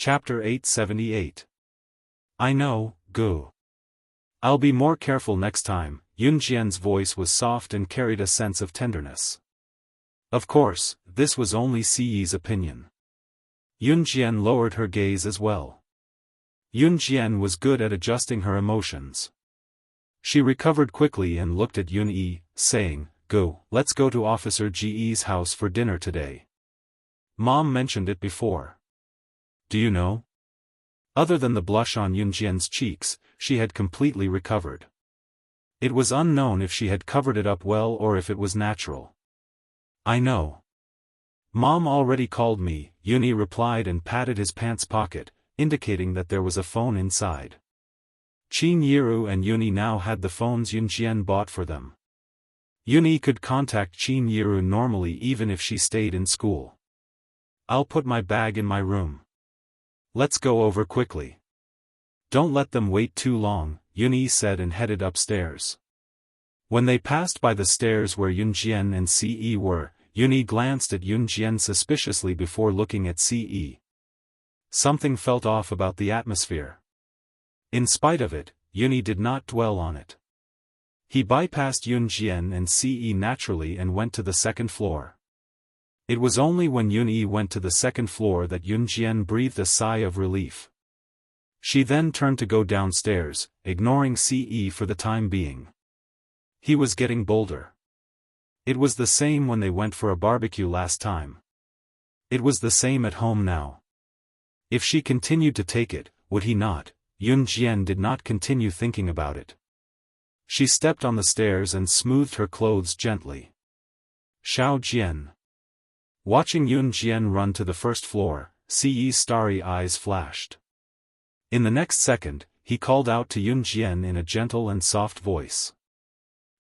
Chapter 878. I know, Gu. I'll be more careful next time. Yunjian's voice was soft and carried a sense of tenderness. Of course, this was only Siyi's opinion. Yunjian lowered her gaze as well. Yunjian was good at adjusting her emotions. She recovered quickly and looked at Yunyi, saying, "Go, let's go to Officer Ge's house for dinner today. Mom mentioned it before. Do you know?" Other than the blush on Yunjian's cheeks, she had completely recovered. It was unknown if she had covered it up well or if it was natural. I know. Mom already called me, Yunyi replied and patted his pants pocket, indicating that there was a phone inside. Qin Yiru and Yunyi now had the phones Yunjian bought for them. Yunyi could contact Qin Yiru normally even if she stayed in school. I'll put my bag in my room. Let's go over quickly. Don't let them wait too long, Yunyi said and headed upstairs. When they passed by the stairs where Yunjian and Ce were, Yunyi glanced at Yunjian suspiciously before looking at Ce. Something felt off about the atmosphere. In spite of it, Yunyi did not dwell on it. He bypassed Yunjian and Ce naturally and went to the second floor. It was only when Yunyi went to the second floor that Yunjian breathed a sigh of relief. She then turned to go downstairs, ignoring Ce for the time being. He was getting bolder. It was the same when they went for a barbecue last time. It was the same at home now. If she continued to take it, would he not? Yunjian did not continue thinking about it. She stepped on the stairs and smoothed her clothes gently. Xiao Jian. Watching Yunjian run to the first floor, Ce's starry eyes flashed. In the next second, he called out to Yunjian in a gentle and soft voice.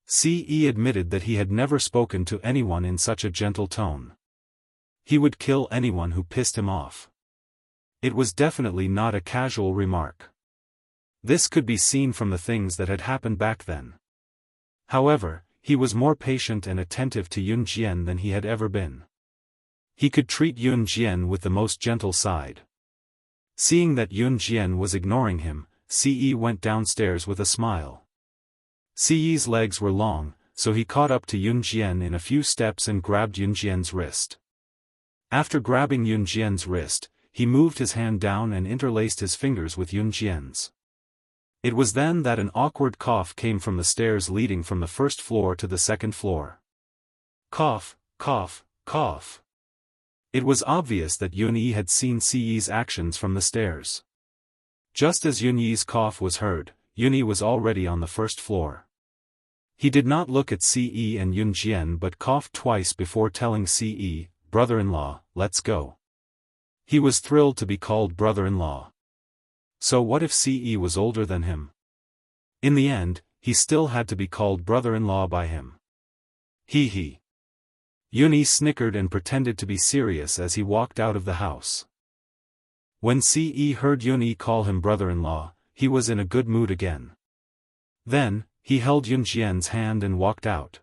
Ce admitted that he had never spoken to anyone in such a gentle tone. He would kill anyone who pissed him off. It was definitely not a casual remark. This could be seen from the things that had happened back then. However, he was more patient and attentive to Yunjian than he had ever been. He could treat Yunjian with the most gentle side. Seeing that Yunjian was ignoring him, Ce went downstairs with a smile. Ce's legs were long, so he caught up to Yunjian in a few steps and grabbed Yunjian's wrist. After grabbing Yunjian's wrist, he moved his hand down and interlaced his fingers with Yunjian's. It was then that an awkward cough came from the stairs leading from the first floor to the second floor. Cough, cough, cough. It was obvious that Yunyi had seen Ce's actions from the stairs. Just as Yunyi's cough was heard, Yunyi was already on the first floor. He did not look at Ce and Yunjian but coughed twice before telling Ce, "Brother-in-law, let's go." He was thrilled to be called brother-in-law. So what if Ce was older than him? In the end, he still had to be called brother-in-law by him. He. Yunyi snickered and pretended to be serious as he walked out of the house. When Ce heard Yunyi call him brother-in-law, he was in a good mood again. Then, he held Yunjian's hand and walked out.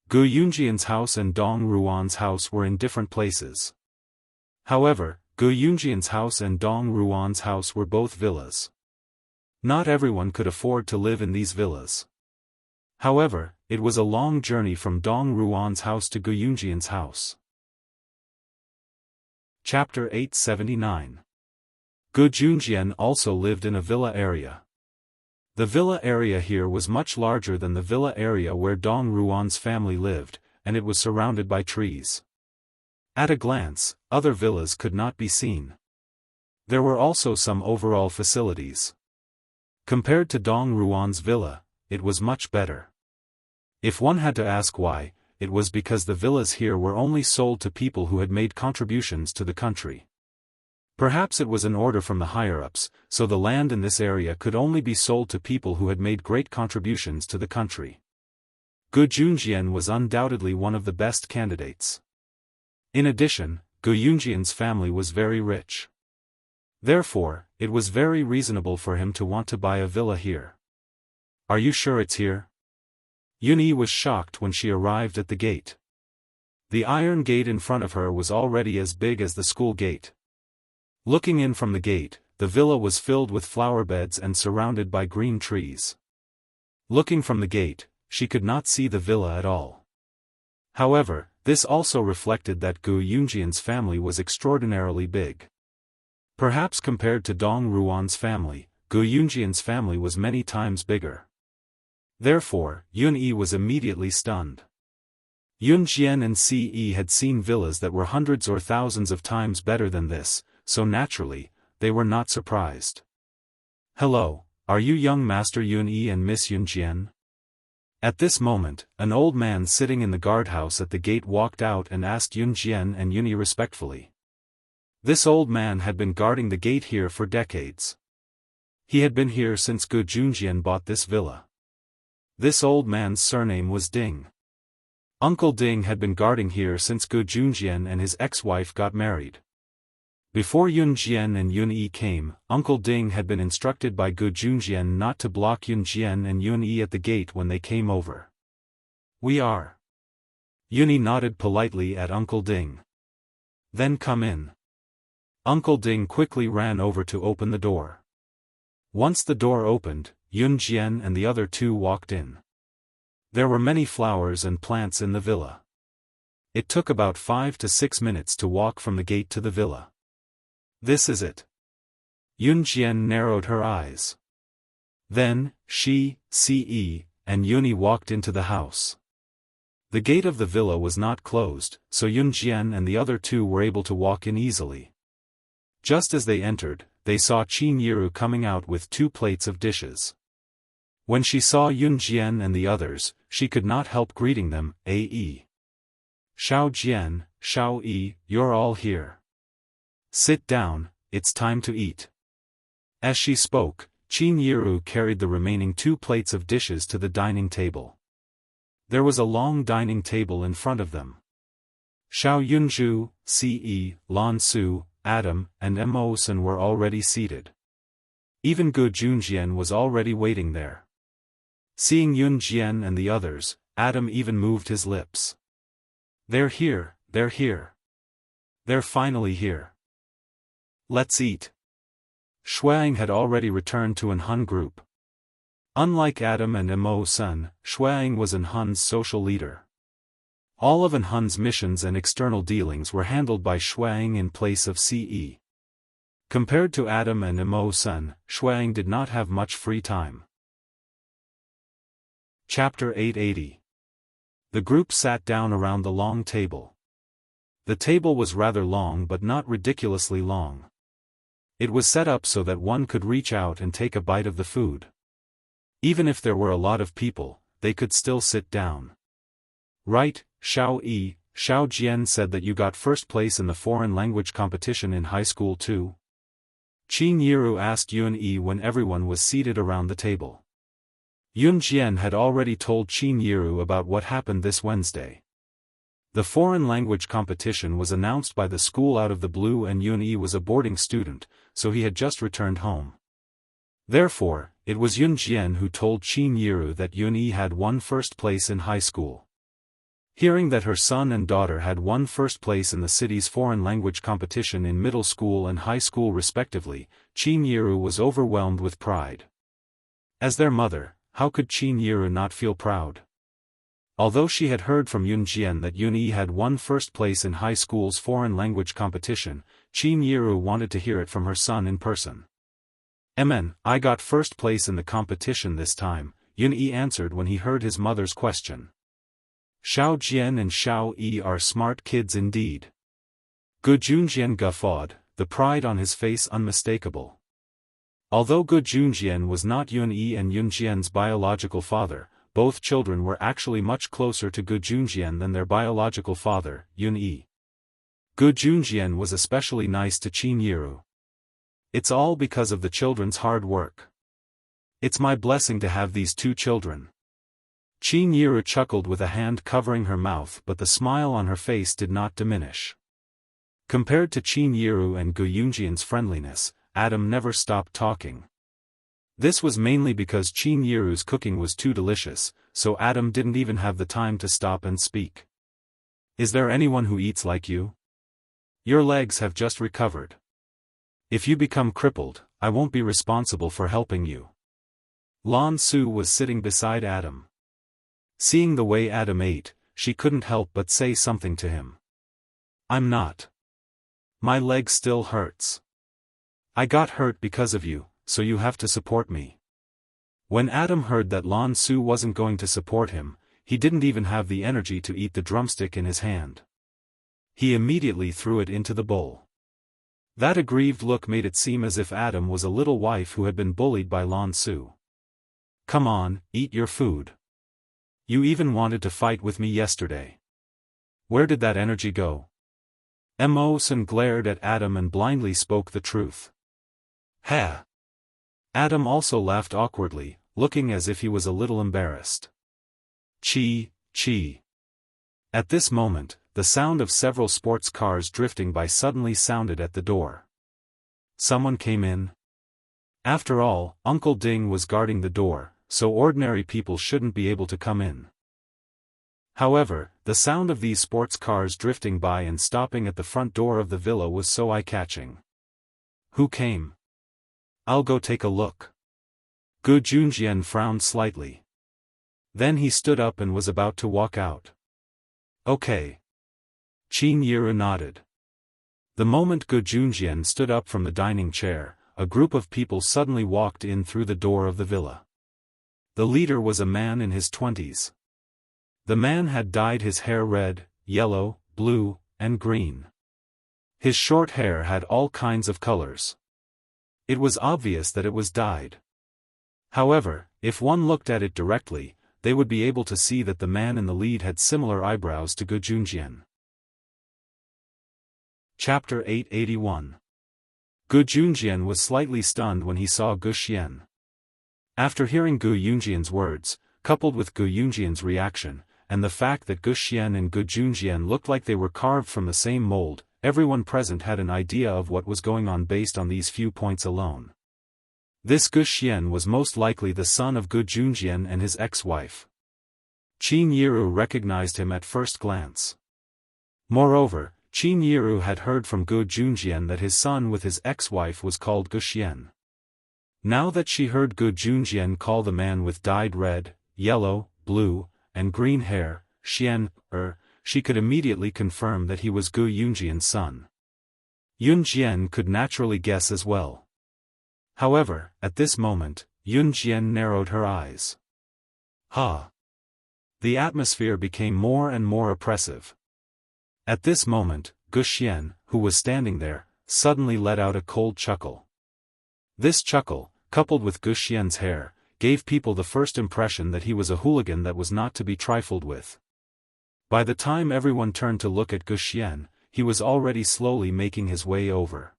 Gu Yunjian's house and Dong Ruan's house were in different places. However, Gu Yunjian's house and Dong Ruan's house were both villas. Not everyone could afford to live in these villas. However, it was a long journey from Dong Ruan's house to Gu Yunjian's house. Chapter 879. Gu Yunjian also lived in a villa area. The villa area here was much larger than the villa area where Dong Ruan's family lived, and it was surrounded by trees. At a glance, other villas could not be seen. There were also some overall facilities. Compared to Dong Ruan's villa, it was much better. If one had to ask why, it was because the villas here were only sold to people who had made contributions to the country. Perhaps it was an order from the higher-ups, so the land in this area could only be sold to people who had made great contributions to the country. Gu Yunjian was undoubtedly one of the best candidates. In addition, Gu Yunjian's family was very rich. Therefore, it was very reasonable for him to want to buy a villa here. Are you sure it's here? Yunyi was shocked when she arrived at the gate. The iron gate in front of her was already as big as the school gate. Looking in from the gate, the villa was filled with flower beds and surrounded by green trees. Looking from the gate, she could not see the villa at all. However, this also reflected that Gu Yunjian's family was extraordinarily big. Perhaps compared to Dong Ruan's family, Gu Yunjian's family was many times bigger. Therefore, Yun Yi was immediately stunned. Yun Jian and Ce had seen villas that were hundreds or thousands of times better than this, so naturally, they were not surprised. "Hello, are you young Master Yun Yi and Miss Yun Jian?" At this moment, an old man sitting in the guardhouse at the gate walked out and asked Yun Jian and Yun Yi respectfully. This old man had been guarding the gate here for decades. He had been here since Gu Junjian bought this villa. This old man's surname was Ding. Uncle Ding had been guarding here since Gu Junjian and his ex-wife got married. Before Yun Jian and Yun Yi came, Uncle Ding had been instructed by Gu Junjian not to block Yun Jian and Yun Yi at the gate when they came over. "We are." Yun Yi nodded politely at Uncle Ding. "Then come in." Uncle Ding quickly ran over to open the door. Once the door opened, Yun Jian and the other two walked in. There were many flowers and plants in the villa. It took about 5 to 6 minutes to walk from the gate to the villa. "This is it." Yun Jian narrowed her eyes. Then, she, Ce, and Yun Yi walked into the house. The gate of the villa was not closed, so Yun Jian and the other two were able to walk in easily. Just as they entered, they saw Qin Yiru coming out with 2 plates of dishes. When she saw Yun Jian and the others, she could not help greeting them, "Ae. Xiao Jian, Xiao Yi, you're all here. Sit down, it's time to eat." As she spoke, Qin Yiru carried the remaining 2 plates of dishes to the dining table. There was a long dining table in front of them. Xiao Yunju, Ce, Lan Su, Adam, and Emosan were already seated. Even Gu Junjian was already waiting there. Seeing Yun Jian and the others, Adam even moved his lips. "They're here, they're here. They're finally here. Let's eat." Shuang had already returned to An Hun group. Unlike Adam and Emosan, Shuang was An Hun's social leader. All of An Hun's missions and external dealings were handled by Shuang in place of Ce. Compared to Adam and Emosan, Shuang did not have much free time. Chapter 880. The group sat down around the long table. The table was rather long but not ridiculously long. It was set up so that one could reach out and take a bite of the food. Even if there were a lot of people, they could still sit down. "Right, Xiao Yi, Xiao Jian said that you got first place in the foreign language competition in high school too?" Qin Yiru asked Yun Yi when everyone was seated around the table. Yun Jian had already told Qin Yiru about what happened this Wednesday. The foreign language competition was announced by the school out of the blue and Yun Yi was a boarding student, so he had just returned home. Therefore, it was Yun Jian who told Qin Yiru that Yun Yi had won first place in high school. Hearing that her son and daughter had won first place in the city's foreign language competition in middle school and high school respectively, Qin Yiru was overwhelmed with pride. As their mother, how could Qin Yiru not feel proud? Although she had heard from Yun Jian that Yun Yi had won first place in high school's foreign language competition, Qin Yiru wanted to hear it from her son in person. "I got first place in the competition this time," Yun Yi answered when he heard his mother's question. "Xiao Jian and Xiao Yi are smart kids indeed." Gu Junjian guffawed, the pride on his face unmistakable. Although Gu Junjian was not Yun Yi and Yun Jian's biological father, both children were actually much closer to Gu Junjian than their biological father, Yun Yi. Gu Junjian was especially nice to Qin Yiru. "It's all because of the children's hard work. It's my blessing to have these 2 children." Qin Yiru chuckled with a hand covering her mouth, but the smile on her face did not diminish. Compared to Qin Yiru and Gu Yunjian's friendliness, Adam never stopped talking. This was mainly because Qin Yiru's cooking was too delicious, so Adam didn't even have the time to stop and speak. "Is there anyone who eats like you? Your legs have just recovered." If you become crippled, I won't be responsible for helping you. Lan Su was sitting beside Adam. Seeing the way Adam ate, she couldn't help but say something to him. I'm not. My leg still hurts. I got hurt because of you, so you have to support me. When Adam heard that Lan Su wasn't going to support him, he didn't even have the energy to eat the drumstick in his hand. He immediately threw it into the bowl. That aggrieved look made it seem as if Adam was a little wife who had been bullied by Lan Su. Come on, eat your food. You even wanted to fight with me yesterday. Where did that energy go? Emosen glared at Adam and blindly spoke the truth. Ha! Adam also laughed awkwardly, looking as if he was a little embarrassed. Chee, chee. At this moment, the sound of several sports cars drifting by suddenly sounded at the door. Someone came in. After all, Uncle Ding was guarding the door, so ordinary people shouldn't be able to come in. However, the sound of these sports cars drifting by and stopping at the front door of the villa was so eye-catching. Who came? I'll go take a look. Gu Junjian frowned slightly. Then he stood up and was about to walk out. Okay. Qin Yiru nodded. The moment Gu Junjian stood up from the dining chair, a group of people suddenly walked in through the door of the villa. The leader was a man in his 20s. The man had dyed his hair red, yellow, blue, and green. His short hair had all kinds of colors. It was obvious that it was dyed. However, if one looked at it directly, they would be able to see that the man in the lead had similar eyebrows to Gu Junjian. Chapter 881. Gu Junjian was slightly stunned when he saw Gu Xian. After hearing Gu Junjian's words, coupled with Gu Junjian's reaction, and the fact that Gu Xian and Gu Junjian looked like they were carved from the same mold, everyone present had an idea of what was going on based on these few points alone. This Gu Xian was most likely the son of Gu Junjian and his ex-wife. Qin Yiru recognized him at first glance. Moreover, Qin Yiru had heard from Gu Junjian that his son with his ex-wife was called Gu Xian. Now that she heard Gu Junjian call the man with dyed red, yellow, blue, and green hair, Xian, she could immediately confirm that he was Gu Junjian's son. Yun Jian could naturally guess as well. However, at this moment, Yun Jian narrowed her eyes. Ha! The atmosphere became more and more oppressive. At this moment, Gu Xian, who was standing there, suddenly let out a cold chuckle. This chuckle, coupled with Gu Xian's hair, gave people the first impression that he was a hooligan that was not to be trifled with. By the time everyone turned to look at Gu Xian, he was already slowly making his way over.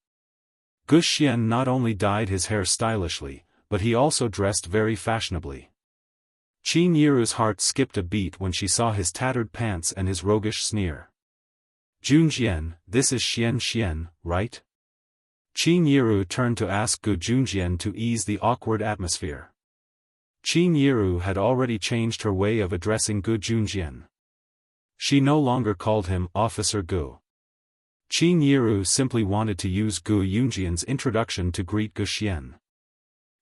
Gu Xian not only dyed his hair stylishly, but he also dressed very fashionably. Qin Yiru's heart skipped a beat when she saw his tattered pants and his roguish sneer. Junjian, this is Xian, right? Qin Yiru turned to ask Gu Junjian to ease the awkward atmosphere. Qin Yiru had already changed her way of addressing Gu Junjian. She no longer called him Officer Gu. Qin Yiru simply wanted to use Gu Junjian's introduction to greet Gu Xian.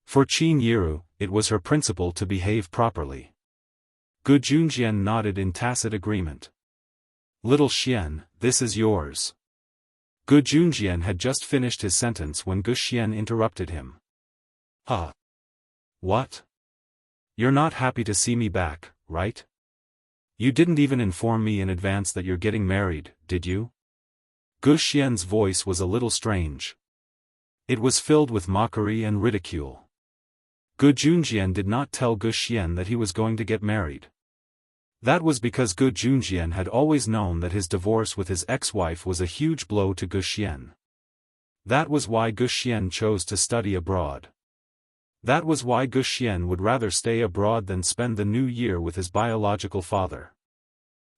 For Qin Yiru, it was her principle to behave properly. Gu Junjian nodded in tacit agreement. Little Xian, this is yours. Gu Junjian had just finished his sentence when Gu Xian interrupted him. Huh? What? You're not happy to see me back, right? You didn't even inform me in advance that you're getting married, did you? Gu Xian's voice was a little strange. It was filled with mockery and ridicule. Gu Junjian did not tell Gu Xian that he was going to get married. That was because Gu Junjian had always known that his divorce with his ex-wife was a huge blow to Gu Xian. That was why Gu Xian chose to study abroad. That was why Gu Xian would rather stay abroad than spend the new year with his biological father.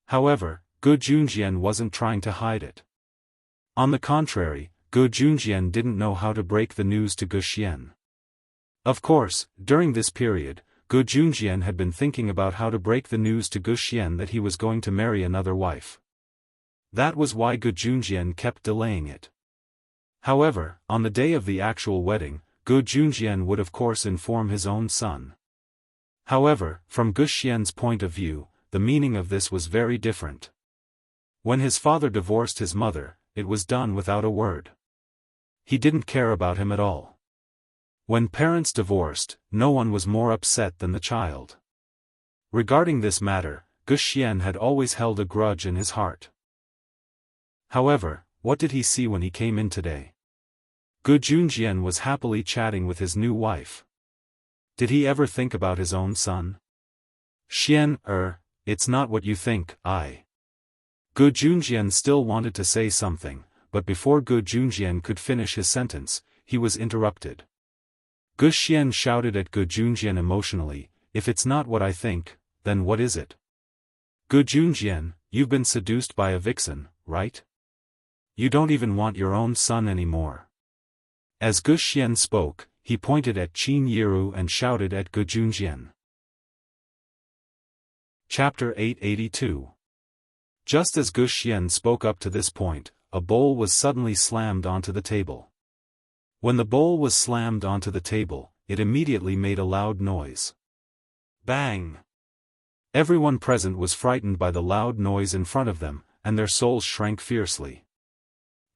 However, Gu Junjian wasn't trying to hide it. On the contrary, Gu Junjian didn't know how to break the news to Gu Xian. Of course, during this period, Gu Junjian had been thinking about how to break the news to Gu Xian that he was going to marry another wife. That was why Gu Junjian kept delaying it. However, on the day of the actual wedding, Gu Junjian would of course inform his own son. However, from Gu Xian's point of view, the meaning of this was very different. When his father divorced his mother, it was done without a word. He didn't care about him at all. When parents divorced, no one was more upset than the child. Regarding this matter, Gu Xian had always held a grudge in his heart. However, what did he see when he came in today? Gu Junjian was happily chatting with his new wife. Did he ever think about his own son? Xian, it's not what you think, Gu Junjian still wanted to say something, but before Gu Junjian could finish his sentence, he was interrupted. Gu Xian shouted at Gu Junjian emotionally, "If it's not what I think, then what is it? Gu Junjian, you've been seduced by a vixen, right? You don't even want your own son anymore." As Gu Xian spoke, he pointed at Qin Yiru and shouted at Gu Junjian. Chapter 882. Just as Gu Xian spoke up to this point, a bowl was suddenly slammed onto the table. When the bowl was slammed onto the table, it immediately made a loud noise. Bang! Everyone present was frightened by the loud noise in front of them, and their souls shrank fiercely.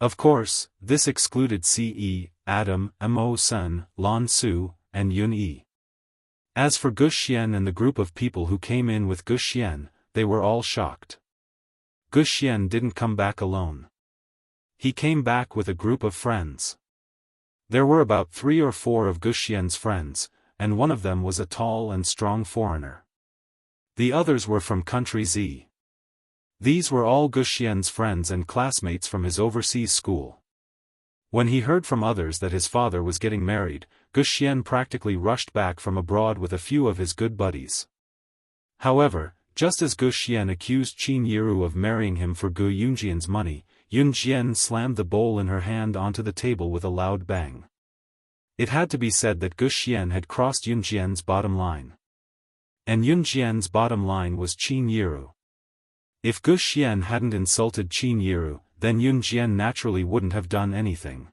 Of course, this excluded Ce, Adam, Mo Sun, Lan Su, and Yun Yi. As for Gu Xian and the group of people who came in with Gu Xian, they were all shocked. Gu Xian didn't come back alone. He came back with a group of friends. There were about 3 or 4 of Gu Xian's friends, and one of them was a tall and strong foreigner. The others were from country Z. These were all Gu Xian's friends and classmates from his overseas school. When he heard from others that his father was getting married, Gu Xian practically rushed back from abroad with a few of his good buddies. However, just as Gu Xian accused Qin Yiru of marrying him for Gu Yunjian's money, Yun Jian slammed the bowl in her hand onto the table with a loud bang. It had to be said that Gu Xian had crossed Yun Jian's bottom line. And Yun Jian's bottom line was Qin Yiru. If Gu Xian hadn't insulted Qin Yiru, then Yun Jian naturally wouldn't have done anything.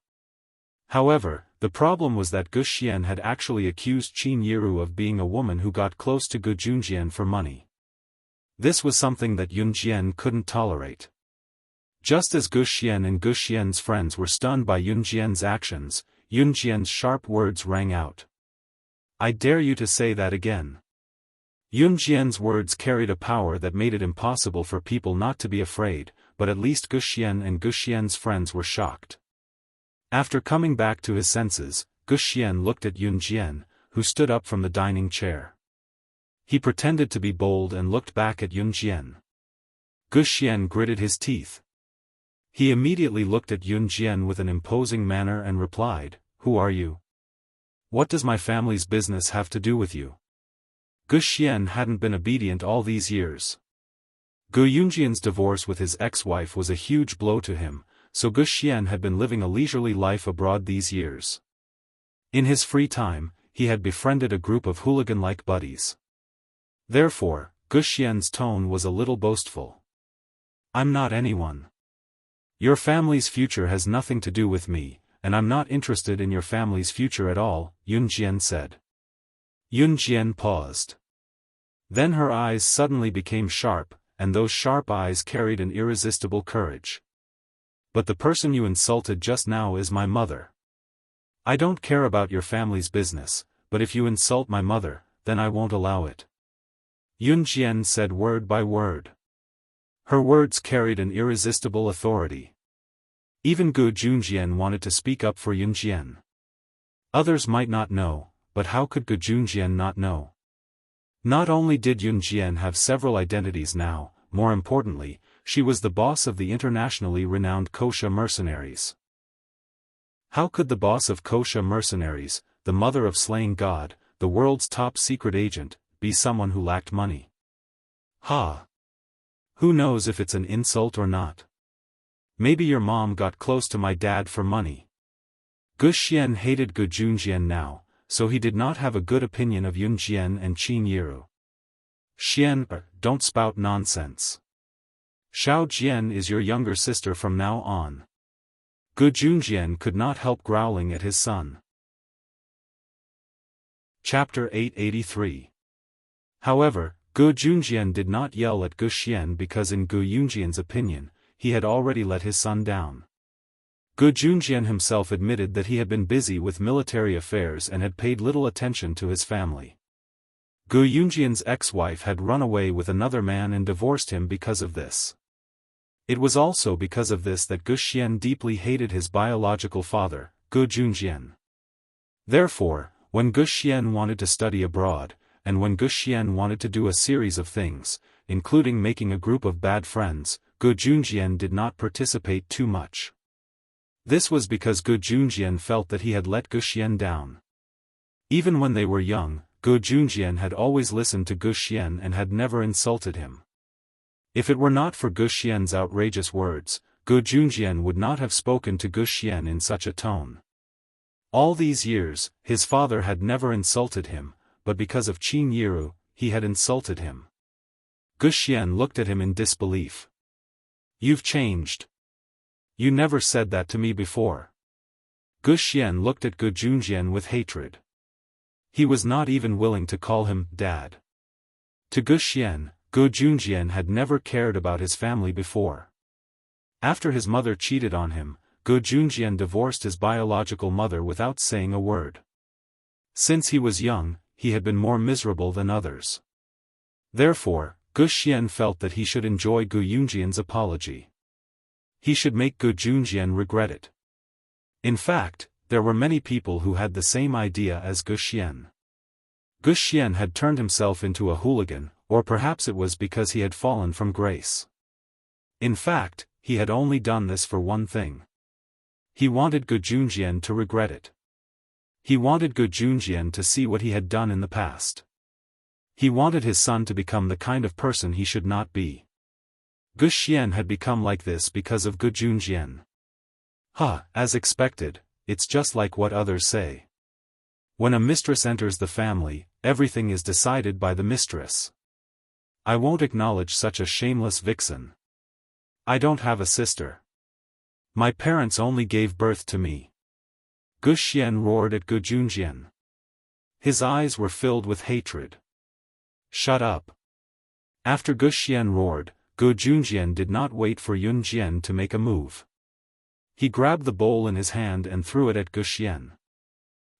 However, the problem was that Gu Xian had actually accused Qin Yiru of being a woman who got close to Gu Junjian for money. This was something that Yun Jian couldn't tolerate. Just as Gu Xian and Gu Xian's friends were stunned by Yun Jian's actions, Yun Jian's sharp words rang out. "I dare you to say that again." Yun Jian's words carried a power that made it impossible for people not to be afraid, but at least Gu Xian and Gu Xian's friends were shocked. After coming back to his senses, Gu Xian looked at Yun Jian, who stood up from the dining chair. He pretended to be bold and looked back at Yun Jian. Gu Xian gritted his teeth. He immediately looked at Yun Jian with an imposing manner and replied, "Who are you? What does my family's business have to do with you?" Gu Xian hadn't been obedient all these years. Gu Yunjian's divorce with his ex-wife was a huge blow to him, so Gu Xian had been living a leisurely life abroad these years. In his free time, he had befriended a group of hooligan-like buddies. Therefore, Gu Xian's tone was a little boastful. "I'm not anyone. Your family's future has nothing to do with me, and I'm not interested in your family's future at all," Yun Jian said. Yun Jian paused. Then her eyes suddenly became sharp, and those sharp eyes carried an irresistible courage. "But the person you insulted just now is my mother. I don't care about your family's business, but if you insult my mother, then I won't allow it." Yun Jian said word by word. Her words carried an irresistible authority. Even Gu Junjian wanted to speak up for Yun Jian. Others might not know, but how could Gu Junjian not know? Not only did Yun Jian have several identities now, more importantly, she was the boss of the internationally renowned Kosha mercenaries. How could the boss of Kosha mercenaries, the mother of slaying God, the world's top secret agent, be someone who lacked money? Who knows if it's an insult or not? Maybe your mom got close to my dad for money. Gu Xian hated Gu Junjian now, so he did not have a good opinion of Yun Jian and Qin Yiru. "Xian, don't spout nonsense. Xiao Jian is your younger sister from now on." Gu Gu Junjian could not help growling at his son. Chapter 883. However, Gu Junjian did not yell at Gu Xian because in Gu Yunjian's opinion, he had already let his son down. Gu Junjian himself admitted that he had been busy with military affairs and had paid little attention to his family. Gu Yunjian's ex-wife had run away with another man and divorced him because of this. It was also because of this that Gu Xian deeply hated his biological father, Gu Junjian. Therefore, when Gu Xian wanted to study abroad, and when Gu Xian wanted to do a series of things, including making a group of bad friends, Gu Junjian did not participate too much. This was because Gu Junjian felt that he had let Gu Xian down. Even when they were young, Gu Junjian had always listened to Gu Xian and had never insulted him. If it were not for Gu Xian's outrageous words, Gu Junjian would not have spoken to Gu Xian in such a tone. All these years, his father had never insulted him, but because of Qin Yiru, he had insulted him. Gu Xian looked at him in disbelief. "You've changed. You never said that to me before." Gu Xian looked at Gu Junjian with hatred. He was not even willing to call him Dad. To Gu Xian, Gu Junjian had never cared about his family before. After his mother cheated on him, Gu Junjian divorced his biological mother without saying a word. Since he was young, he had been more miserable than others. Therefore, Gu Xian felt that he should enjoy Gu Yunjian's apology. He should make Gu Junjian regret it. In fact, there were many people who had the same idea as Gu Xian. Gu Xian had turned himself into a hooligan, or perhaps it was because he had fallen from grace. In fact, he had only done this for one thing. He wanted Gu Junjian to regret it. He wanted Gu Junjian to see what he had done in the past. He wanted his son to become the kind of person he should not be. Gu Xian had become like this because of Gu Junjian. As expected, it's just like what others say. When a mistress enters the family, everything is decided by the mistress. I won't acknowledge such a shameless vixen. I don't have a sister. My parents only gave birth to me. Gu Xian roared at Gu Junjian. His eyes were filled with hatred. Shut up. After Gu Xian roared, Gu Junjian did not wait for Yun Jian to make a move. He grabbed the bowl in his hand and threw it at Gu Xian.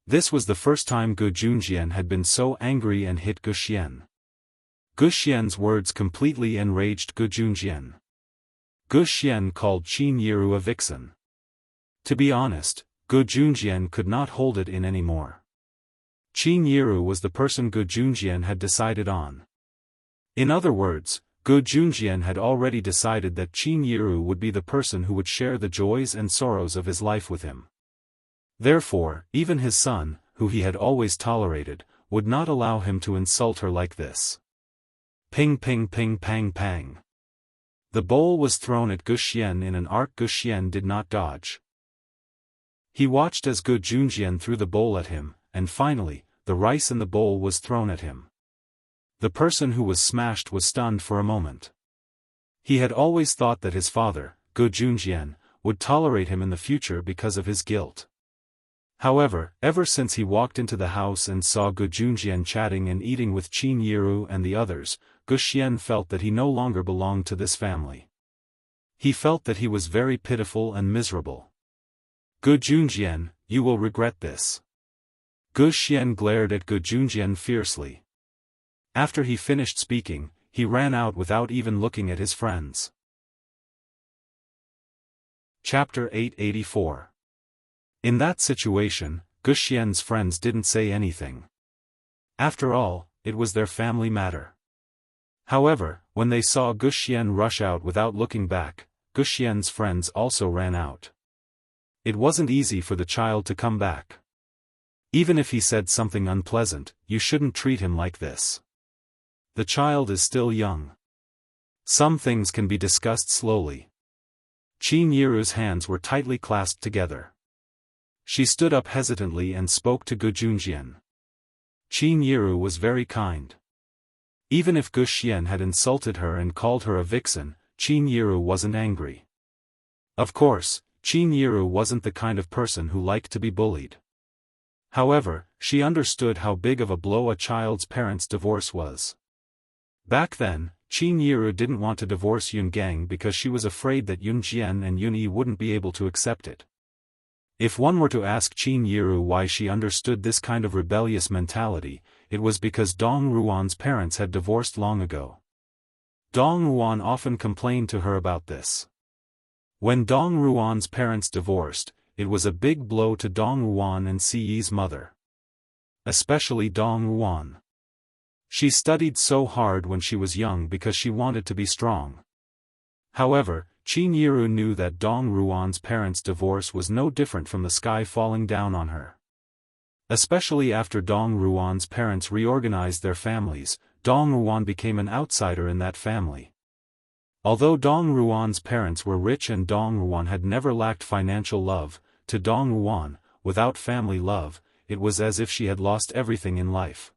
This was the first time Gu Junjian had been so angry and hit Gu Xian. Gu Xian's words completely enraged Gu Junjian. Gu Xian called Qin Yiru a vixen. To be honest, Gu Junjian could not hold it in anymore. Qin Yiru was the person Gu Junjian had decided on. In other words, Gu Junjian had already decided that Qin Yiru would be the person who would share the joys and sorrows of his life with him. Therefore, even his son, who he had always tolerated, would not allow him to insult her like this. Ping ping ping pang pang. The bowl was thrown at Gu Xian in an arc Gu Xian did not dodge. He watched as Gu Junjian threw the bowl at him, and finally, the rice in the bowl was thrown at him. The person who was smashed was stunned for a moment. He had always thought that his father, Gu Junjian, would tolerate him in the future because of his guilt. However, ever since he walked into the house and saw Gu Junjian chatting and eating with Qin Yiru and the others, Gu Xian felt that he no longer belonged to this family. He felt that he was very pitiful and miserable. Gu Junjian, you will regret this. Gu Xian glared at Gu Junjian fiercely. After he finished speaking, he ran out without even looking at his friends. Chapter 884. In that situation, Gu Xian's friends didn't say anything. After all, it was their family matter. However, when they saw Gu Xian rush out without looking back, Gu Xian's friends also ran out. It wasn't easy for the child to come back. Even if he said something unpleasant, you shouldn't treat him like this. The child is still young. Some things can be discussed slowly. Qin Yiru's hands were tightly clasped together. She stood up hesitantly and spoke to Gu Junjian. Qin Yiru was very kind. Even if Gu Xian had insulted her and called her a vixen, Qin Yiru wasn't angry. Of course, Qin Yiru wasn't the kind of person who liked to be bullied. However, she understood how big of a blow a child's parents' divorce was. Back then, Qin Yiru didn't want to divorce Yun Gang because she was afraid that Yun Jian and Yun Yi wouldn't be able to accept it. If one were to ask Qin Yiru why she understood this kind of rebellious mentality, it was because Dong Ruan's parents had divorced long ago. Dong Ruan often complained to her about this. When Dong Ruan's parents divorced, it was a big blow to Dong Ruan and Si Yi's mother. Especially Dong Ruan. She studied so hard when she was young because she wanted to be strong. However, Qin Yiru knew that Dong Ruan's parents' divorce was no different from the sky falling down on her. Especially after Dong Ruan's parents reorganized their families, Dong Ruan became an outsider in that family. Although Dong Ruan's parents were rich and Dong Ruan had never lacked financial love, to Dong Ruan, without family love, it was as if she had lost everything in life.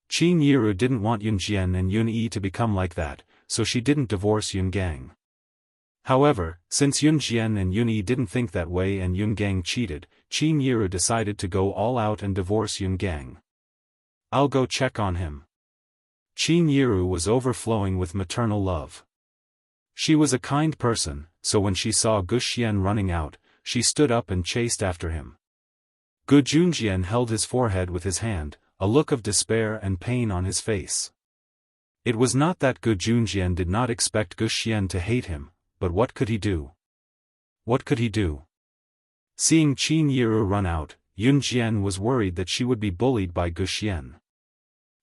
Qin Yiru didn't want Yun Jian and Yun Yi to become like that, so she didn't divorce Yun Gang. However, since Yun Jian and Yun Yi didn't think that way and Yun Gang cheated, Qin Yiru decided to go all out and divorce Yun Gang. "I'll go check on him." Qin Yiru was overflowing with maternal love. She was a kind person, so when she saw Gu Xian running out, she stood up and chased after him. Gu Junjian held his forehead with his hand, a look of despair and pain on his face. It was not that Gu Junjian did not expect Gu Xian to hate him, but what could he do? What could he do? Seeing Qin Yiru run out, Yun Jian was worried that she would be bullied by Gu Xian.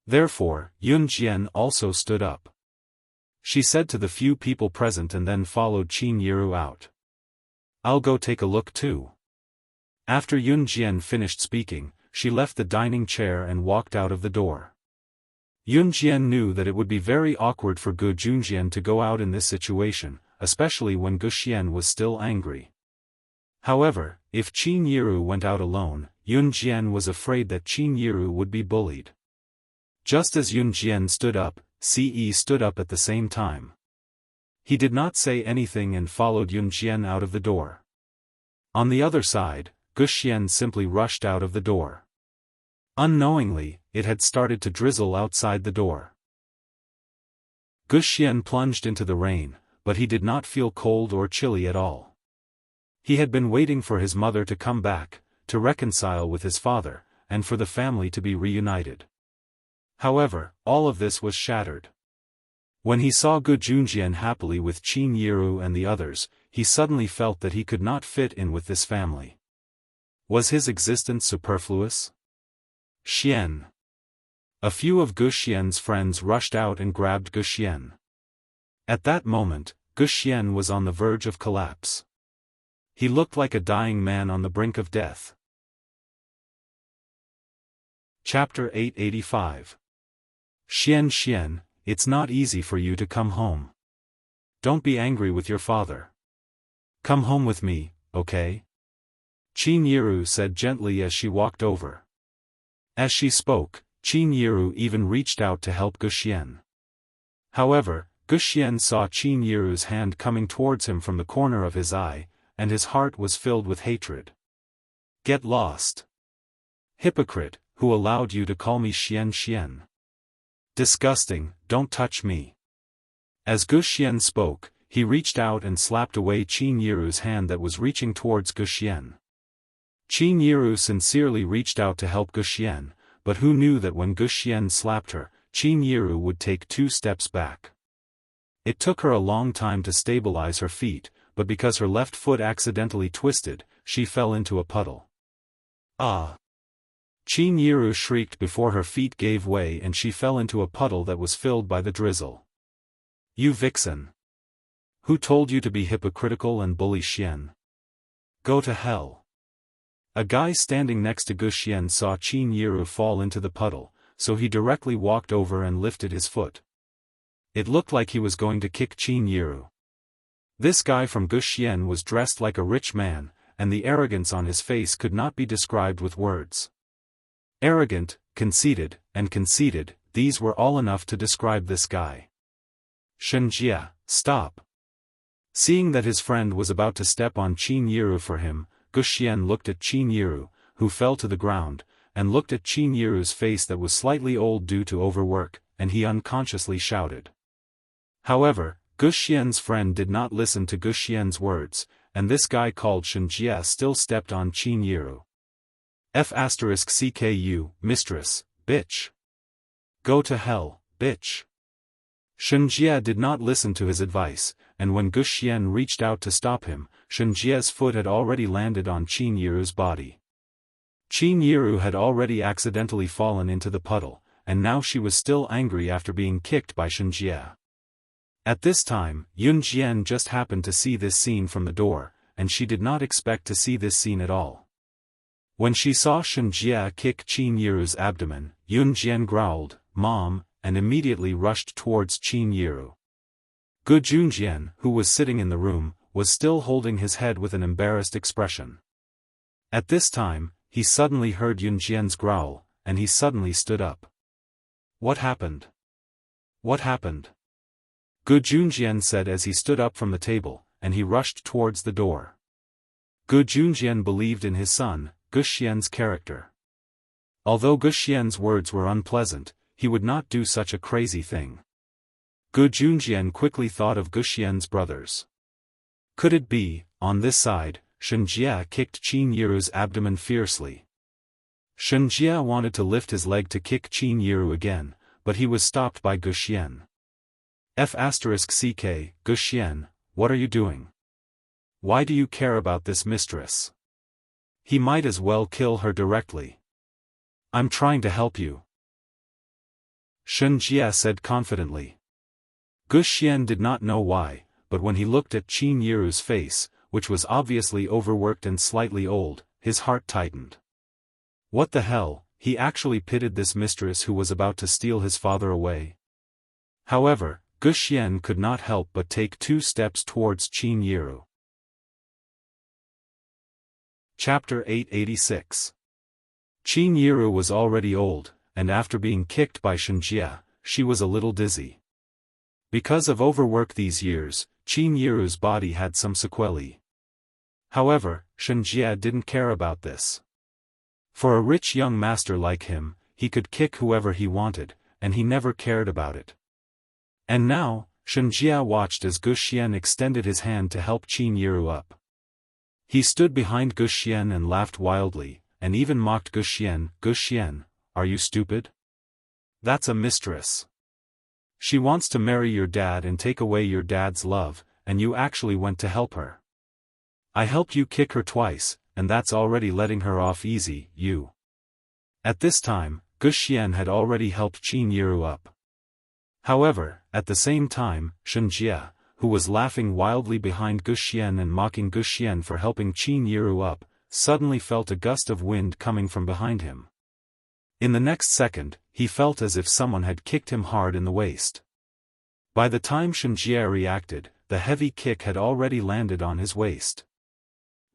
Therefore, Yun Jian also stood up. She said to the few people present and then followed Qin Yiru out. "I'll go take a look too." After Yun Jian finished speaking, she left the dining chair and walked out of the door. Yun Jian knew that it would be very awkward for Gu Junjian to go out in this situation, especially when Gu Xian was still angry. However, if Qin Yiru went out alone, Yun Jian was afraid that Qin Yiru would be bullied. Just as Yun Jian stood up, Si Yi stood up at the same time. He did not say anything and followed Yun Jian out of the door. On the other side, Gu Xian simply rushed out of the door. Unknowingly, it had started to drizzle outside the door. Gu Xian plunged into the rain, but he did not feel cold or chilly at all. He had been waiting for his mother to come back, to reconcile with his father, and for the family to be reunited. However, all of this was shattered. When he saw Gu Junjian happily with Qin Yiru and the others, he suddenly felt that he could not fit in with this family. Was his existence superfluous? Xian. A few of Gu Xian's friends rushed out and grabbed Gu Xian. At that moment, Gu Xian was on the verge of collapse. He looked like a dying man on the brink of death. Chapter 885. Xian, it's not easy for you to come home. Don't be angry with your father. Come home with me, okay? Qin Yiru said gently as she walked over. As she spoke, Qin Yiru even reached out to help Gu Xian. However, Gu Xian saw Qin Yiru's hand coming towards him from the corner of his eye, and his heart was filled with hatred. Get lost. Hypocrite, who allowed you to call me Xian? Disgusting, don't touch me. As Gu Xian spoke, he reached out and slapped away Qin Yiru's hand that was reaching towards Gu Xian. Qin Yiru sincerely reached out to help Gu Xian, but who knew that when Gu Xian slapped her, Qin Yiru would take 2 steps back. It took her a long time to stabilize her feet, but because her left foot accidentally twisted, she fell into a puddle. Ah! Qin Yiru shrieked before her feet gave way and she fell into a puddle that was filled by the drizzle. You vixen! Who told you to be hypocritical and bully Xian? Go to hell! A guy standing next to Gu Xian saw Qin Yiru fall into the puddle, so he directly walked over and lifted his foot. It looked like he was going to kick Qin Yiru. This guy from Gu Xian was dressed like a rich man, and the arrogance on his face could not be described with words. Arrogant, conceited, these were all enough to describe this guy. Shenjia, stop. Seeing that his friend was about to step on Qin Yiru for him, Guxian looked at Qin Yiru, who fell to the ground, and looked at Qin Yiru's face that was slightly old due to overwork, and he unconsciously shouted. However, Guxian's friend did not listen to Guxian's words, and this guy called Shenjia still stepped on Qin Yiru. F***CKU, mistress, bitch. Go to hell, bitch. Shenjia did not listen to his advice, and when Guxian reached out to stop him, Shenjia's foot had already landed on Qin Yiru's body. Qin Yiru had already accidentally fallen into the puddle, and now she was still angry after being kicked by Shenjia. At this time, Yunjian just happened to see this scene from the door, and she did not expect to see this scene at all. When she saw Shenjia kick Qin Yiru's abdomen, Yunjian growled, "Mom," and immediately rushed towards Qin Yiru. Gu Junjian, who was sitting in the room, was still holding his head with an embarrassed expression. At this time, he suddenly heard Yunjian's growl, and he suddenly stood up. What happened? What happened? Gu Junjian said as he stood up from the table, and he rushed towards the door. Gu Junjian believed in his son, Guxian's character. Although Guxian's words were unpleasant, he would not do such a crazy thing. Gu Junjian quickly thought of Guxian's brothers. Could it be, on this side, Shenjia kicked Qin Yiru's abdomen fiercely. Shenjia wanted to lift his leg to kick Qin Yiru again, but he was stopped by Guxian. F***CK, Guxian, what are you doing? Why do you care about this mistress? He might as well kill her directly. I'm trying to help you. Shenjia said confidently. Guxian did not know why, but when he looked at Qin Yiru's face, which was obviously overworked and slightly old, his heart tightened. What the hell, he actually pitied this mistress who was about to steal his father away. However, Guxian could not help but take 2 steps towards Qin Yiru. Chapter 886. Qin Yiru was already old, and after being kicked by Shenjia, she was a little dizzy. Because of overwork these years, Qin Yiru's body had some sequelae. However, Shenjia didn't care about this. For a rich young master like him, he could kick whoever he wanted, and he never cared about it. And now, Shenjia watched as Guxian extended his hand to help Qin Yiru up. He stood behind Guxian and laughed wildly, and even mocked Guxian. Guxian, are you stupid? That's a mistress. She wants to marry your dad and take away your dad's love, and you actually went to help her. I helped you kick her twice, and that's already letting her off easy, you. At this time, Guxian had already helped Qin Yiru up. However, at the same time, Shenjia, who was laughing wildly behind Guxian and mocking Guxian for helping Qin Yiru up, suddenly felt a gust of wind coming from behind him. In the next second, he felt as if someone had kicked him hard in the waist. By the time Shenjia reacted, the heavy kick had already landed on his waist.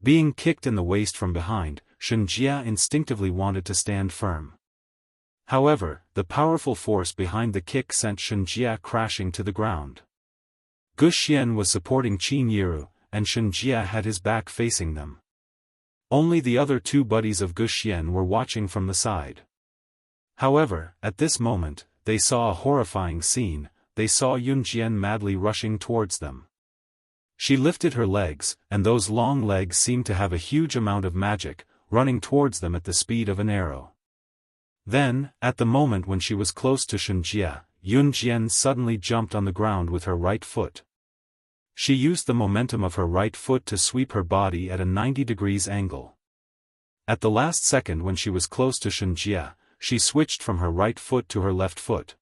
Being kicked in the waist from behind, Shenjia instinctively wanted to stand firm. However, the powerful force behind the kick sent Shenjia crashing to the ground. Guxian was supporting Qin Yiru, and Shenjia had his back facing them. Only the other 2 buddies of Guxian were watching from the side. However, at this moment, they saw a horrifying scene. They saw Yunjian madly rushing towards them. She lifted her legs, and those long legs seemed to have a huge amount of magic, running towards them at the speed of an arrow. Then, at the moment when she was close to Shenjia, Yunjian suddenly jumped on the ground with her right foot. She used the momentum of her right foot to sweep her body at a 90 degrees angle. At the last second when she was close to Shenjia, she switched from her right foot to her left foot.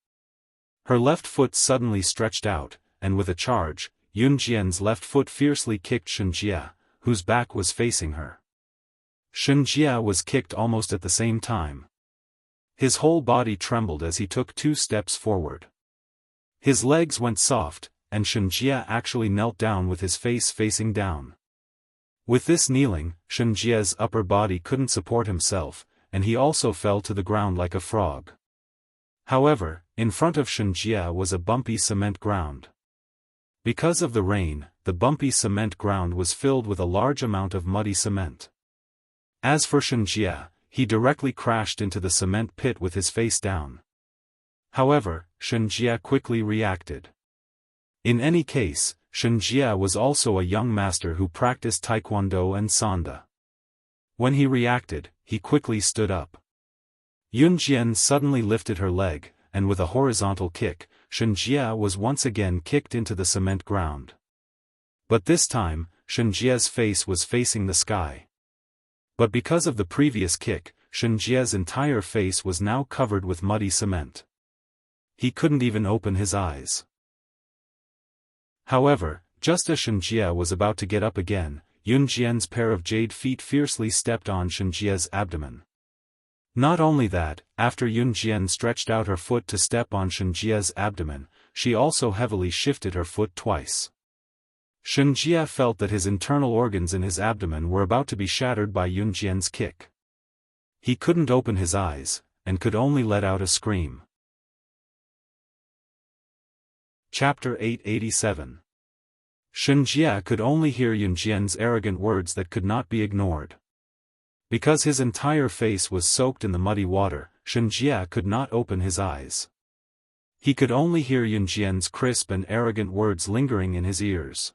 Her left foot suddenly stretched out, and with a charge, Yunjian's left foot fiercely kicked Shenjia, whose back was facing her. Shenjia was kicked almost at the same time. His whole body trembled as he took 2 steps forward. His legs went soft, and Shenjia actually knelt down with his face facing down. With this kneeling, Shenjia's upper body couldn't support himself, and he also fell to the ground like a frog. However, in front of Shenjia was a bumpy cement ground. Because of the rain, the bumpy cement ground was filled with a large amount of muddy cement. As for Shenjia, he directly crashed into the cement pit with his face down. However, Shenjia quickly reacted. In any case, Shenjia was also a young master who practiced taekwondo and sanda. When he reacted, he quickly stood up. Yunjian suddenly lifted her leg, and with a horizontal kick, Shenjia was once again kicked into the cement ground. But this time, Shenjia's face was facing the sky. But because of the previous kick, Shenjia's entire face was now covered with muddy cement. He couldn't even open his eyes. However, just as Shenjia was about to get up again, Yunjian's pair of jade feet fiercely stepped on Shenjia's abdomen. Not only that, after Yunjian stretched out her foot to step on Shenjia's abdomen, she also heavily shifted her foot twice. Shenjia felt that his internal organs in his abdomen were about to be shattered by Yunjian's kick. He couldn't open his eyes, and could only let out a scream. Chapter 887. Shenjia could only hear Yunjian's arrogant words that could not be ignored. Because his entire face was soaked in the muddy water, Shenjia could not open his eyes. He could only hear Yunjian's crisp and arrogant words lingering in his ears.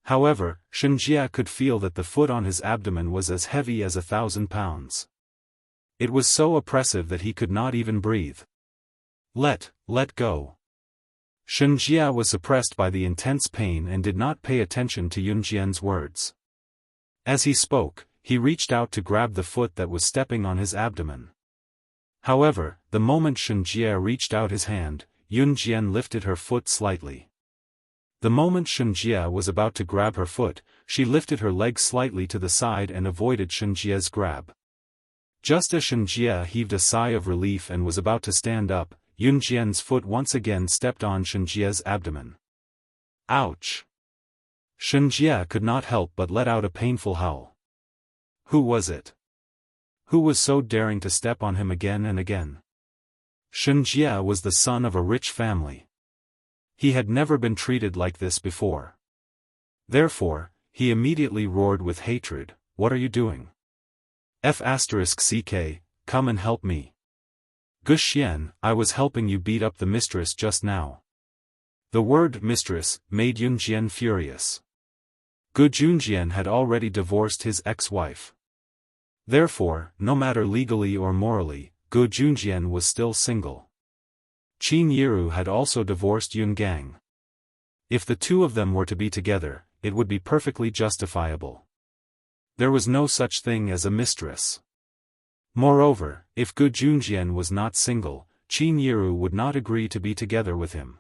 However, Shenjia could feel that the foot on his abdomen was as heavy as 1,000 pounds. It was so oppressive that he could not even breathe. Let go. Shenjia was suppressed by the intense pain and did not pay attention to Yunjian's words. As he spoke, he reached out to grab the foot that was stepping on his abdomen. However, the moment Shenjia reached out his hand, Yunjian lifted her foot slightly. The moment Shenjia was about to grab her foot, she lifted her leg slightly to the side and avoided Shenjia's grab. Just as Shenjia heaved a sigh of relief and was about to stand up, Yunjian's foot once again stepped on Shenjia's abdomen. Ouch! Shenjia could not help but let out a painful howl. Who was it? Who was so daring to step on him again and again? Shenjia was the son of a rich family. He had never been treated like this before. Therefore, he immediately roared with hatred, "What are you doing? F***ck, come and help me. Guxian, I was helping you beat up the mistress just now." The word mistress made Yunjian furious. Gu Junjian had already divorced his ex-wife. Therefore, no matter legally or morally, Gu Junjian was still single. Qin Yiru had also divorced Yun Gang. If the two of them were to be together, it would be perfectly justifiable. There was no such thing as a mistress. Moreover, if Gu Junjian was not single, Qin Yiru would not agree to be together with him.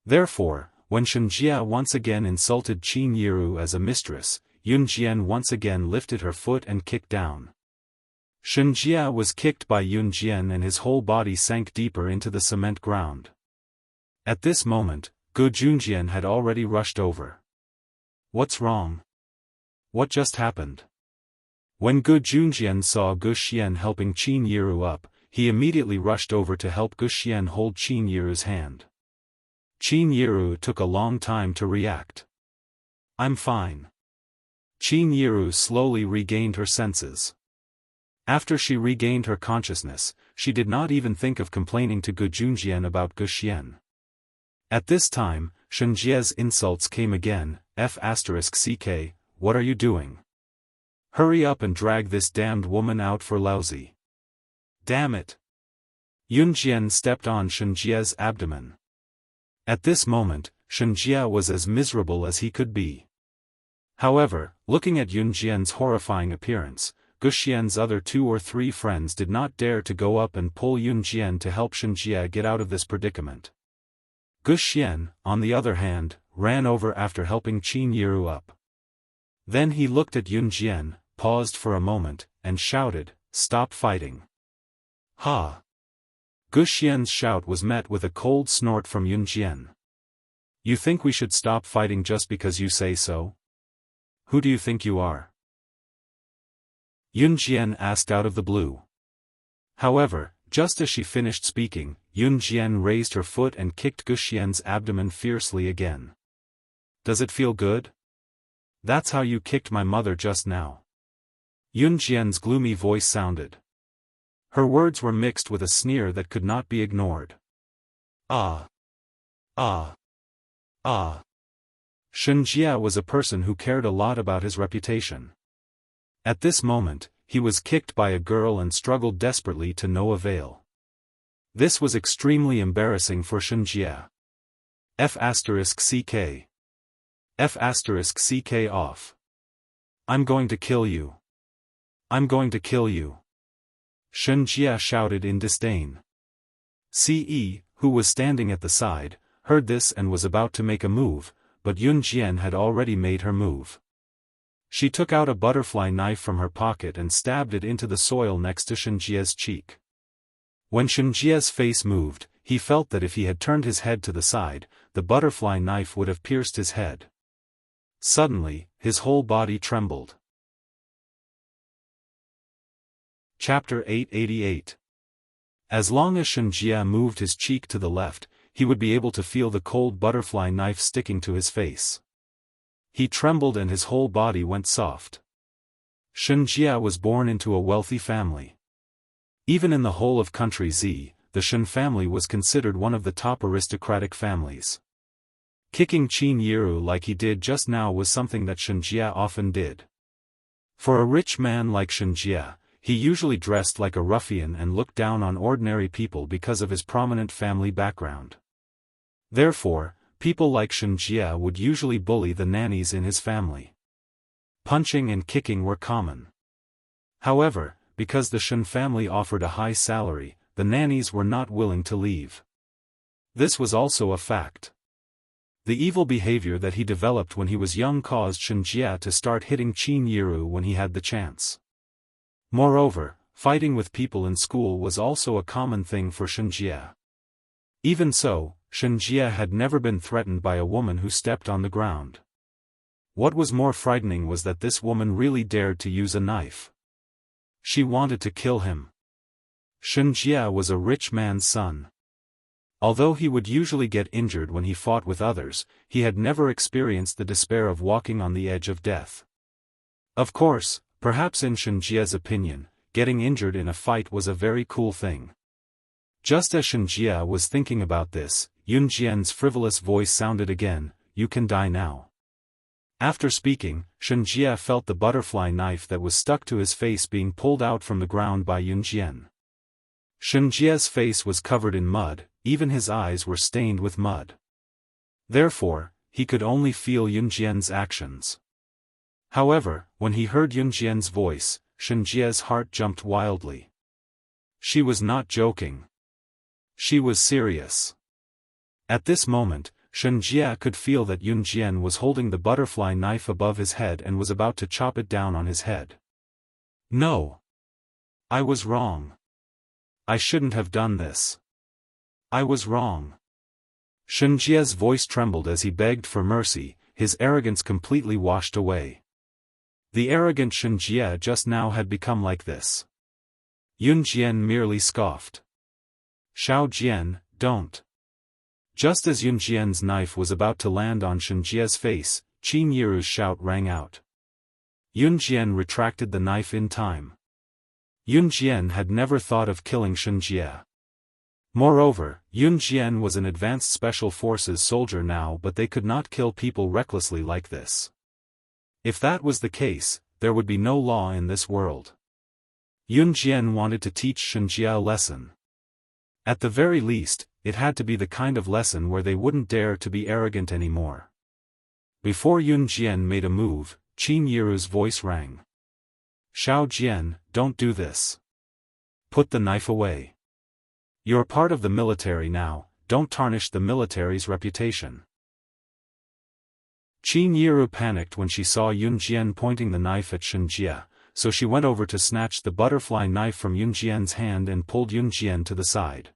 Therefore, when Shenjia once again insulted Qin Yiru as a mistress, Yunjian once again lifted her foot and kicked down. Shenjia was kicked by Yunjian and his whole body sank deeper into the cement ground. At this moment, Gu Junjian had already rushed over. What's wrong? What just happened? When Gu Junjian saw Guxian helping Qin Yiru up, he immediately rushed over to help Guxian hold Qin Yiru's hand. Qin Yiru took a long time to react. "I'm fine." Qin Yiru slowly regained her senses. After she regained her consciousness, she did not even think of complaining to Gu Junjian about Guxian. At this time, Shenjia's insults came again. F***ck, what are you doing? Hurry up and drag this damned woman out for lousy. Damn it! Yunjian stepped on Shenjia's abdomen. At this moment, Shenjia was as miserable as he could be. However, looking at Yunjian's horrifying appearance, Guxian's other 2 or 3 friends did not dare to go up and pull Yunjian to help Shenjia get out of this predicament. Guxian, on the other hand, ran over after helping Qin Yiru up. Then he looked at Yunjian, paused for a moment, and shouted, "Stop fighting." Ha! Guxian's shout was met with a cold snort from Yunjian. "You think we should stop fighting just because you say so? Who do you think you are?" Yunjian asked out of the blue. However, just as she finished speaking, Yunjian raised her foot and kicked Guxian's abdomen fiercely again. Does it feel good? That's how you kicked my mother just now. Yun Jian's gloomy voice sounded. Her words were mixed with a sneer that could not be ignored. Ah. Ah. Ah. Shen Jia was a person who cared a lot about his reputation. At this moment, he was kicked by a girl and struggled desperately to no avail. This was extremely embarrassing for Shen Jia. F***ck. F***ck off. I'm going to kill you. I'm going to kill you. Shen Jia shouted in disdain. Ce, who was standing at the side, heard this and was about to make a move, but Yun Jian had already made her move. She took out a butterfly knife from her pocket and stabbed it into the soil next to Shen Jia's cheek. When Shen Jia's face moved, he felt that if he had turned his head to the side, the butterfly knife would have pierced his head. Suddenly, his whole body trembled. Chapter 888. As long as Shen Jia moved his cheek to the left, he would be able to feel the cold butterfly knife sticking to his face. He trembled and his whole body went soft. Shen Jia was born into a wealthy family. Even in the whole of country Z, the Shen family was considered one of the top aristocratic families. Kicking Qin Yiru like he did just now was something that Shen Jia often did. For a rich man like Shen Jia, he usually dressed like a ruffian and looked down on ordinary people because of his prominent family background. Therefore, people like Shen Jia would usually bully the nannies in his family. Punching and kicking were common. However, because the Shen family offered a high salary, the nannies were not willing to leave. This was also a fact. The evil behavior that he developed when he was young caused Shen Jia to start hitting Qin Yiru when he had the chance. Moreover, fighting with people in school was also a common thing for Shen Jia. Even so, Shen Jia had never been threatened by a woman who stepped on the ground. What was more frightening was that this woman really dared to use a knife. She wanted to kill him. Shen Jia was a rich man's son. Although he would usually get injured when he fought with others, he had never experienced the despair of walking on the edge of death. Of course, perhaps in Shen Jia's opinion, getting injured in a fight was a very cool thing. Just as Shen Jia was thinking about this, Yun Jian's frivolous voice sounded again, "You can die now." After speaking, Shen Jia felt the butterfly knife that was stuck to his face being pulled out from the ground by Yun Jian. Shen Jia's face was covered in mud, even his eyes were stained with mud. Therefore, he could only feel Yun Jian's actions. However, when he heard Yun Jian's voice, Shen Jia's heart jumped wildly. She was not joking. She was serious. At this moment, Shen Jia could feel that Yun Jian was holding the butterfly knife above his head and was about to chop it down on his head. No. I was wrong. I shouldn't have done this. I was wrong. Shen Jia's voice trembled as he begged for mercy, his arrogance completely washed away. The arrogant Shen Jia just now had become like this. Yun Jian merely scoffed. "Xiao Jian, don't." Just as Yun Jian's knife was about to land on Shen Jia's face, Qin Yiru's shout rang out. Yun Jian retracted the knife in time. Yun Jian had never thought of killing Shen Jia. Moreover, Yun Jian was an advanced special forces soldier now, but they could not kill people recklessly like this. If that was the case, there would be no law in this world. Yun Jian wanted to teach Shen Jia a lesson. At the very least, it had to be the kind of lesson where they wouldn't dare to be arrogant anymore. Before Yun Jian made a move, Qin Yiru's voice rang. "Xiao Jian, don't do this. Put the knife away. You're part of the military now, don't tarnish the military's reputation." Qin Yiru panicked when she saw Yun Jian pointing the knife at Shen Jia, so she went over to snatch the butterfly knife from Yun Jian's hand and pulled Yun Jian to the side.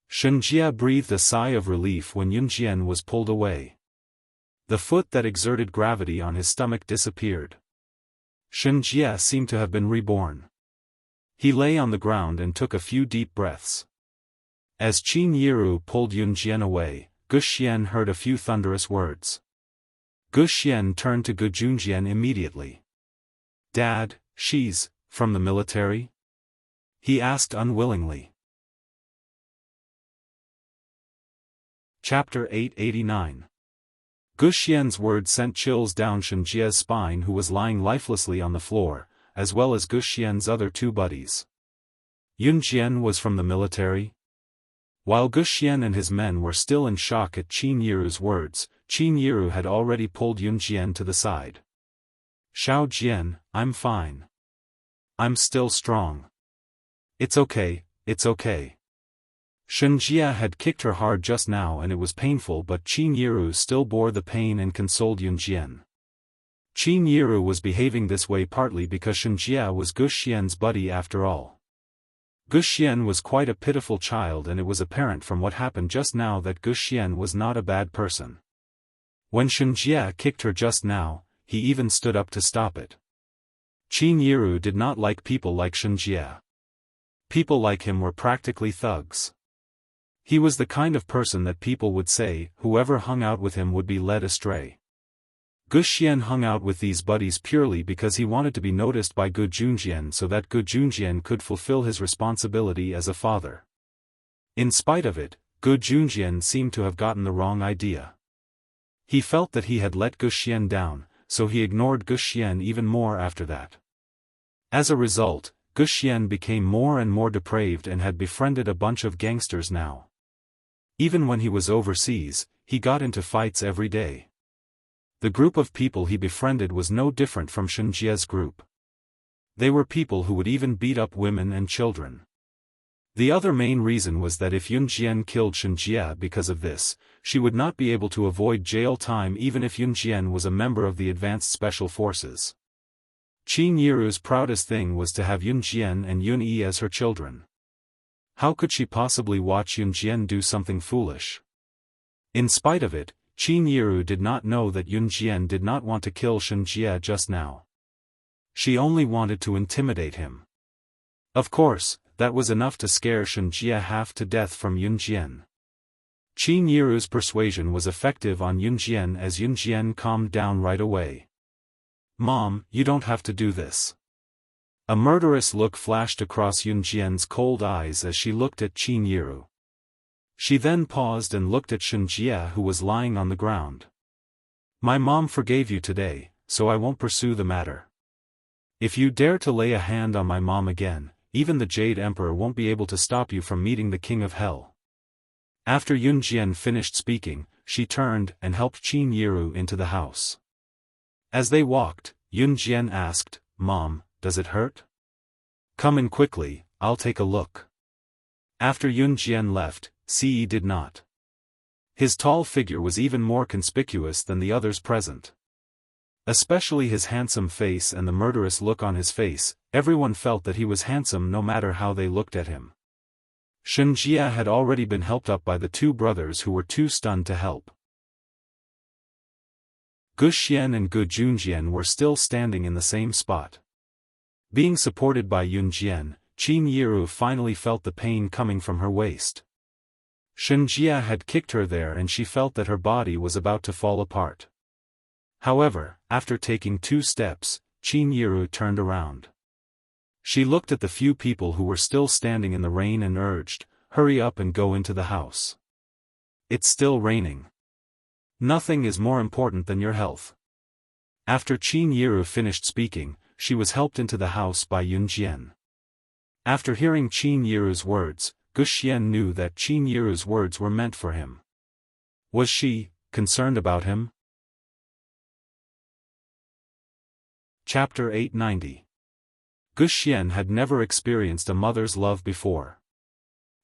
Shen Jia breathed a sigh of relief when Yun Jian was pulled away. The foot that exerted gravity on his stomach disappeared. Shen Jia seemed to have been reborn. He lay on the ground and took a few deep breaths. As Qin Yiru pulled Yun Jian away, Guxian heard a few thunderous words. Gu Xian turned to Gu Junjian immediately. "Dad, she's from the military?" he asked unwillingly. Chapter 889. Gu Xian's words sent chills down Shenjia's spine, who was lying lifelessly on the floor, as well as Gu Xian's other two buddies. Yunjian was from the military? While Gu Xian and his men were still in shock at Qin Yiru's words, Qin Yiru had already pulled Yunjian to the side. "Xiao Jian, I'm fine. I'm still strong. It's okay, it's okay." Shenjia had kicked her hard just now and it was painful, but Qin Yiru still bore the pain and consoled Yunjian. Qin Yiru was behaving this way partly because Shenjia was Gu Xian's buddy after all. Gu Xian was quite a pitiful child, and it was apparent from what happened just now that Gu Xian was not a bad person. When Shenjia kicked her just now, he even stood up to stop it. Qin Yiru did not like people like Shenjia. People like him were practically thugs. He was the kind of person that people would say whoever hung out with him would be led astray. Gu Xian hung out with these buddies purely because he wanted to be noticed by Gu Junjian so that Gu Junjian could fulfill his responsibility as a father. In spite of it, Gu Junjian seemed to have gotten the wrong idea. He felt that he had let Gu Xian down, so he ignored Gu Xian even more after that. As a result, Gu Xian became more and more depraved and had befriended a bunch of gangsters now. Even when he was overseas, he got into fights every day. The group of people he befriended was no different from Shenjia's group. They were people who would even beat up women and children. The other main reason was that if Yunjian killed Shenjia because of this, she would not be able to avoid jail time even if Yunjian was a member of the advanced special forces. Qin Yiru's proudest thing was to have Yunjian and Yunyi as her children. How could she possibly watch Yunjian do something foolish? In spite of it, Qin Yiru did not know that Yunjian did not want to kill Shenjia just now. She only wanted to intimidate him. Of course, that was enough to scare Shenjia half to death from Yunjian. Qin Yiru's persuasion was effective on Yunjian as Yunjian calmed down right away. "Mom, you don't have to do this." A murderous look flashed across Yunjian's cold eyes as she looked at Qin Yiru. She then paused and looked at Shenjia, who was lying on the ground. "My mom forgave you today, so I won't pursue the matter. If you dare to lay a hand on my mom again, even the Jade Emperor won't be able to stop you from meeting the King of Hell." After Yunjian finished speaking, she turned and helped Qin Yiru into the house. As they walked, Yunjian asked, "Mom, does it hurt? Come in quickly, I'll take a look." After Yunjian left, Ce did not. His tall figure was even more conspicuous than the others present. Especially his handsome face and the murderous look on his face, everyone felt that he was handsome no matter how they looked at him. Shenjia had already been helped up by the two brothers who were too stunned to help. Gu Xian and Gu Junjian were still standing in the same spot. Being supported by Yunjian, Qin Yiru finally felt the pain coming from her waist. Shenjia had kicked her there and she felt that her body was about to fall apart. However, after taking 2 steps, Qin Yiru turned around. She looked at the few people who were still standing in the rain and urged, "Hurry up and go into the house. It's still raining. Nothing is more important than your health." After Qin Yiru finished speaking, she was helped into the house by Yunjian. After hearing Qin Yiru's words, Gu Xian knew that Qin Yiru's words were meant for him. Was she concerned about him? Chapter 890. Gu Xian had never experienced a mother's love before.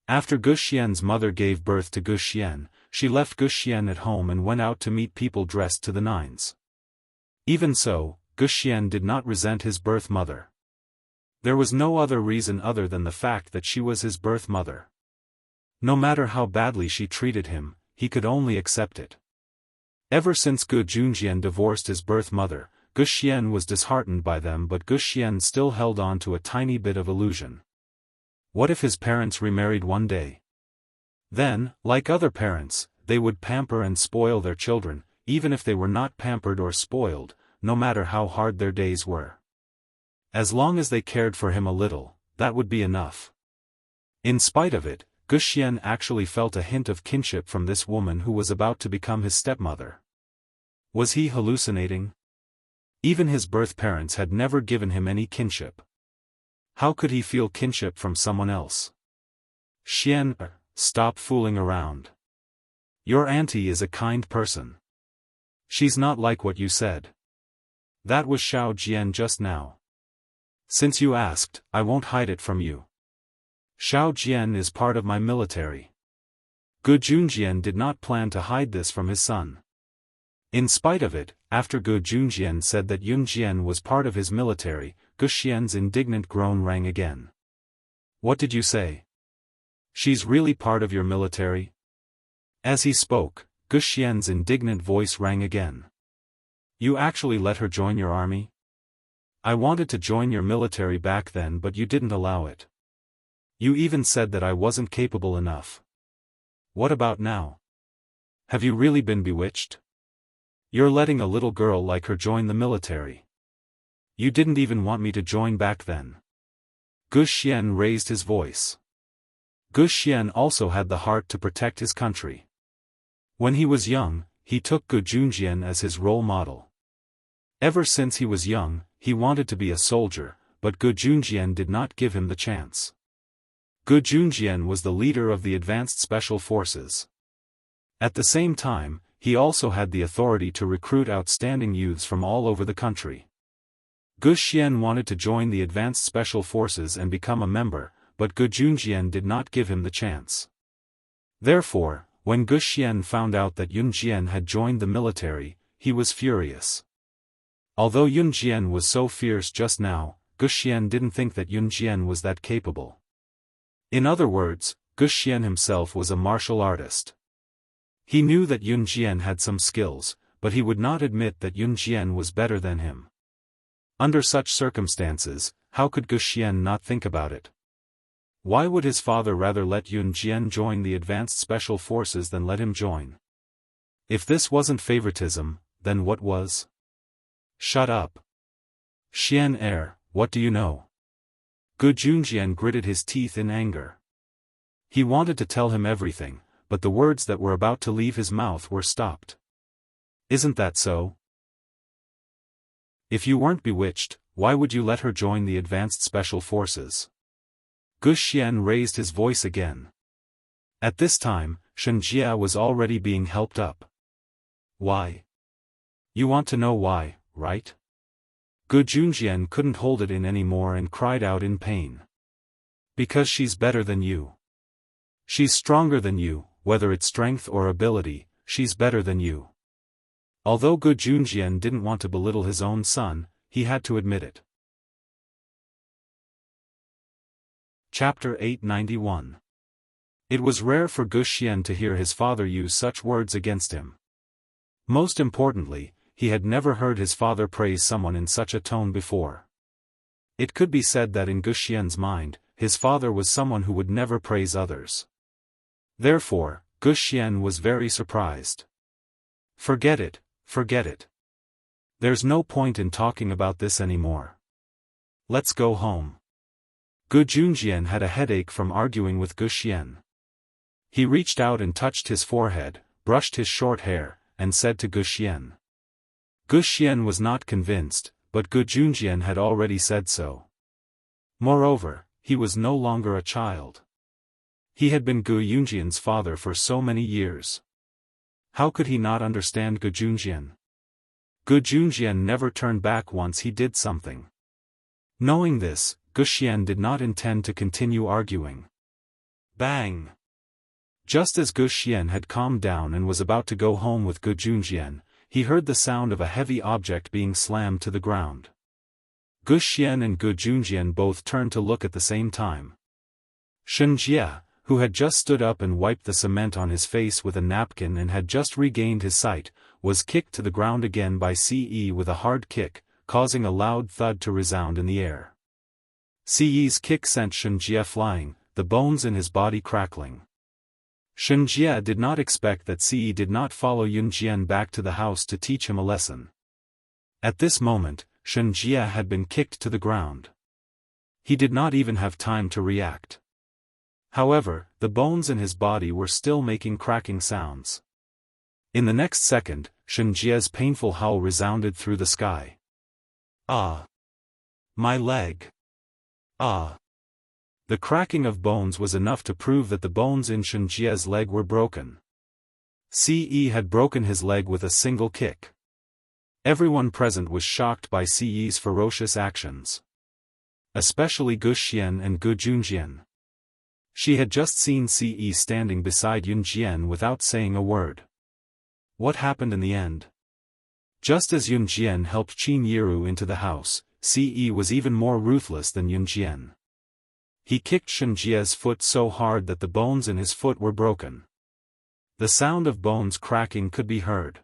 After Gu Xian's mother gave birth to Gu Xian, she left Gu Xian at home and went out to meet people dressed to the nines. Even so, Gu Xian did not resent his birth mother. There was no other reason other than the fact that she was his birth mother. No matter how badly she treated him, he could only accept it. Ever since Gu Junjian divorced his birth mother, Gu Xian was disheartened by them, but Gu Xian still held on to a tiny bit of illusion. What if his parents remarried one day? Then, like other parents, they would pamper and spoil their children, even if they were not pampered or spoiled, no matter how hard their days were. As long as they cared for him a little, that would be enough. In spite of it, Guxian actually felt a hint of kinship from this woman who was about to become his stepmother. Was he hallucinating? Even his birth parents had never given him any kinship. How could he feel kinship from someone else? Xian, stop fooling around. Your auntie is a kind person. She's not like what you said. That was Xiao Jian just now. Since you asked, I won't hide it from you. Xiao Jian is part of my military. Gu Junjian did not plan to hide this from his son. In spite of it, after Gu Junjian said that Yun Jian was part of his military, Gu Xian's indignant groan rang again. What did you say? She's really part of your military? As he spoke, Gu Xian's indignant voice rang again. You actually let her join your army? I wanted to join your military back then, but you didn't allow it. You even said that I wasn't capable enough. What about now? Have you really been bewitched? You're letting a little girl like her join the military. You didn't even want me to join back then. Gu Xian raised his voice. Gu Xian also had the heart to protect his country. When he was young, he took Gu Junjian as his role model. Ever since he was young, he wanted to be a soldier, but Gu Junjian did not give him the chance. Gu Junjian was the leader of the advanced special forces. At the same time, he also had the authority to recruit outstanding youths from all over the country. Gu Xian wanted to join the advanced special forces and become a member, but Gu Junjian did not give him the chance. Therefore, when Gu Xian found out that Yun Jian had joined the military, he was furious. Although Yun Jian was so fierce just now, Gu Xian didn't think that Yun Jian was that capable. In other words, Gu Xian himself was a martial artist. He knew that Yun Jian had some skills, but he would not admit that Yun Jian was better than him. Under such circumstances, how could Gu Xian not think about it? Why would his father rather let Yun Jian join the advanced special forces than let him join? If this wasn't favoritism, then what was? Shut up. Xian what do you know? Gu Junjian gritted his teeth in anger. He wanted to tell him everything, but the words that were about to leave his mouth were stopped. Isn't that so? If you weren't bewitched, why would you let her join the advanced special forces? Gu Xian raised his voice again. At this time, Shen Jia was already being helped up. Why? You want to know why, right? Gu Junjian couldn't hold it in anymore and cried out in pain. Because she's better than you. She's stronger than you, whether it's strength or ability, she's better than you. Although Gu Junjian didn't want to belittle his own son, he had to admit it. Chapter 891. It was rare for Gu Xian to hear his father use such words against him. Most importantly, he had never heard his father praise someone in such a tone before. It could be said that in Gu Xian's mind, his father was someone who would never praise others. Therefore, Gu Xian was very surprised. Forget it, forget it. There's no point in talking about this anymore. Let's go home. Gu Junjian had a headache from arguing with Gu Xian. He reached out and touched his forehead, brushed his short hair, and said to Gu Xian. Gu Xian was not convinced, but Gu Junjian had already said so. Moreover, he was no longer a child. He had been Gu Junjian's father for so many years. How could he not understand Gu Junjian? Gu Junjian never turned back once he did something. Knowing this, Gu Xian did not intend to continue arguing. Bang! Just as Gu Xian had calmed down and was about to go home with Gu Junjian, he heard the sound of a heavy object being slammed to the ground. Gu Xian and Gu Junjian both turned to look at the same time. Shen Jia, who had just stood up and wiped the cement on his face with a napkin and had just regained his sight, was kicked to the ground again by Ce with a hard kick, causing a loud thud to resound in the air. Ce's kick sent Shen Jia flying, the bones in his body crackling. Shenjie did not expect that Ce did not follow Yunjian back to the house to teach him a lesson. At this moment, Shenjie had been kicked to the ground. He did not even have time to react. However, the bones in his body were still making cracking sounds. In the next second, Shenjie's painful howl resounded through the sky. Ah! My leg! Ah! The cracking of bones was enough to prove that the bones in Shenjie's leg were broken. Ce had broken his leg with a single kick. Everyone present was shocked by Ce's ferocious actions. Especially Gu Xian and Gu Junjian. She had just seen Ce standing beside Yunjian without saying a word. What happened in the end? Just as Yunjian helped Qin Yiru into the house, Ce was even more ruthless than Yunjian. He kicked Shenjie's foot so hard that the bones in his foot were broken. The sound of bones cracking could be heard.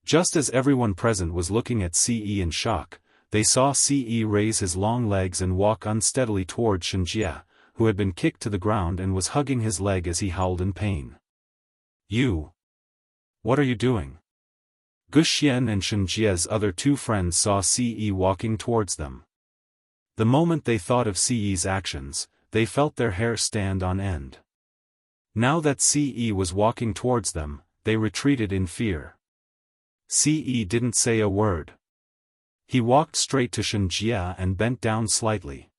Just as everyone present was looking at Ce in shock, they saw Ce raise his long legs and walk unsteadily toward Shenjie, who had been kicked to the ground and was hugging his leg as he howled in pain. You! What are you doing? Gu Xian and Shenjie's other two friends saw Ce walking towards them. The moment they thought of Ce's actions, they felt their hair stand on end. Now that Ce was walking towards them, they retreated in fear. Ce didn't say a word. He walked straight to Shenjie and bent down slightly.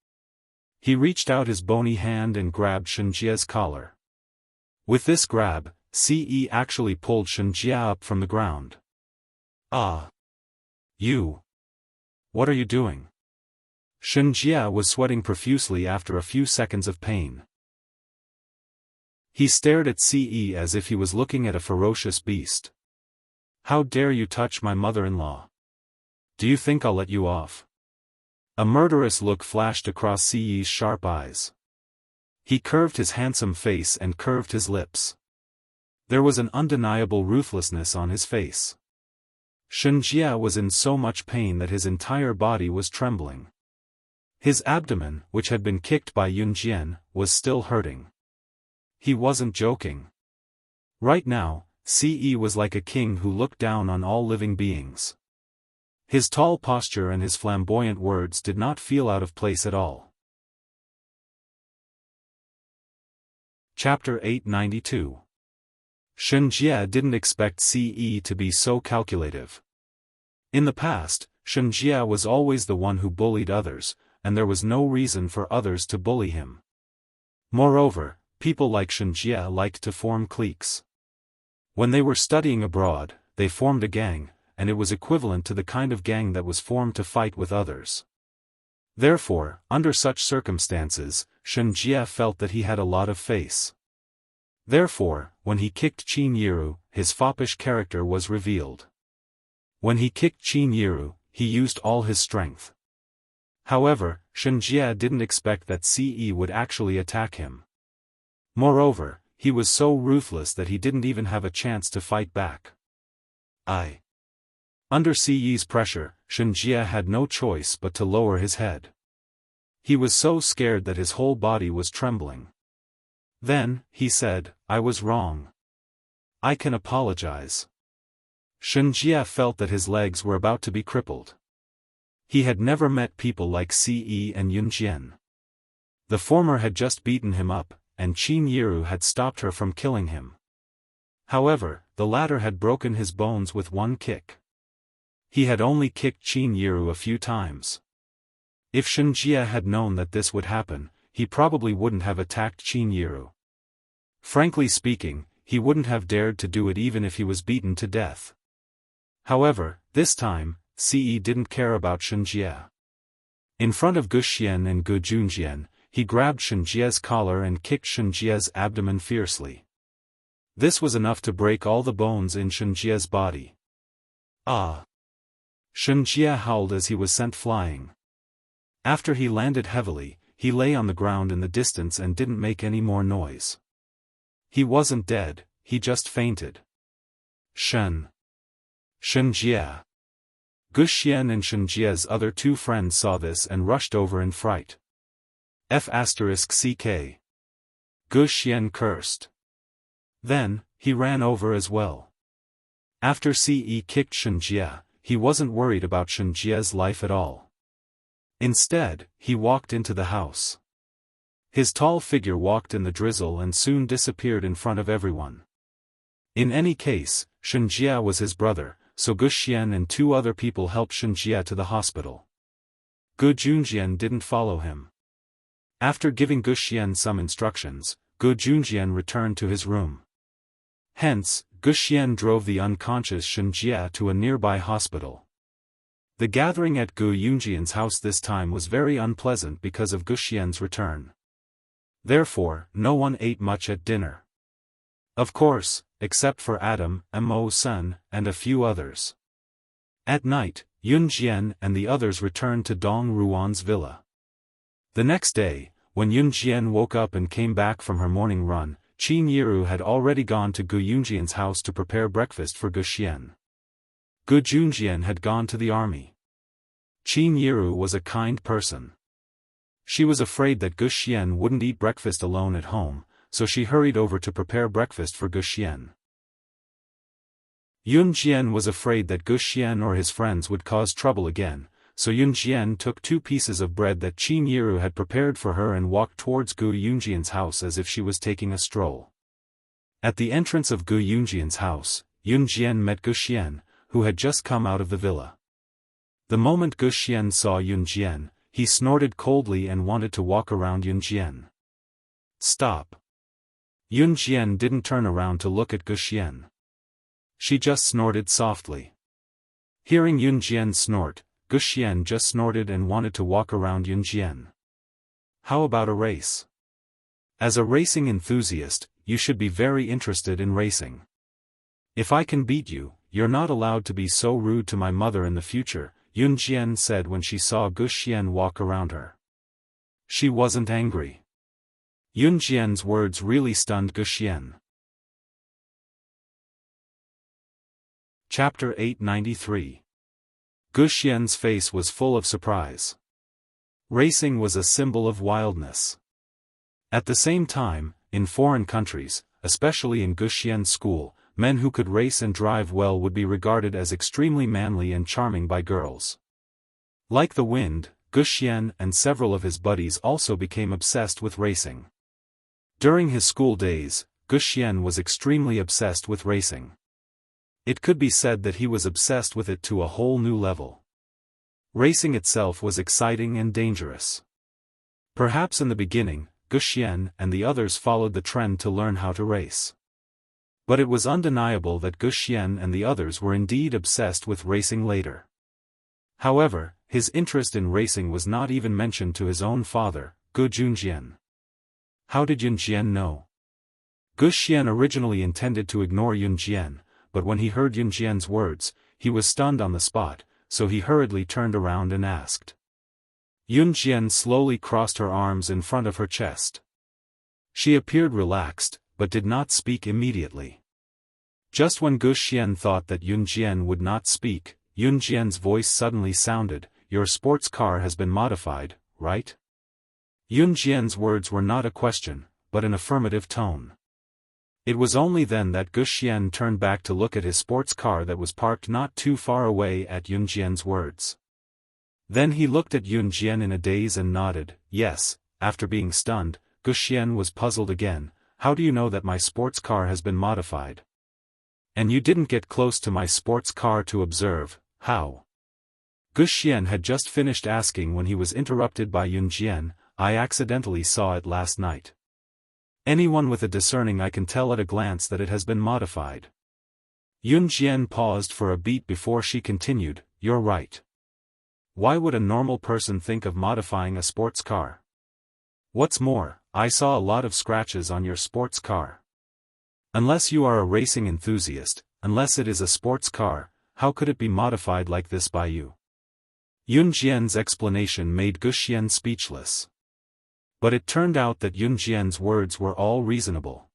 He reached out his bony hand and grabbed Shenjie's collar. With this grab, Ce actually pulled Shenjie up from the ground. Ah! You! What are you doing? Shenjie was sweating profusely after a few seconds of pain. He stared at Ce as if he was looking at a ferocious beast. How dare you touch my mother-in-law? Do you think I'll let you off? A murderous look flashed across Ce's sharp eyes. He curved his handsome face and curved his lips. There was an undeniable ruthlessness on his face. Shenjie was in so much pain that his entire body was trembling. His abdomen, which had been kicked by Yunjian, was still hurting. He wasn't joking. Right now, Ce was like a king who looked down on all living beings. His tall posture and his flamboyant words did not feel out of place at all. Chapter 892. Shenjie didn't expect Ce to be so calculative. In the past, Shenjie was always the one who bullied others, and there was no reason for others to bully him. Moreover, people like Shenjie liked to form cliques. When they were studying abroad, they formed a gang, and it was equivalent to the kind of gang that was formed to fight with others. Therefore, under such circumstances, Shenjie felt that he had a lot of face. Therefore, when he kicked Qin Yiru, his foppish character was revealed. When he kicked Qin Yiru, he used all his strength. However, Shenjie didn't expect that Ce would actually attack him. Moreover, he was so ruthless that he didn't even have a chance to fight back. Under Ce's pressure, Shenjie had no choice but to lower his head. He was so scared that his whole body was trembling. Then, he said, I was wrong. I can apologize. Shenjie felt that his legs were about to be crippled. He had never met people like Ce and Yunjian. The former had just beaten him up, and Qin Yiru had stopped her from killing him. However, the latter had broken his bones with one kick. He had only kicked Qin Yiru a few times. If Shenjie had known that this would happen, he probably wouldn't have attacked Qin Yiru. Frankly speaking, he wouldn't have dared to do it even if he was beaten to death. However, this time, Ce didn't care about Shenjie. In front of Gu Xian and Gu Junjian, he grabbed Shenjie's collar and kicked Shenjie's abdomen fiercely. This was enough to break all the bones in Shenjie's body. Ah! Shenjie howled as he was sent flying. After he landed heavily, he lay on the ground in the distance and didn't make any more noise. He wasn't dead, he just fainted. Shenjie. Gu Xian and Shenjie's other two friends saw this and rushed over in fright. F***ck. Gu Xian cursed. Then, he ran over as well. After Ce kicked Shenjie, he wasn't worried about Shenjie's life at all. Instead, he walked into the house. His tall figure walked in the drizzle and soon disappeared in front of everyone. In any case, Shenjie was his brother, so Gu Xian and 2 other people helped Shenjie to the hospital. Gu Junjian didn't follow him. After giving Gu Xian some instructions, Gu Junjian returned to his room. Hence, Gu Xian drove the unconscious Shenjie to a nearby hospital. The gathering at Gu Yunjian's house this time was very unpleasant because of Gu Xian's return. Therefore, no one ate much at dinner. Of course, except for Adam, Mo's son, and a few others. At night, Yun Jian and the others returned to Dong Ruan's villa. The next day, when Yun Jian woke up and came back from her morning run, Qin Yiru had already gone to Gu Yunjian's house to prepare breakfast for Gu Xian. Gu Junjian had gone to the army. Qin Yiru was a kind person. She was afraid that Gu Xian wouldn't eat breakfast alone at home, so she hurried over to prepare breakfast for Gu Xian. Yun Jian was afraid that Gu Xian or his friends would cause trouble again, so Yun Jian took 2 pieces of bread that Qin Yiru had prepared for her and walked towards Gu Yunjian's house as if she was taking a stroll. At the entrance of Gu Yunjian's house, Yun Jian met Gu Xian, who had just come out of the villa. The moment Gu Xian saw Yun Jian, he snorted coldly and wanted to walk around Yun Jian. Stop! Yun Jian didn't turn around to look at Gu Xian. She just snorted softly. Hearing Yun Jian snort, Gu Xian just snorted and wanted to walk around Yun Jian. How about a race? As a racing enthusiast, you should be very interested in racing. If I can beat you, you're not allowed to be so rude to my mother in the future, Yun Jian said when she saw Gu Xian walk around her. She wasn't angry. Yun Jian's words really stunned Gu Xian. Chapter 893. Gu Xian's face was full of surprise. Racing was a symbol of wildness. At the same time, in foreign countries, especially in Gu Xian's school, men who could race and drive well would be regarded as extremely manly and charming by girls. Like the wind, Gu Xian and several of his buddies also became obsessed with racing. During his school days, Gu Xian was extremely obsessed with racing. It could be said that he was obsessed with it to a whole new level. Racing itself was exciting and dangerous. Perhaps in the beginning, Gu Xian and the others followed the trend to learn how to race. But it was undeniable that Gu Xian and the others were indeed obsessed with racing later. However, his interest in racing was not even mentioned to his own father, Gu Junjian. How did Yun Jian know? Gu Xian originally intended to ignore Yun Jian, but when he heard Yun Jian's words, he was stunned on the spot, so he hurriedly turned around and asked. Yun Jian slowly crossed her arms in front of her chest. She appeared relaxed, but did not speak immediately. Just when Gu Xian thought that Yun Jian would not speak, Yun Jian's voice suddenly sounded, "Your sports car has been modified, right?" Yun Jian's words were not a question, but an affirmative tone. It was only then that Gu Xian turned back to look at his sports car that was parked not too far away at Yun Jian's words. Then he looked at Yun Jian in a daze and nodded, yes. After being stunned, Gu Xian was puzzled again. How do you know that my sports car has been modified? And you didn't get close to my sports car to observe, how? Gu Xian had just finished asking when he was interrupted by Yun Jian. I accidentally saw it last night. Anyone with a discerning eye can tell at a glance that it has been modified. Yun Jian paused for a beat before she continued, you're right. Why would a normal person think of modifying a sports car? What's more, I saw a lot of scratches on your sports car. Unless you are a racing enthusiast, unless it is a sports car, how could it be modified like this by you? Yun Jian's explanation made Gu Xian speechless. But it turned out that Yun Jian's words were all reasonable.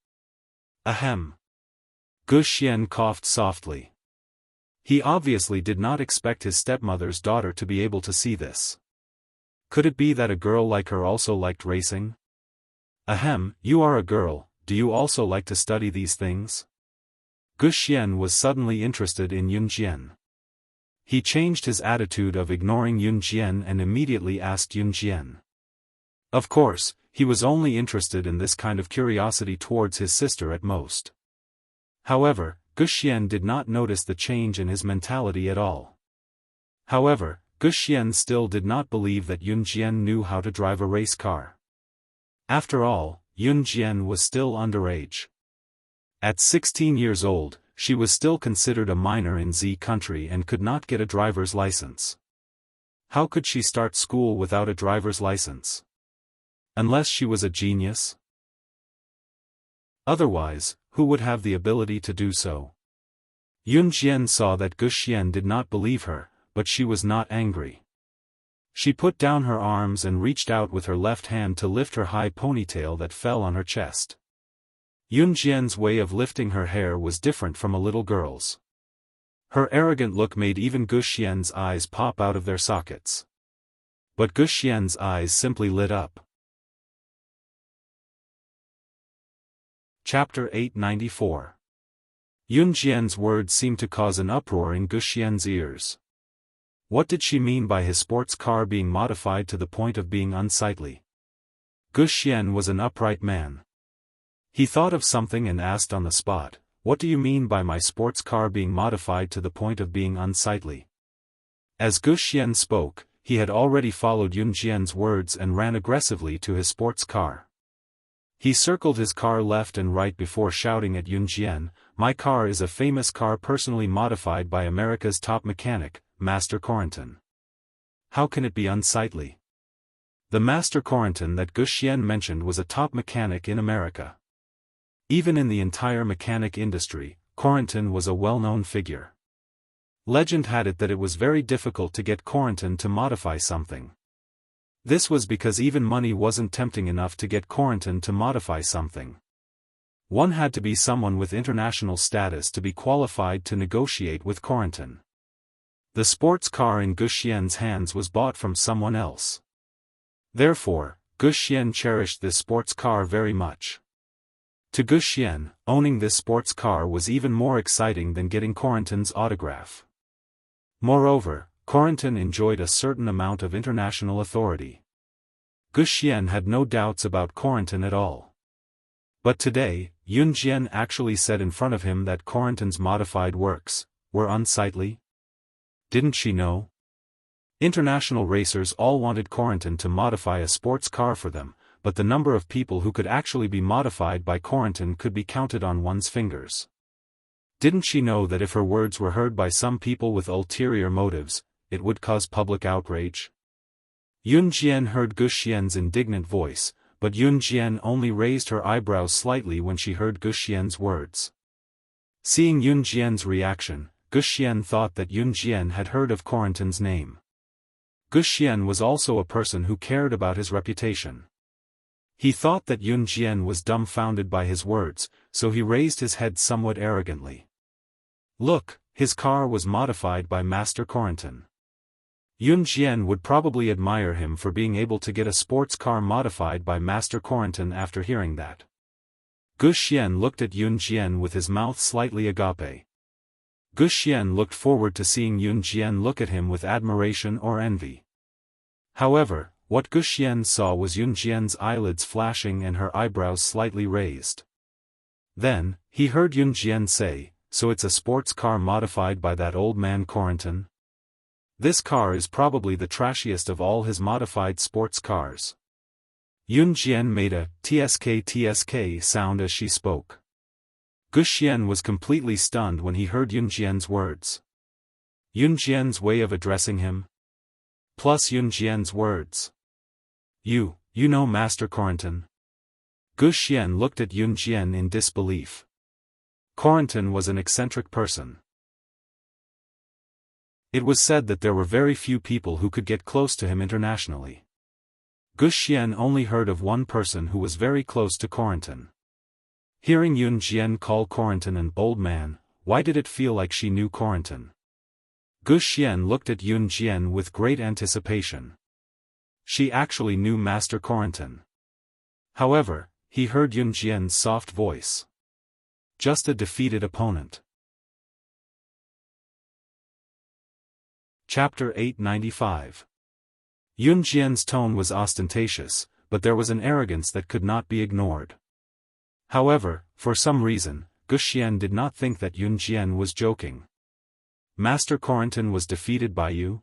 Ahem. Gu Xian coughed softly. He obviously did not expect his stepmother's daughter to be able to see this. Could it be that a girl like her also liked racing? Ahem, you are a girl, do you also like to study these things? Gu Xian was suddenly interested in Yun Jian. He changed his attitude of ignoring Yun Jian and immediately asked Yun Jian. Of course, he was only interested in this kind of curiosity towards his sister at most. However, Gu Xian did not notice the change in his mentality at all. However, Gu Xian still did not believe that Yun Jian knew how to drive a race car. After all, Yun Jian was still underage. At 16 years old, she was still considered a minor in Z country and could not get a driver's license. How could she start school without a driver's license? Unless she was a genius? Otherwise, who would have the ability to do so? Yun Jian saw that Gu Xian did not believe her, but she was not angry. She put down her arms and reached out with her left hand to lift her high ponytail that fell on her chest. Yun Jian's way of lifting her hair was different from a little girl's. Her arrogant look made even Gu Xian's eyes pop out of their sockets. But Gu Xian's eyes simply lit up. Chapter 894. Yun Jian's words seemed to cause an uproar in Gu Xian's ears. What did she mean by his sports car being modified to the point of being unsightly? Gu Xian was an upright man. He thought of something and asked on the spot, "What do you mean by my sports car being modified to the point of being unsightly?" As Gu Xian spoke, he had already followed Yun Jian's words and ran aggressively to his sports car. He circled his car left and right before shouting at Yun Jian, "My car is a famous car personally modified by America's top mechanic, Master Corentin. How can it be unsightly?" The Master Corentin that Gu Xian mentioned was a top mechanic in America. Even in the entire mechanic industry, Corentin was a well-known figure. Legend had it that it was very difficult to get Corentin to modify something. This was because even money wasn't tempting enough to get Corentin to modify something. One had to be someone with international status to be qualified to negotiate with Corentin. The sports car in Gu Xian's hands was bought from someone else. Therefore, Gu Xian cherished this sports car very much. To Gu Xian, owning this sports car was even more exciting than getting Corentin's autograph. Moreover, Corentin enjoyed a certain amount of international authority. Gu Xian had no doubts about Corentin at all. But today, Yun Jian actually said in front of him that Corentin's modified works were unsightly. Didn't she know? International racers all wanted Corentin to modify a sports car for them, but the number of people who could actually be modified by Corentin could be counted on one's fingers. Didn't she know that if her words were heard by some people with ulterior motives, it would cause public outrage? Yun Jian heard Gu Xian's indignant voice, but Yun Jian only raised her eyebrows slightly when she heard Gu Xian's words. Seeing Yun Jian's reaction, Gu Xian thought that Yun Jian had heard of Corentin's name. Gu Xian was also a person who cared about his reputation. He thought that Yun Jian was dumbfounded by his words, so he raised his head somewhat arrogantly. Look, his car was modified by Master Corentin. Yun Jian would probably admire him for being able to get a sports car modified by Master Corentin after hearing that. Gu Xian looked at Yun Jian with his mouth slightly agape. Gu Xian looked forward to seeing Yun Jian look at him with admiration or envy. However, what Gu Xian saw was Yun Jian's eyelids flashing and her eyebrows slightly raised. Then, he heard Yun Jian say, "So it's a sports car modified by that old man Corentin? This car is probably the trashiest of all his modified sports cars." Yun Jian made a tsk sound as she spoke. Gu Xian was completely stunned when he heard Yun Jian's words. Yun Jian's way of addressing him? Plus Yun Jian's words. You know Master Corentin?" Gu Xian looked at Yun Jian in disbelief. Corentin was an eccentric person. It was said that there were very few people who could get close to him internationally. Gu Xian only heard of one person who was very close to Corentin. Hearing Yun Jian call Corentin an old man, why did it feel like she knew Corentin? Gu Xian looked at Yun Jian with great anticipation. She actually knew Master Corentin. However, he heard Yun Jian's soft voice. Just a defeated opponent. Chapter 895. Yun Jian's tone was ostentatious, but there was an arrogance that could not be ignored. However, for some reason, Guxian did not think that Yun Jian was joking. Master Corentin was defeated by you?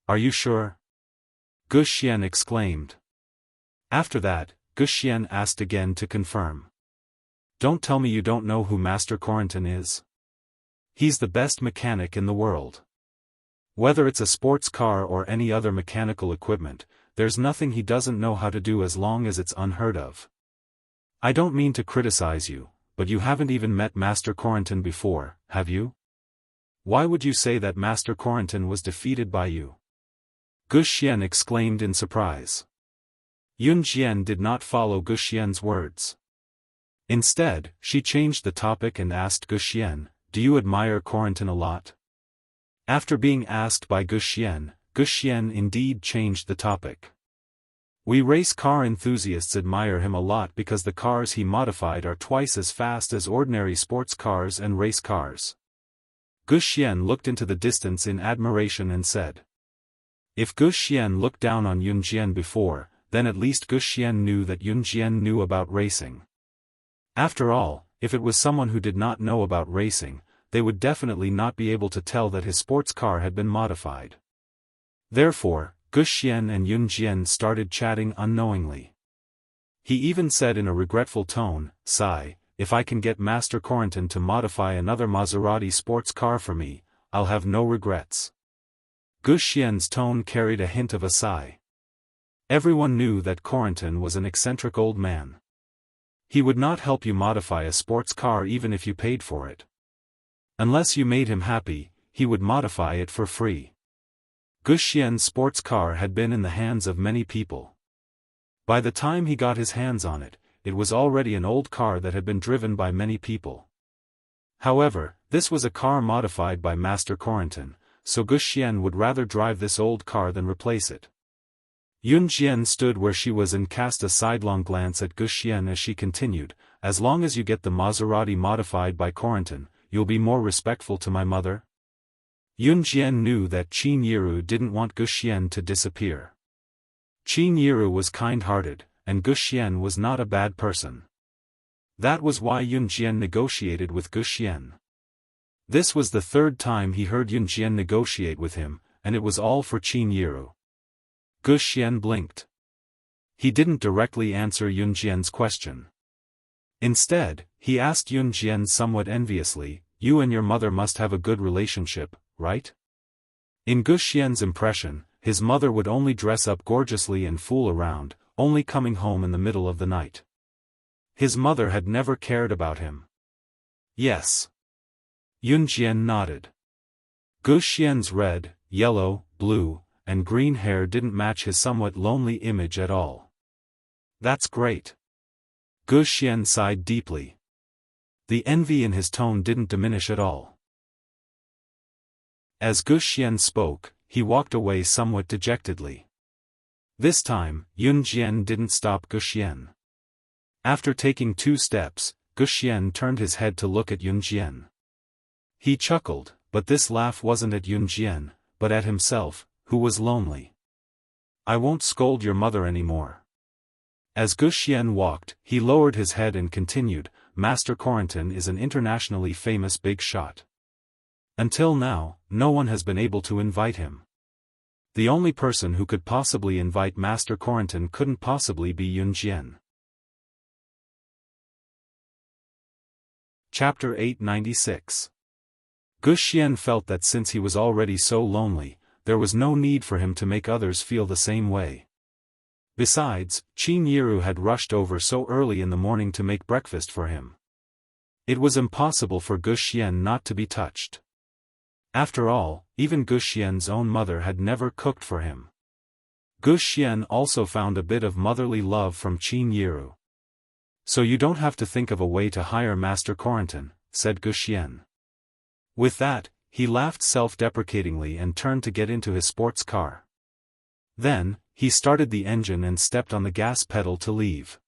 Are you sure? Guxian exclaimed. After that, Guxian asked again to confirm. Don't tell me you don't know who Master Corentin is. He's the best mechanic in the world. Whether it's a sports car or any other mechanical equipment, there's nothing he doesn't know how to do as long as it's unheard of. I don't mean to criticize you, but you haven't even met Master Corentin before, have you? Why would you say that Master Corentin was defeated by you? Guxian exclaimed in surprise. Yun Jian did not follow Guxian's words. Instead, she changed the topic and asked Guxian, do you admire Corentin a lot? After being asked by Guxian, Guxian indeed changed the topic. We race car enthusiasts admire him a lot because the cars he modified are twice as fast as ordinary sports cars and race cars. Guxian looked into the distance in admiration and said. If Guxian looked down on Yun Jian before, then at least Guxian knew that Yun Jian knew about racing. After all, if it was someone who did not know about racing, they would definitely not be able to tell that his sports car had been modified. Therefore, Guxian and Yun Jian started chatting unknowingly. He even said in a regretful tone, sigh, if I can get Master Corentin to modify another Maserati sports car for me, I'll have no regrets. Guxian's tone carried a hint of a sigh. Everyone knew that Corentin was an eccentric old man. He would not help you modify a sports car even if you paid for it. Unless you made him happy, he would modify it for free. Guxian's sports car had been in the hands of many people. By the time he got his hands on it, it was already an old car that had been driven by many people. However, this was a car modified by Master Corentin, so Guxian would rather drive this old car than replace it. Yun Jian stood where she was and cast a sidelong glance at Guxian as she continued, as long as you get the Maserati modified by Corentin, you'll be more respectful to my mother? Yun Jian knew that Qin Yiru didn't want Guxian to disappear. Qin Yiru was kind-hearted, and Guxian was not a bad person. That was why Yun Jian negotiated with Guxian. This was the third time he heard Yun Jian negotiate with him, and it was all for Qin Yiru. Guxian blinked. He didn't directly answer Yun Jian's question. Instead, he asked Yun Jian somewhat enviously, you and your mother must have a good relationship, right? In Guxian's impression, his mother would only dress up gorgeously and fool around, only coming home in the middle of the night. His mother had never cared about him. Yes. Yun Jian nodded. Guxian's red, yellow, blue, and green hair didn't match his somewhat lonely image at all. That's great. Guxian sighed deeply. The envy in his tone didn't diminish at all. As Guxian spoke, he walked away somewhat dejectedly. This time, Yun Jian didn't stop Guxian. After taking 2 steps, Guxian turned his head to look at Yun Jian. He chuckled, but this laugh wasn't at Yun Jian, but at himself, who was lonely. I won't scold your mother anymore. As Guxian walked, he lowered his head and continued, Master Corentin is an internationally famous big shot. Until now, no one has been able to invite him. The only person who could possibly invite Master Corentin couldn't possibly be Yun Jian. Chapter 896. Guxian felt that since he was already so lonely, there was no need for him to make others feel the same way. Besides, Qin Yiru had rushed over so early in the morning to make breakfast for him. It was impossible for Guxian not to be touched. After all, even Guxian's own mother had never cooked for him. Guxian also found a bit of motherly love from Qin Yiru. So you don't have to think of a way to hire Master Corentin, said Guxian. With that, he laughed self-deprecatingly and turned to get into his sports car. Then, he started the engine and stepped on the gas pedal to leave.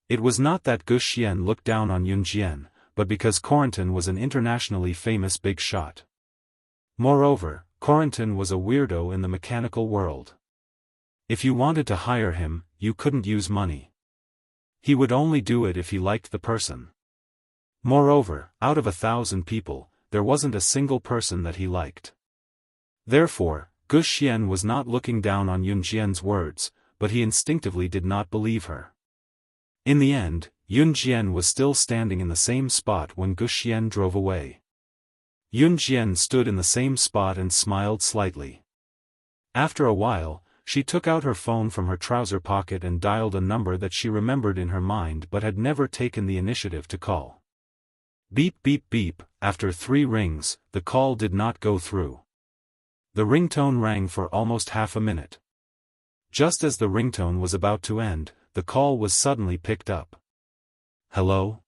It was not that Gu Xian looked down on Yun Jian, but because Corentin was an internationally famous big shot. Moreover, Corentin was a weirdo in the mechanical world. If you wanted to hire him, you couldn't use money. He would only do it if he liked the person. Moreover, out of 1,000 people, there wasn't a single person that he liked. Therefore, Gu Xian was not looking down on Yun Jian's words, but he instinctively did not believe her. In the end, Yun Jian was still standing in the same spot when Gu Xian drove away. Yun Jian stood in the same spot and smiled slightly. After a while, she took out her phone from her trouser pocket and dialed a number that she remembered in her mind but had never taken the initiative to call. Beep beep beep, after 3 rings, the call did not go through. The ringtone rang for almost half a minute. Just as the ringtone was about to end, the call was suddenly picked up. Hello?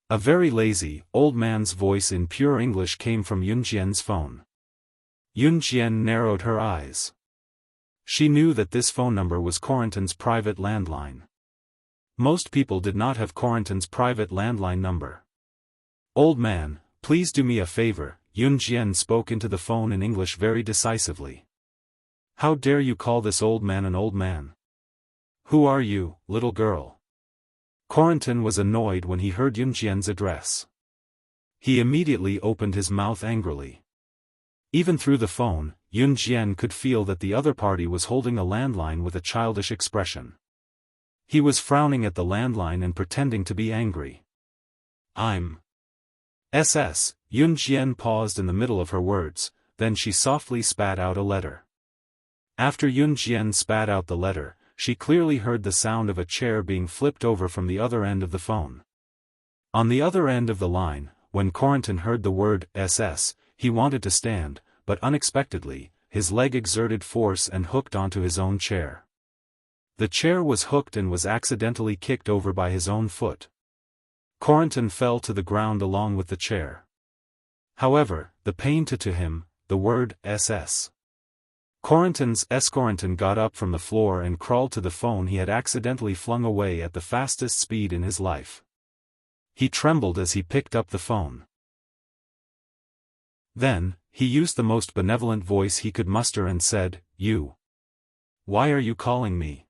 A very lazy, old man's voice in pure English came from Yun Jian's phone. Yun Jian narrowed her eyes. She knew that this phone number was Corentin's private landline. Most people did not have Corentin's private landline number. Old man, please do me a favor, Yun Jian spoke into the phone in English very decisively. How dare you call this old man an old man? Who are you, little girl? Corentin was annoyed when he heard Yun Jian's address. He immediately opened his mouth angrily. Even through the phone, Yun Jian could feel that the other party was holding a landline with a childish expression. He was frowning at the landline and pretending to be angry. I'm SS. Yun Jian paused in the middle of her words, then she softly spat out a letter. After Yun Jian spat out the letter, she clearly heard the sound of a chair being flipped over from the other end of the phone. On the other end of the line, when Corentin heard the word SS, he wanted to stand, but unexpectedly, his leg exerted force and hooked onto his own chair. The chair was hooked and was accidentally kicked over by his own foot. Corentin fell to the ground along with the chair. However, the pain to him, the word SS. Corentin got up from the floor and crawled to the phone he had accidentally flung away at the fastest speed in his life. He trembled as he picked up the phone. Then, he used the most benevolent voice he could muster and said, "You. Why are you calling me?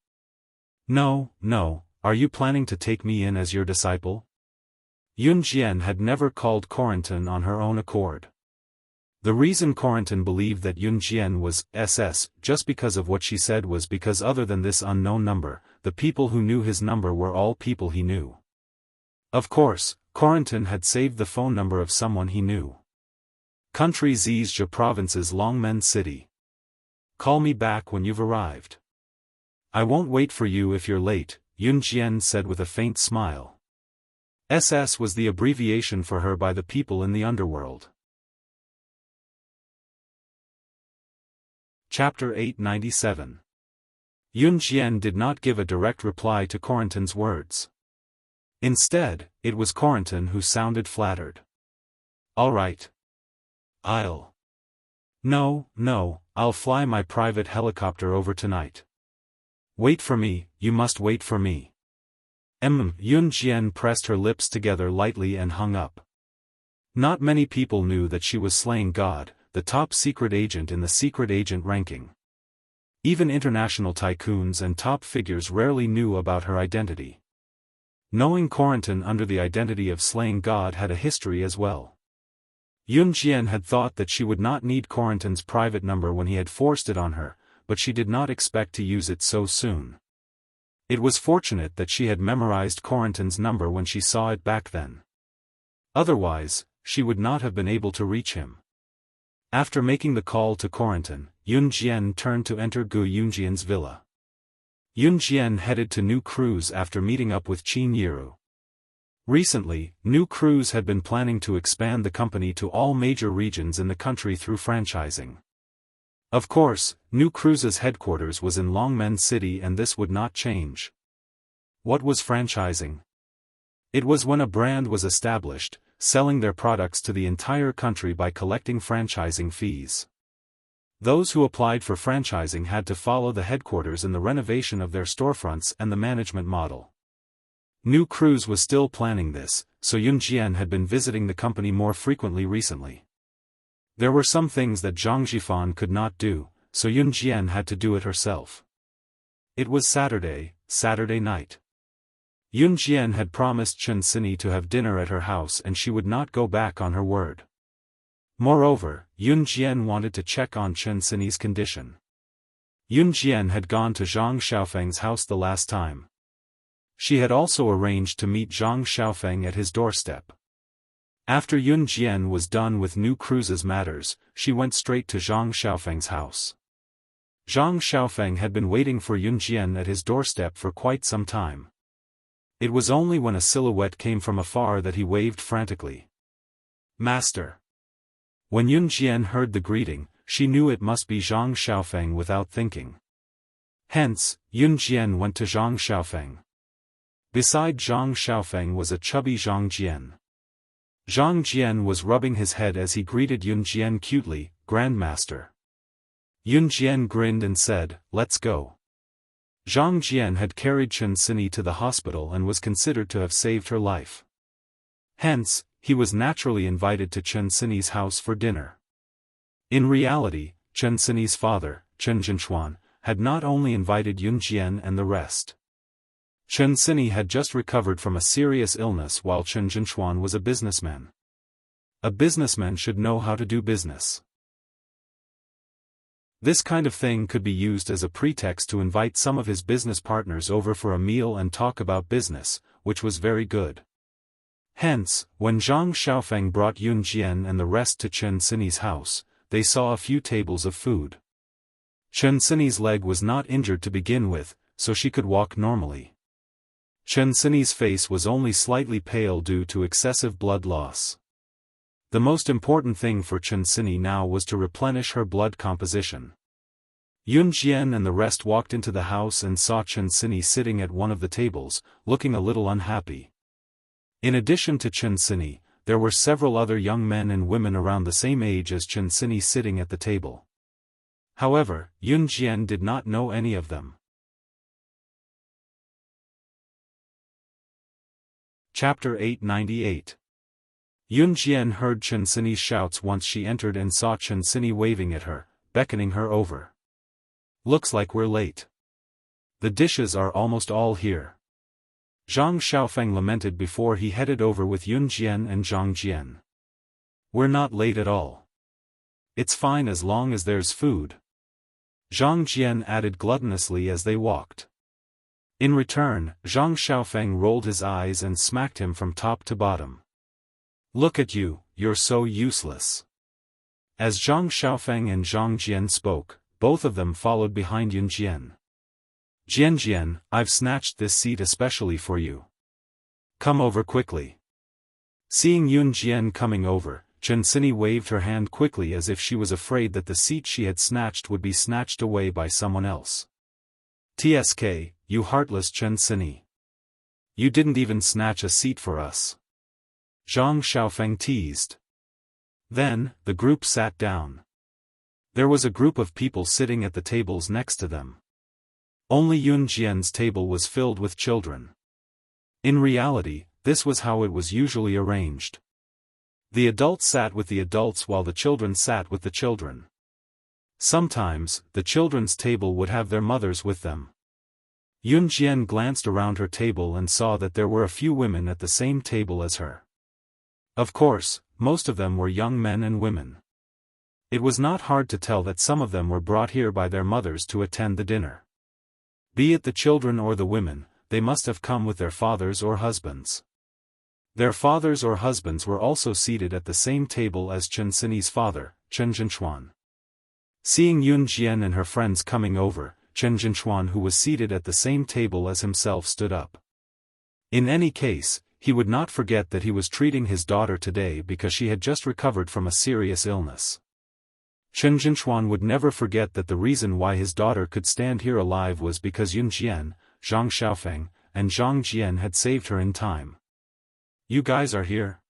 No, are you planning to take me in as your disciple?" Yun Jian had never called Corentin on her own accord. The reason Corentin believed that Yun Jian was SS just because of what she said was because other than this unknown number, the people who knew his number were all people he knew. Of course, Corentin had saved the phone number of someone he knew. Country Zhejiang Province's Longmen City. Call me back when you've arrived. I won't wait for you if you're late, Yun Jian said with a faint smile. SS was the abbreviation for her by the people in the underworld. Chapter 897. Yun Jian did not give a direct reply to Corentin's words. Instead, it was Corentin who sounded flattered. All right. No, I'll fly my private helicopter over tonight. Wait for me, you must wait for me. Yun Jian pressed her lips together lightly and hung up. Not many people knew that she was slaying God, the top secret agent in the secret agent ranking. Even international tycoons and top figures rarely knew about her identity. Knowing Corentin under the identity of slaying God had a history as well. Yun Jian had thought that she would not need Corentin's private number when he had forced it on her, but she did not expect to use it so soon. It was fortunate that she had memorized Corentin's number when she saw it back then. Otherwise, she would not have been able to reach him. After making the call to Corentin, Yun Jian turned to enter Gu Yunjian's villa. Yun Jian headed to New Cruise after meeting up with Qin Yiru. Recently, New Cruise had been planning to expand the company to all major regions in the country through franchising. Of course, New Cruise's headquarters was in Longmen City and this would not change. What was franchising? It was when a brand was established, selling their products to the entire country by collecting franchising fees. Those who applied for franchising had to follow the headquarters in the renovation of their storefronts and the management model. New Cruise was still planning this, so Yun Jian had been visiting the company more frequently recently. There were some things that Zhang Xiaofan could not do, so Yun Jian had to do it herself. It was Saturday night. Yun Jian had promised Chen Sini to have dinner at her house and she would not go back on her word. Moreover, Yun Jian wanted to check on Chen Sini's condition. Yun Jian had gone to Zhang Xiaofeng's house the last time. She had also arranged to meet Zhang Xiaofeng at his doorstep. After Yun Jian was done with New Cruise's matters, she went straight to Zhang Xiaofeng's house. Zhang Xiaofeng had been waiting for Yun Jian at his doorstep for quite some time. It was only when a silhouette came from afar that he waved frantically. "Master!" When Yun Jian heard the greeting, she knew it must be Zhang Xiaofeng without thinking. Hence, Yun Jian went to Zhang Xiaofeng. Beside Zhang Xiaofeng was a chubby Zhang Jian. Zhang Jian was rubbing his head as he greeted Yun Jian cutely, "Grandmaster." Yun Jian grinned and said, "Let's go." Zhang Jian had carried Chen Sini to the hospital and was considered to have saved her life. Hence, he was naturally invited to Chen Sini's house for dinner. In reality, Chen Sini's father, Chen Jinchuan, had not only invited Yun Jian and the rest. Chen Sini had just recovered from a serious illness while Chen Jinchuan was a businessman. A businessman should know how to do business. This kind of thing could be used as a pretext to invite some of his business partners over for a meal and talk about business, which was very good. Hence, when Zhang Xiaofeng brought Yun Jian and the rest to Chen Sini's house, they saw a few tables of food. Chen Sini's leg was not injured to begin with, so she could walk normally. Chen Sini's face was only slightly pale due to excessive blood loss. The most important thing for Chen Sini now was to replenish her blood composition. Yun Jian and the rest walked into the house and saw Chen Sini sitting at one of the tables, looking a little unhappy. In addition to Chen Sini, there were several other young men and women around the same age as Chen Sini sitting at the table. However, Yun Jian did not know any of them. Chapter 898. Yun Jian heard Chen Sini's shouts once she entered and saw Chen Sini waving at her, beckoning her over. "Looks like we're late. The dishes are almost all here." Zhang Xiaofeng lamented before he headed over with Yun Jian and Zhang Jian. "We're not late at all. It's fine as long as there's food," Zhang Jian added gluttonously as they walked. In return, Zhang Xiaofeng rolled his eyes and smacked him from top to bottom. "Look at you, you're so useless." As Zhang Xiaofeng and Zhang Jian spoke, both of them followed behind Yun Jian. "Jian, I've snatched this seat especially for you. Come over quickly." Seeing Yun Jian coming over, Chen Sini waved her hand quickly as if she was afraid that the seat she had snatched would be snatched away by someone else. "Tsk, you heartless Chen Sini. You didn't even snatch a seat for us," Zhang Xiaofeng teased. Then, the group sat down. There was a group of people sitting at the tables next to them. Only Yun Jian's table was filled with children. In reality, this was how it was usually arranged. The adults sat with the adults while the children sat with the children. Sometimes, the children's table would have their mothers with them. Yun Jian glanced around her table and saw that there were a few women at the same table as her. Of course, most of them were young men and women. It was not hard to tell that some of them were brought here by their mothers to attend the dinner. Be it the children or the women, they must have come with their fathers or husbands. Their fathers or husbands were also seated at the same table as Chen Sini's father, Chen Jinchuan. Seeing Yun Jian and her friends coming over, Chen Jinchuan, who was seated at the same table as himself, stood up. In any case, he would not forget that he was treating his daughter today because she had just recovered from a serious illness. Chen Jinchuan would never forget that the reason why his daughter could stand here alive was because Yun Jian, Zhang Xiaofeng, and Zhang Jian had saved her in time. "You guys are here?"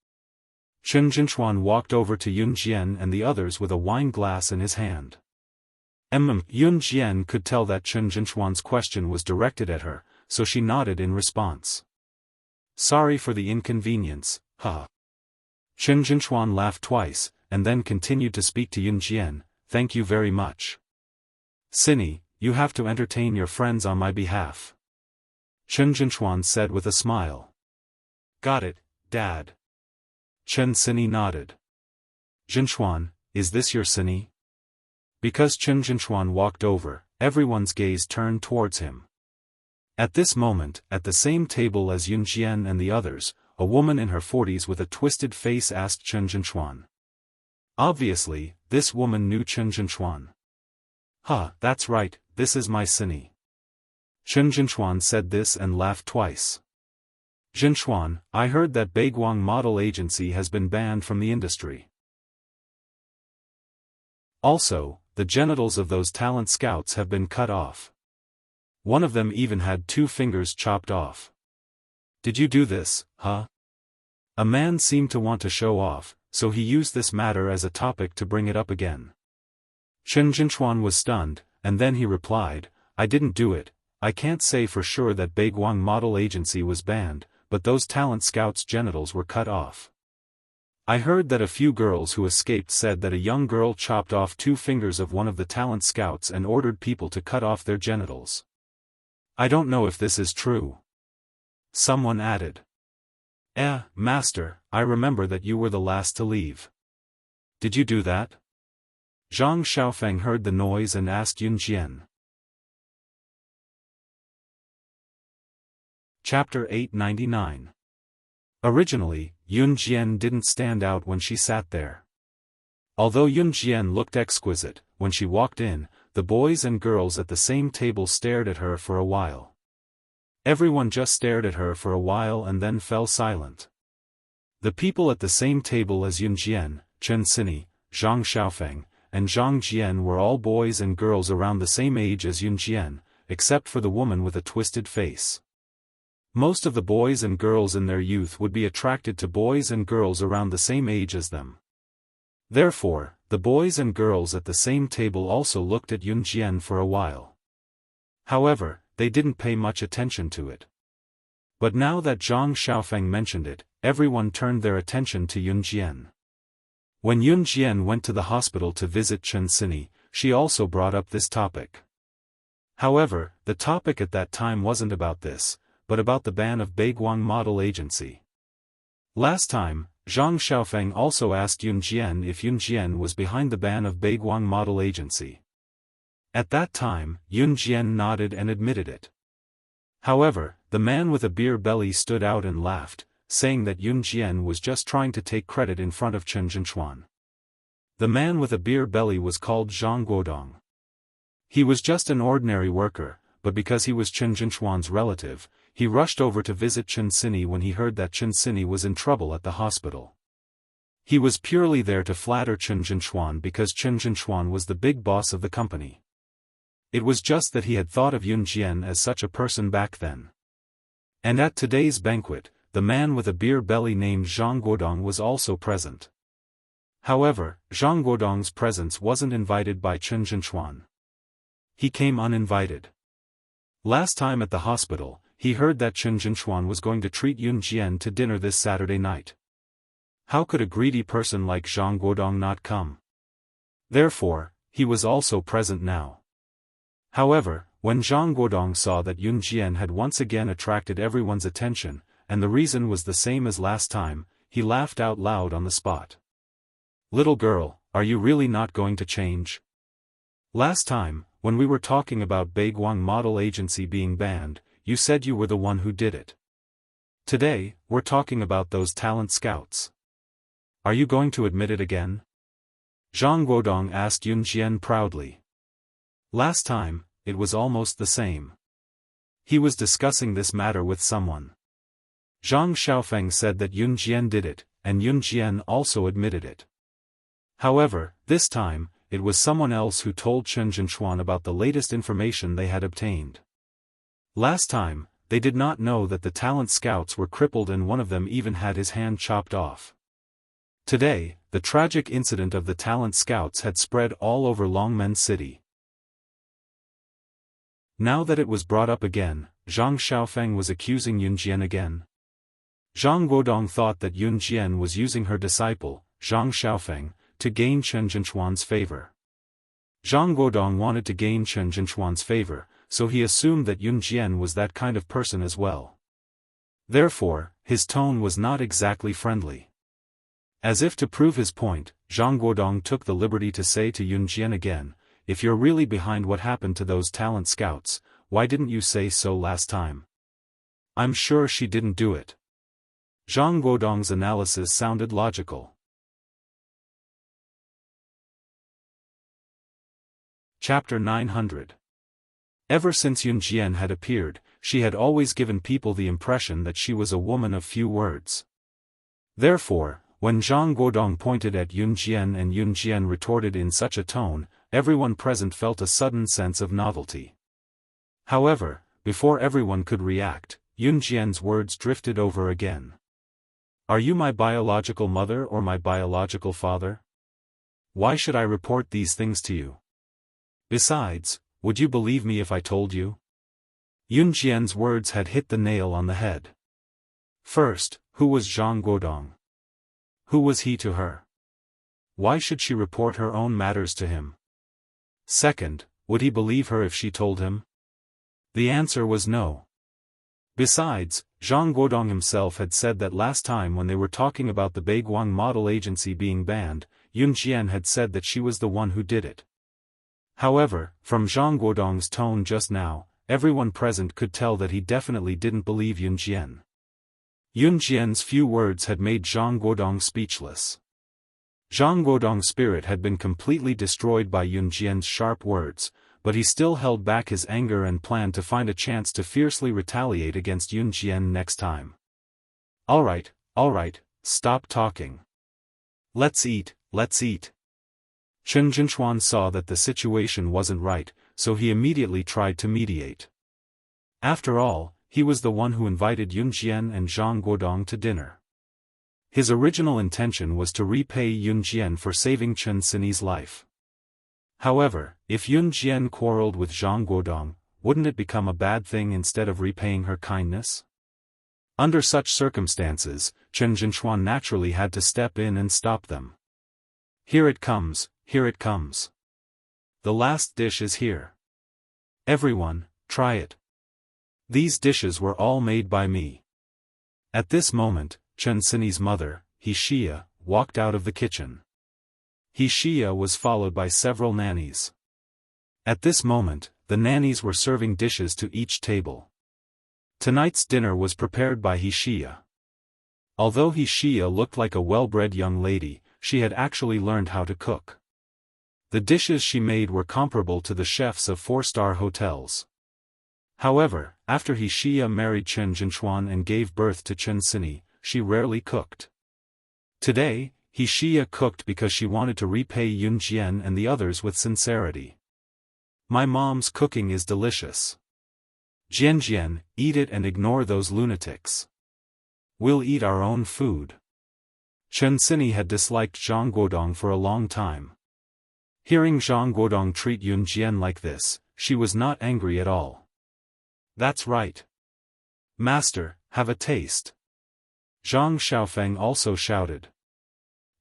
Chen Jinchuan walked over to Yun Jian and the others with a wine glass in his hand. Yun Jian could tell that Chen Jinchuan's question was directed at her, so she nodded in response. Sorry for the inconvenience, huh? Chen Jinchuan laughed twice, and then continued to speak to Yun Jian. Thank you very much. Cinny, you have to entertain your friends on my behalf. Chen Jinchuan said with a smile. Got it, Dad. Chen Cinny nodded. Jinchuan, is this your Cinny? Because Chen Jinchuan walked over, everyone's gaze turned towards him. At this moment, at the same table as Yun Jian and the others, a woman in her 40s with a twisted face asked Chen Jinchuan. Obviously, this woman knew Chen Jinchuan. Huh, that's right, this is my Cinny. Chen Jinchuan said this and laughed twice. Jinchuan, I heard that Baiguang Model Agency has been banned from the industry. Also, the genitals of those talent scouts have been cut off. One of them even had 2 fingers chopped off. Did you do this, huh? A man seemed to want to show off, so he used this matter as a topic to bring it up again. Chen Jinchuan was stunned, and then he replied, I didn't do it. I can't say for sure that Baiguang Model Agency was banned, but those talent scouts' genitals were cut off. I heard that a few girls who escaped said that a young girl chopped off 2 fingers of one of the talent scouts and ordered people to cut off their genitals. I don't know if this is true. Someone added. Master, I remember that you were the last to leave. Did you do that? Zhang Xiaofan heard the noise and asked Yun Jian. Chapter 899. Originally, Yun Jian didn't stand out when she sat there. Although Yun Jian looked exquisite, when she walked in, the boys and girls at the same table stared at her for a while. Everyone just stared at her for a while and then fell silent. The people at the same table as Yun Jian, Chen Cinny, Zhang Xiaofan, and Zhang Jian were all boys and girls around the same age as Yun Jian, except for the woman with a twisted face. Most of the boys and girls in their youth would be attracted to boys and girls around the same age as them. Therefore, the boys and girls at the same table also looked at Yun Jian for a while. However, they didn't pay much attention to it. But now that Zhang Xiaofan mentioned it, everyone turned their attention to Yun Jian. When Yun Jian went to the hospital to visit Chen Cinny, she also brought up this topic. However, the topic at that time wasn't about this, but about the ban of Baiguang Model Agency. Last time, Zhang Xiaofan also asked Yun Jian if Yun Jian was behind the ban of Baiguang Model Agency. At that time, Yun Jian nodded and admitted it. However, the man with a beer belly stood out and laughed, saying that Yun Jian was just trying to take credit in front of Chen Jinchuan. The man with a beer belly was called Zhang Guodong. He was just an ordinary worker, but because he was Chen Jinchuan's relative, he rushed over to visit Chen Cinny when he heard that Chen Cinny was in trouble at the hospital. He was purely there to flatter Chen Jinchuan because Chen Jinchuan was the big boss of the company. It was just that he had thought of Yun Jian as such a person back then. And at today's banquet, the man with a beer belly named Zhang Guodong was also present. However, Zhang Guodong's presence wasn't invited by Chen Jinchuan. He came uninvited. Last time at the hospital, he heard that Chen Jinchuan was going to treat Yun Jian to dinner this Saturday night. How could a greedy person like Zhang Guodong not come? Therefore, he was also present now. However, when Zhang Guodong saw that Yun Jian had once again attracted everyone's attention, and the reason was the same as last time, he laughed out loud on the spot. Little girl, are you really not going to change? Last time, when we were talking about Baiguang Model Agency being banned, you said you were the one who did it. Today, we're talking about those talent scouts. Are you going to admit it again? Zhang Guodong asked Yun Jian proudly. Last time, it was almost the same. He was discussing this matter with someone. Zhang Xiaofan said that Yun Jian did it, and Yun Jian also admitted it. However, this time, it was someone else who told Chen Jinchuan about the latest information they had obtained. Last time, they did not know that the talent scouts were crippled and one of them even had his hand chopped off. Today, the tragic incident of the talent scouts had spread all over Longmen City. Now that it was brought up again, Zhang Xiaofan was accusing Yun Jian again. Zhang Guodong thought that Yun Jian was using her disciple, Zhang Xiaofan, to gain Chen Zhenchuan's favor. Zhang Guodong wanted to gain Chen Zhenchuan's favor, so he assumed that Yun Jian was that kind of person as well. Therefore, his tone was not exactly friendly. As if to prove his point, Zhang Guodong took the liberty to say to Yun Jian again, "If you're really behind what happened to those talent scouts, why didn't you say so last time? I'm sure she didn't do it." Zhang Guodong's analysis sounded logical. Chapter 900. Ever since Yun Jian had appeared, she had always given people the impression that she was a woman of few words. Therefore, when Zhang Guodong pointed at Yun Jian and Yun Jian retorted in such a tone, everyone present felt a sudden sense of novelty. However, before everyone could react, Yun Jian's words drifted over again. "Are you my biological mother or my biological father? Why should I report these things to you? Besides, would you believe me if I told you?" Yun Jian's words had hit the nail on the head. First, who was Zhang Guodong? Who was he to her? Why should she report her own matters to him? Second, would he believe her if she told him? The answer was no. Besides, Zhang Guodong himself had said that last time when they were talking about the Beiguang model agency being banned, Yun Jian had said that she was the one who did it. However, from Zhang Guodong's tone just now, everyone present could tell that he definitely didn't believe Yun Jian. Yun Jian's few words had made Zhang Guodong speechless. Zhang Guodong's spirit had been completely destroyed by Yun Jian's sharp words, but he still held back his anger and planned to find a chance to fiercely retaliate against Yun Jian next time. All right, stop talking. Let's eat. Chen Zhenchuan saw that the situation wasn't right, so he immediately tried to mediate. After all, he was the one who invited Yun Jian and Zhang Guodong to dinner. His original intention was to repay Yun Jian for saving Chen Sini's life. However, if Yun Jian quarreled with Zhang Guodong, wouldn't it become a bad thing instead of repaying her kindness? Under such circumstances, Chen Zhenchuan naturally had to step in and stop them. Here it comes. The last dish is here. Everyone, try it. These dishes were all made by me. At this moment, Chen Sini's mother, Wuxia, walked out of the kitchen. Wuxia was followed by several nannies. At this moment, the nannies were serving dishes to each table. Tonight's dinner was prepared by Wuxia. Although Wuxia looked like a well-bred young lady, she had actually learned how to cook. The dishes she made were comparable to the chefs of 4-star hotels. However, after Wuxia married Chen Zhenchuan and gave birth to Chen Sini, she rarely cooked. Today, Wuxia cooked because she wanted to repay Yun Jian and the others with sincerity. "My mom's cooking is delicious. Jian, eat it and ignore those lunatics. We'll eat our own food." Chen Sini had disliked Zhang Guodong for a long time. Hearing Zhang Guodong treat Yun Jian like this, she was not angry at all. "That's right. Master, have a taste." Zhang Xiaofan also shouted.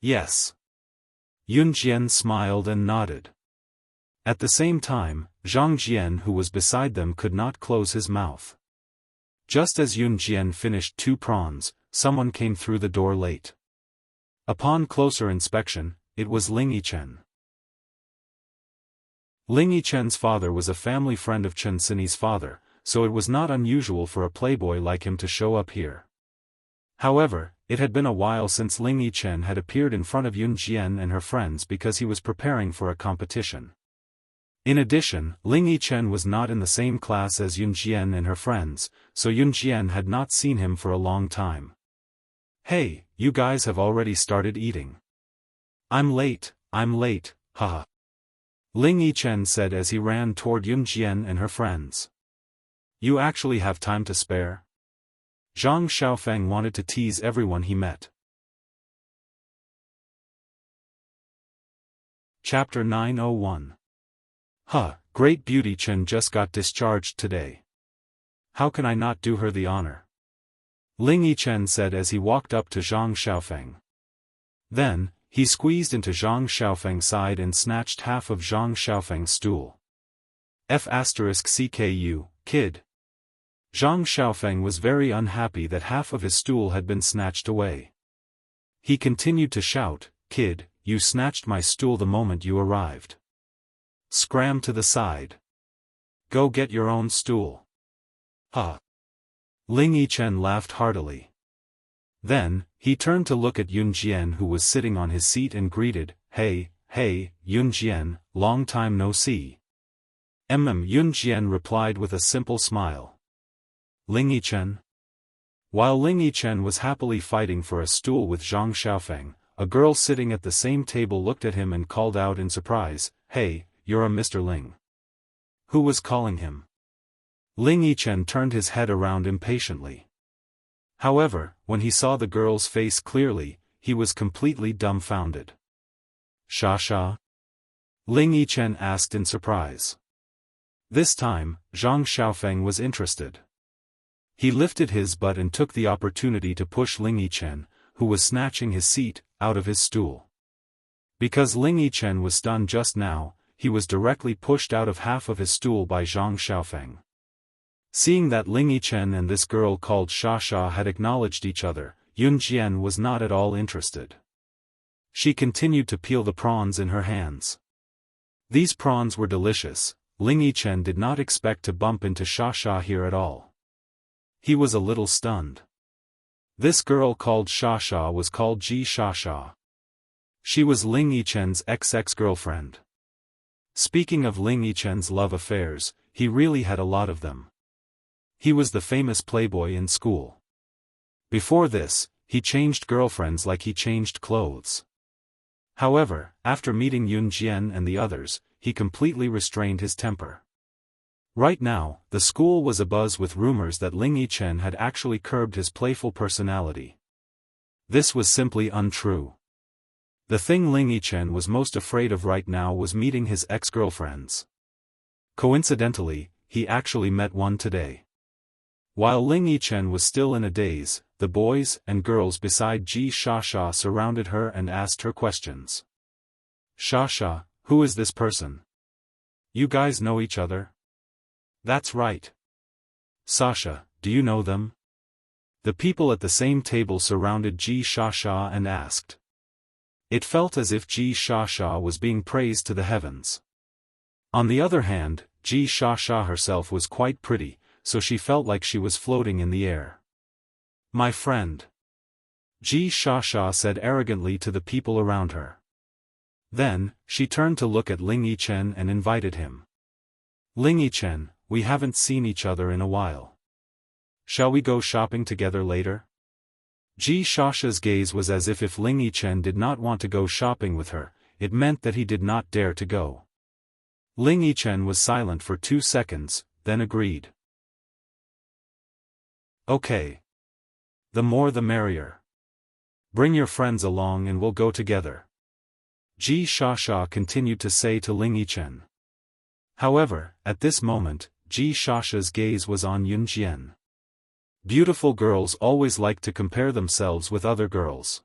"Yes." Yun Jian smiled and nodded. At the same time, Zhang Jian who was beside them could not close his mouth. Just as Yun Jian finished 2 prawns, someone came through the door late. Upon closer inspection, it was Ling Yichen. Ling Yichen's father was a family friend of Chen Sini's father, so it was not unusual for a playboy like him to show up here. However, it had been a while since Ling Yichen had appeared in front of Yun Jian and her friends because he was preparing for a competition. In addition, Ling Yichen was not in the same class as Yun Jian and her friends, so Yun Jian had not seen him for a long time. "Hey, you guys have already started eating." I'm late, haha. Ling Yichen said as he ran toward Yun Jian and her friends. "You actually have time to spare?" Zhang Xiaofan wanted to tease everyone he met. Chapter 901. Great beauty Chen just got discharged today. How can I not do her the honor? Ling Yichen said as he walked up to Zhang Xiaofeng. Then, he squeezed into Zhang Xiaofeng's side and snatched half of Zhang Xiaofeng's stool. F***CKU, kid. Zhang Xiaofeng was very unhappy that half of his stool had been snatched away. He continued to shout, "Kid, you snatched my stool the moment you arrived. Scram to the side. Go get your own stool." Huh. Ling Yichen laughed heartily. Then, he turned to look at Yun Jian who was sitting on his seat and greeted, "Hey, Yun Jian, long time no see." Yun Jian replied with a simple smile. Ling Yichen? While Ling Yichen was happily fighting for a stool with Zhang Xiaofeng, a girl sitting at the same table looked at him and called out in surprise, "Hey, you're a Mr. Ling." Who was calling him? Ling Yichen turned his head around impatiently. However, when he saw the girl's face clearly, he was completely dumbfounded. "Sha?" Ling Yichen asked in surprise. This time, Zhang Xiaofeng was interested. He lifted his butt and took the opportunity to push Ling Yichen, who was snatching his seat, out of his stool. Because Ling Yichen was stunned just now, he was directly pushed out of half of his stool by Zhang Xiaofeng. Seeing that Ling Yichen and this girl called Sha had acknowledged each other, Yun Jian was not at all interested. She continued to peel the prawns in her hands. These prawns were delicious. Ling Yichen did not expect to bump into Sha here at all. He was a little stunned. This girl called Sha was called Ji Sha. She was Ling Yichen's ex-girlfriend. Speaking of Ling Yichen's love affairs, he really had a lot of them. He was the famous playboy in school. Before this, he changed girlfriends like he changed clothes. However, after meeting Yun Jian and the others, he completely restrained his temper. Right now, the school was abuzz with rumors that Ling Yichen had actually curbed his playful personality. This was simply untrue. The thing Ling Yichen was most afraid of right now was meeting his ex-girlfriends. Coincidentally, he actually met one today. While Ling Yichen was still in a daze, the boys and girls beside Ji Sha surrounded her and asked her questions. "Sha, who is this person? You guys know each other?" "That's right. Sasha, do you know them?" The people at the same table surrounded Ji Sha and asked. It felt as if Ji Sha was being praised to the heavens. On the other hand, Ji Sha herself was quite pretty, so she felt like she was floating in the air. "My friend," Ji Sha said arrogantly to the people around her. Then, she turned to look at Ling Yichen and invited him. "Ling Yichen, we haven't seen each other in a while. Shall we go shopping together later?" Ji Sha's gaze was as if Ling Yichen did not want to go shopping with her, it meant that he did not dare to go. Ling Yichen was silent for 2 seconds, then agreed. "Okay. The more the merrier. Bring your friends along and we'll go together," Ji Sha continued to say to Ling Yichen. However, at this moment, Ji Sha's gaze was on Yun Jian. Beautiful girls always like to compare themselves with other girls.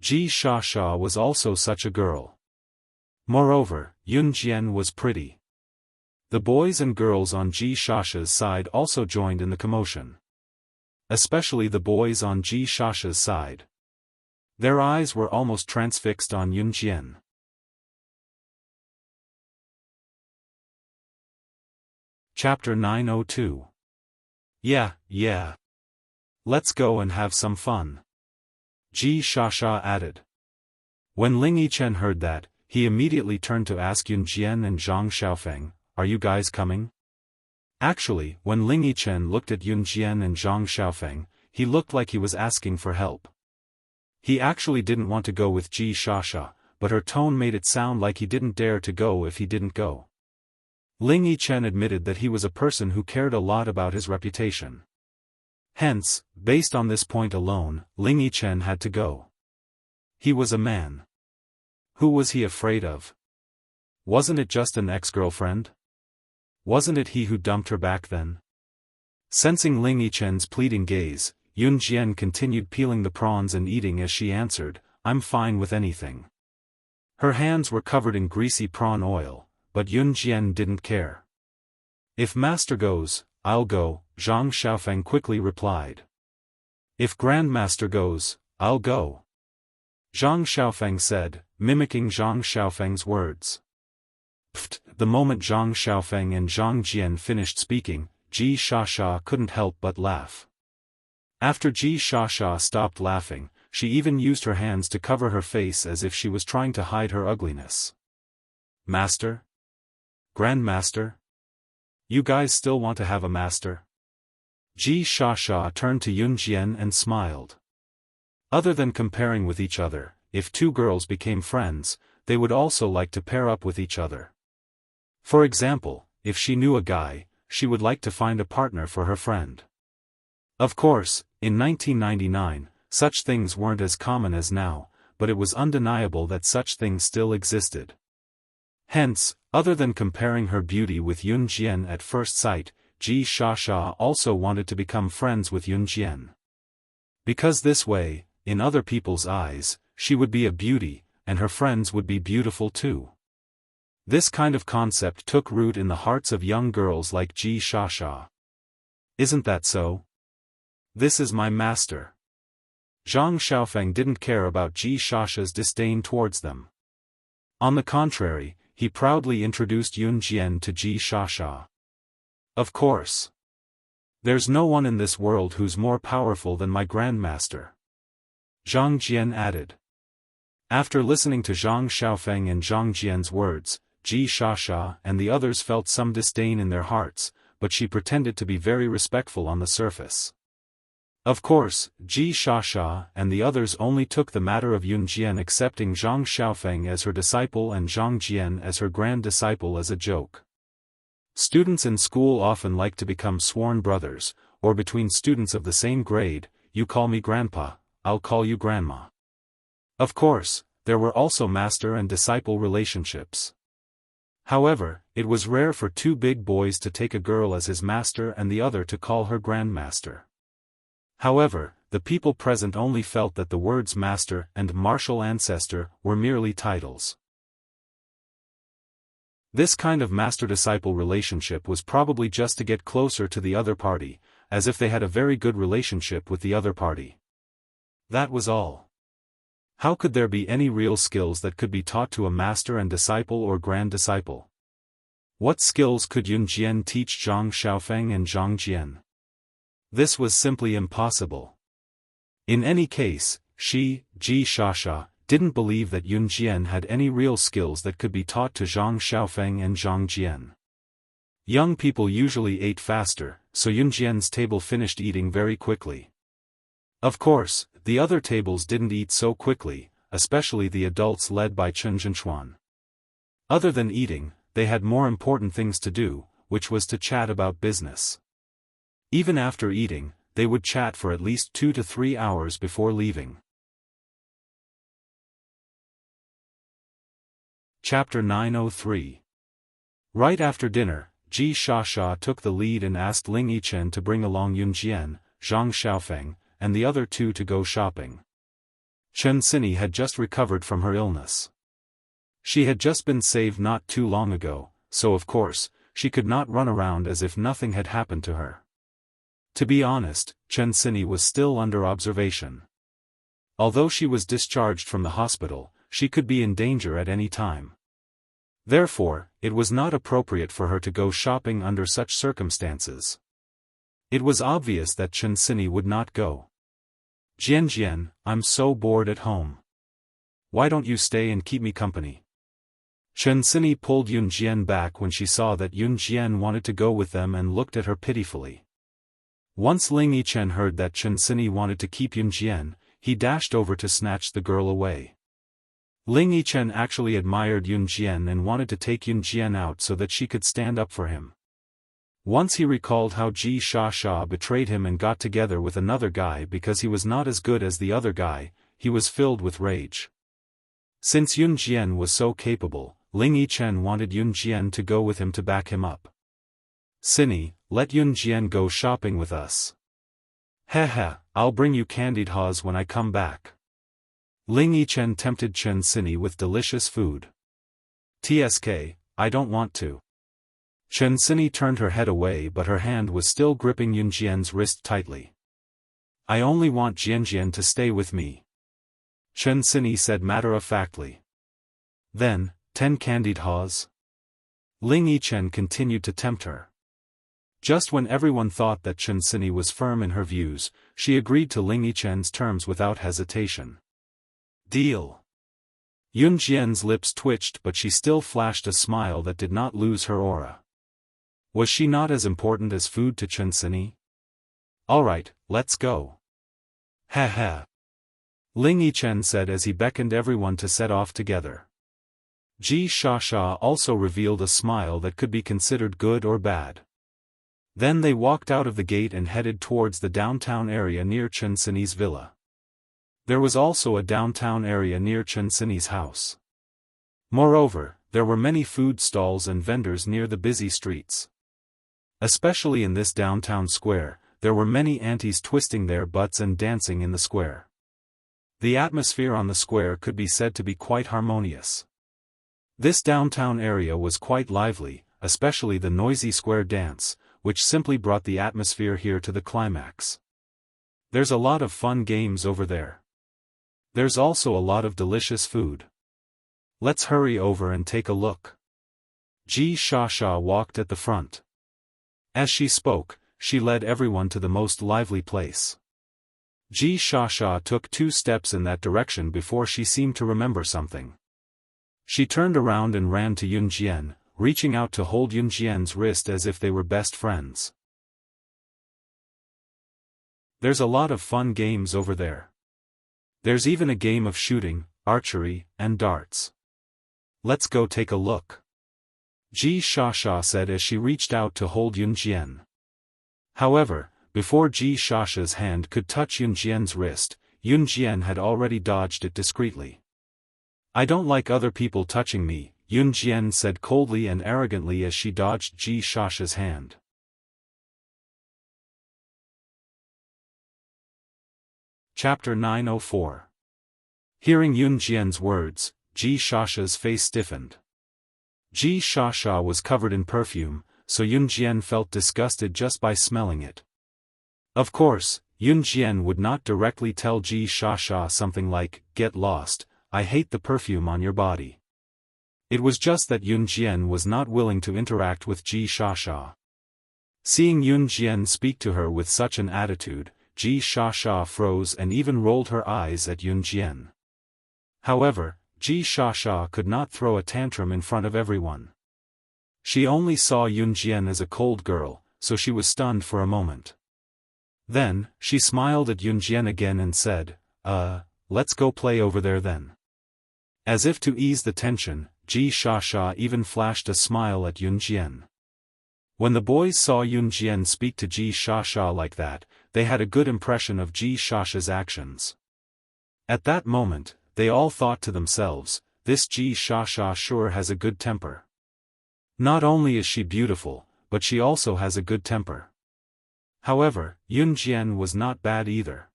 Ji Sha was also such a girl. Moreover, Yun Jian was pretty. The boys and girls on Ji Sha's side also joined in the commotion. Especially the boys on Ji Sha's side. Their eyes were almost transfixed on Yun Jian. Chapter 902. Yeah. Let's go and have some fun, Ji Sha added. When Ling Yichen heard that, he immediately turned to ask Yun Jian and Zhang Xiaofeng, "Are you guys coming?" Actually, when Ling Yichen looked at Yun Jian and Zhang Xiaofeng, he looked like he was asking for help. He actually didn't want to go with Ji Sha, but her tone made it sound like he didn't dare to go if he didn't go. Ling Yichen admitted that he was a person who cared a lot about his reputation. Hence, based on this point alone, Ling Yichen had to go. He was a man. Who was he afraid of? Wasn't it just an ex-girlfriend? Wasn't it he who dumped her back then? Sensing Ling Yichen's pleading gaze, Yun Jian continued peeling the prawns and eating as she answered, "I'm fine with anything." Her hands were covered in greasy prawn oil, but Yun Jian didn't care. "If master goes, I'll go," Zhang Xiaofan quickly replied. "If grandmaster goes, I'll go," Zhang Xiaofan said, mimicking Zhang Xiaofang's words. Pfft! The moment Zhang Xiaofang and Zhang Jian finished speaking, Ji Shasha couldn't help but laugh. After Ji Shasha stopped laughing, she even used her hands to cover her face as if she was trying to hide her ugliness. "Master? Grandmaster? You guys still want to have a master?" Ji Shasha turned to Yun Jian and smiled. Other than comparing with each other, if two girls became friends, they would also like to pair up with each other. For example, if she knew a guy, she would like to find a partner for her friend. Of course, in 1999, such things weren't as common as now, but it was undeniable that such things still existed. Hence, other than comparing her beauty with Yun Jian at first sight, Ji Shasha also wanted to become friends with Yun Jian. Because this way, in other people's eyes, she would be a beauty, and her friends would be beautiful too. This kind of concept took root in the hearts of young girls like Ji Shasha. "Isn't that so? This is my master." Zhang Xiaofang didn't care about Ji Shasha's disdain towards them. On the contrary, he proudly introduced Yun Jian to Ji Shasha. "Of course. There's no one in this world who's more powerful than my grandmaster," Zhang Jian added. After listening to Zhang Xiaofang and Zhang Jian's words, Ji Shasha and the others felt some disdain in their hearts, but she pretended to be very respectful on the surface. Of course, Ji Shasha and the others only took the matter of Yun Jian accepting Zhang Xiaofang as her disciple and Zhang Jian as her grand disciple as a joke. Students in school often like to become sworn brothers, or between students of the same grade, "You call me grandpa, I'll call you grandma." Of course, there were also master and disciple relationships. However, it was rare for two big boys to take a girl as his master and the other to call her grandmaster. However, the people present only felt that the words master and martial ancestor were merely titles. This kind of master-disciple relationship was probably just to get closer to the other party, as if they had a very good relationship with the other party. That was all. How could there be any real skills that could be taught to a master and disciple or grand disciple? What skills could Yun Jian teach Zhang Xiaofang and Zhang Jian? This was simply impossible. In any case, she, Ji Shasha, didn't believe that Yun Jian had any real skills that could be taught to Zhang Xiaofang and Zhang Jian. Young people usually ate faster, so Yun Jian's table finished eating very quickly. Of course, the other tables didn't eat so quickly, especially the adults led by Chen Zhenchuan. Other than eating, they had more important things to do, which was to chat about business. Even after eating, they would chat for at least 2 to 3 hours before leaving. Chapter 903. Right after dinner, Ji Shasha took the lead and asked Ling Yichen to bring along Yun Jian, Zhang Xiaofang, and the other two to go shopping. Chen Sini had just recovered from her illness. She had just been saved not too long ago, so of course, she could not run around as if nothing had happened to her. To be honest, Chen Sini was still under observation. Although she was discharged from the hospital, she could be in danger at any time. Therefore, it was not appropriate for her to go shopping under such circumstances. It was obvious that Chen Sini would not go. "Jian, I'm so bored at home. Why don't you stay and keep me company?" Chen Sini pulled Yun Jian back when she saw that Yun Jian wanted to go with them and looked at her pitifully. Once Ling Yichen heard that Chen Sini wanted to keep Yun Jian, he dashed over to snatch the girl away. Ling Yichen actually admired Yun Jian and wanted to take Yun Jian out so that she could stand up for him. Once he recalled how Ji Shasha betrayed him and got together with another guy because he was not as good as the other guy, he was filled with rage. Since Yun Jian was so capable, Ling Yichen wanted Yun Jian to go with him to back him up. "Sini, let Yun Jian go shopping with us." Heh, I'll bring you candied haws when I come back. Ling Yichen tempted Chen Sini with delicious food. TSK, I don't want to. Chen Sini turned her head away, but her hand was still gripping Yunjian's wrist tightly. I only want Jianjian to stay with me, Chen Sini said matter-of-factly. Then, 10 candied haws? Ling Yichen continued to tempt her. Just when everyone thought that Chen Sini was firm in her views, she agreed to Ling Yichen's terms without hesitation. Deal. Yunjian's lips twitched, but she still flashed a smile that did not lose her aura. Was she not as important as food to Chen Sini? Alright, let's go. Heh. Ling Yichen said as he beckoned everyone to set off together. Ji Shasha also revealed a smile that could be considered good or bad. Then they walked out of the gate and headed towards the downtown area near Chen Sini's villa. There was also a downtown area near Chen Sini's house. Moreover, there were many food stalls and vendors near the busy streets. Especially in this downtown square, there were many aunties twisting their butts and dancing in the square. The atmosphere on the square could be said to be quite harmonious. This downtown area was quite lively, especially the noisy square dance, which simply brought the atmosphere here to the climax. There's a lot of fun games over there. There's also a lot of delicious food. Let's hurry over and take a look. Ji Shasha walked at the front. As she spoke, she led everyone to the most lively place. Ji Shasha took 2 steps in that direction before she seemed to remember something. She turned around and ran to Yunjian, reaching out to hold Yunjian's wrist as if they were best friends. There's a lot of fun games over there. There's even a game of shooting, archery, and darts. Let's go take a look. Ji Shasha said as she reached out to hold Yunjian. However, before Ji Shasha's hand could touch Yunjian's wrist, Yunjian had already dodged it discreetly. I don't like other people touching me, Yunjian said coldly and arrogantly as she dodged Ji Shasha's hand. Chapter 904. Hearing Yunjian's words, Ji Shasha's face stiffened. Ji Shasha was covered in perfume, so Yunjian felt disgusted just by smelling it. Of course, Yunjian would not directly tell Ji Shasha something like, "Get lost, I hate the perfume on your body." It was just that Yunjian was not willing to interact with Ji Shasha. Seeing Yunjian speak to her with such an attitude, Ji Shasha froze and even rolled her eyes at Yunjian. However, Ji Shasha could not throw a tantrum in front of everyone. She only saw Yunjian as a cold girl, so she was stunned for a moment. Then, she smiled at Yunjian again and said, let's go play over there then. As if to ease the tension, Ji Shasha even flashed a smile at Yunjian. When the boys saw Yunjian speak to Ji Shasha like that, they had a good impression of Ji Shasha's actions. At that moment, they all thought to themselves, this Ji Shasha sure has a good temper. Not only is she beautiful, but she also has a good temper. However, Yunjian was not bad either.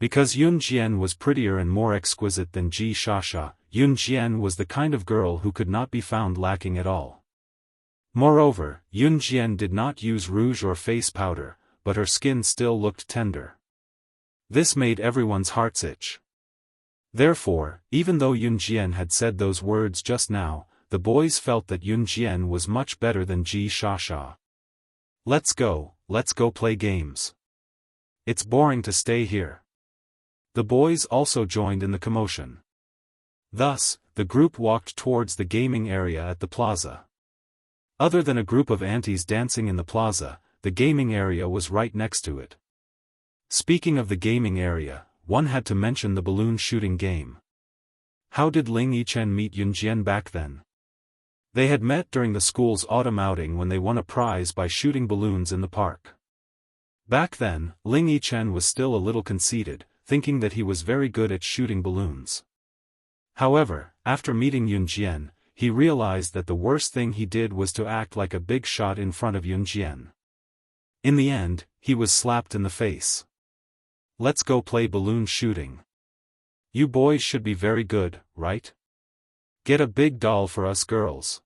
Because Yunjian was prettier and more exquisite than Ji Shasha, Yunjian was the kind of girl who could not be found lacking at all. Moreover, Yunjian did not use rouge or face powder, but her skin still looked tender. This made everyone's hearts itch. Therefore, even though Yunjian had said those words just now, the boys felt that Yunjian was much better than Ji Shasha. Let's go play games. It's boring to stay here. The boys also joined in the commotion. Thus, the group walked towards the gaming area at the plaza. Other than a group of aunties dancing in the plaza, the gaming area was right next to it. Speaking of the gaming area, one had to mention the balloon shooting game. How did Ling Yichen meet Yunjian back then? They had met during the school's autumn outing when they won a prize by shooting balloons in the park. Back then, Ling Yichen was still a little conceited, thinking that he was very good at shooting balloons. However, after meeting Yunjian, he realized that the worst thing he did was to act like a big shot in front of Yunjian. In the end, he was slapped in the face. Let's go play balloon shooting. You boys should be very good, right? Get a big doll for us girls.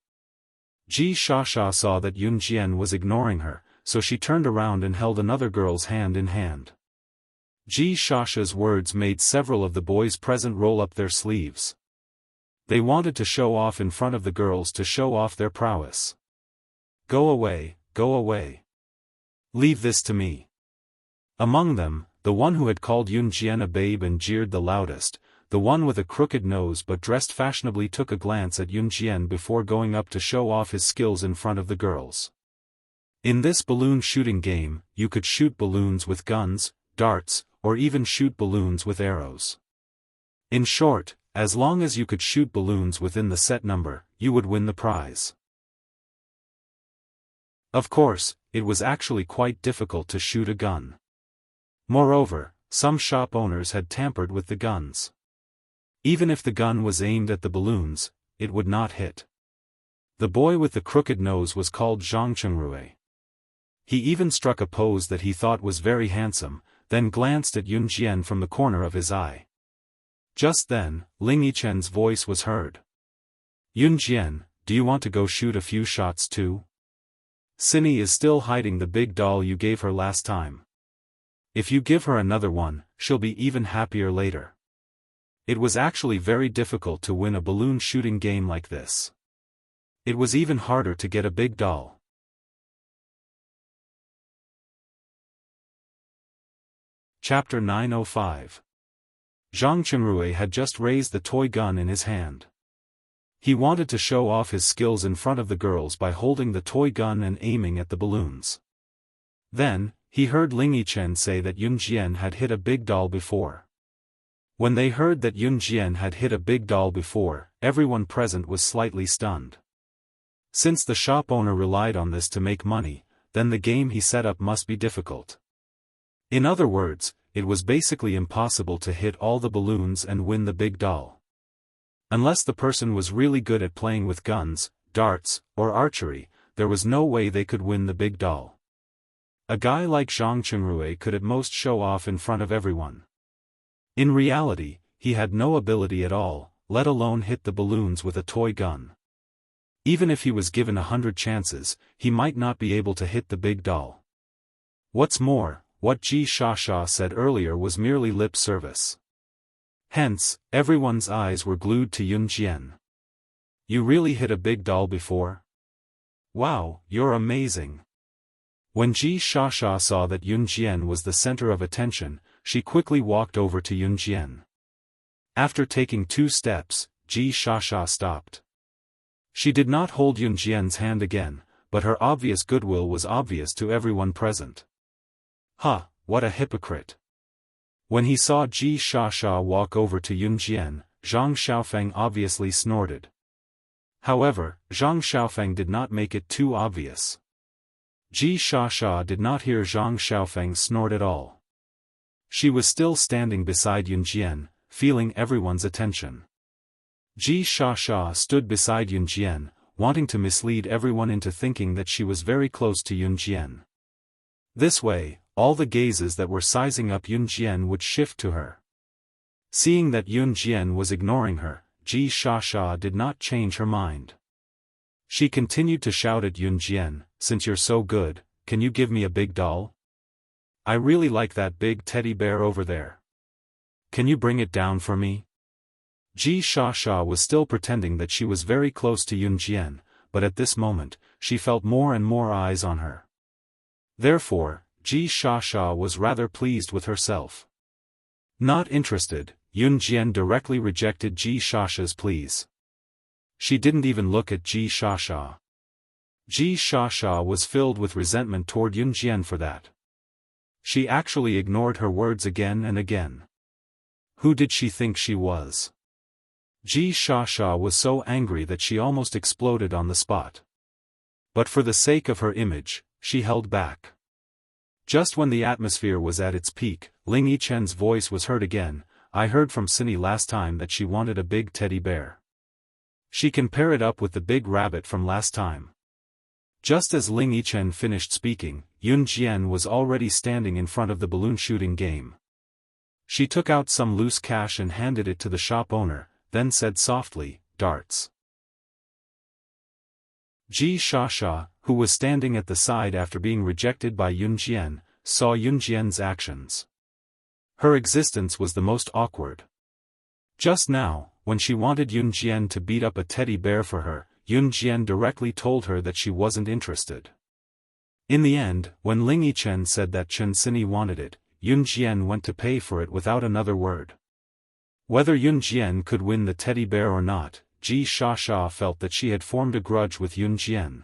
Ji Shasha saw that Yun Jian was ignoring her, so she turned around and held another girl's hand in hand. Ji Shasha's words made several of the boys present roll up their sleeves. They wanted to show off in front of the girls to show off their prowess. Go away, go away. Leave this to me. Among them, the one who had called Yun Jian a babe and jeered the loudest, the one with a crooked nose but dressed fashionably, took a glance at Yun Jian before going up to show off his skills in front of the girls. In this balloon shooting game, you could shoot balloons with guns, darts, or even shoot balloons with arrows. In short, as long as you could shoot balloons within the set number, you would win the prize. Of course, it was actually quite difficult to shoot a gun. Moreover, some shop owners had tampered with the guns. Even if the gun was aimed at the balloons, it would not hit. The boy with the crooked nose was called Zhang Chengrui. He even struck a pose that he thought was very handsome, then glanced at Yun Jian from the corner of his eye. Just then, Ling Yichen's voice was heard. Yun Jian, do you want to go shoot a few shots too? Cindy is still hiding the big doll you gave her last time. If you give her another one, she'll be even happier later. It was actually very difficult to win a balloon shooting game like this. It was even harder to get a big doll. Chapter 905. Zhang Chengrui had just raised the toy gun in his hand. He wanted to show off his skills in front of the girls by holding the toy gun and aiming at the balloons. Then, he heard Ling Yichen say that Yun Jian had hit a big doll before. When they heard that Yun Jian had hit a big doll before, everyone present was slightly stunned. Since the shop owner relied on this to make money, then the game he set up must be difficult. In other words, it was basically impossible to hit all the balloons and win the big doll. Unless the person was really good at playing with guns, darts, or archery, there was no way they could win the big doll. A guy like Zhang Chengrui could at most show off in front of everyone. In reality, he had no ability at all, let alone hit the balloons with a toy gun. Even if he was given 100 chances, he might not be able to hit the big doll. What's more, what Ji Shasha said earlier was merely lip service. Hence, everyone's eyes were glued to Yun Jian. You really hit a big doll before? Wow, you're amazing. When Ji Shasha saw that Yun Jian was the center of attention, she quickly walked over to Yun Jian. After taking 2 steps, Ji Shasha stopped. She did not hold Yun Jian's hand again, but her obvious goodwill was obvious to everyone present. Ha, what a hypocrite. When he saw Ji Shasha walk over to Yun Jian, Zhang Xiaofan obviously snorted. However, Zhang Xiaofan did not make it too obvious. Ji Shasha did not hear Zhang Xiaofan snort at all. She was still standing beside Yun Jian, feeling everyone's attention. Ji Shasha stood beside Yun Jian, wanting to mislead everyone into thinking that she was very close to Yun Jian. This way, all the gazes that were sizing up Yun Jian would shift to her. Seeing that Yun Jian was ignoring her, Ji Shasha did not change her mind. She continued to shout at Yun Jian, since you're so good, can you give me a big doll? I really like that big teddy bear over there. Can you bring it down for me? Ji Shasha was still pretending that she was very close to Yun Jian, but at this moment, she felt more and more eyes on her. Therefore, Ji Shasha was rather pleased with herself. Not interested, Yun Jian directly rejected Ji Shasha's pleas. She didn't even look at Ji Shasha. Ji Shasha was filled with resentment toward Yun Jian for that. She actually ignored her words again and again. Who did she think she was? Ji Shasha was so angry that she almost exploded on the spot. But for the sake of her image, she held back. Just when the atmosphere was at its peak, Ling Yichen's voice was heard again. I heard from Cindy last time that she wanted a big teddy bear. She can pair it up with the big rabbit from last time. Just as Ling Yichen finished speaking, Yun Jian was already standing in front of the balloon shooting game. She took out some loose cash and handed it to the shop owner, then said softly, "Darts." Ji Shasha, who was standing at the side after being rejected by Yun Jian, saw Yun Jian's actions. Her existence was the most awkward. Just now, when she wanted Yun Jian to beat up a teddy bear for her, Yun Jian directly told her that she wasn't interested. In the end, When Ling Yichen said that Chen Sini wanted it, Yun Jian went to pay for it without another word. Whether Yun Jian could win the teddy bear or not, Ji Shasha felt that she had formed a grudge with Yun Jian.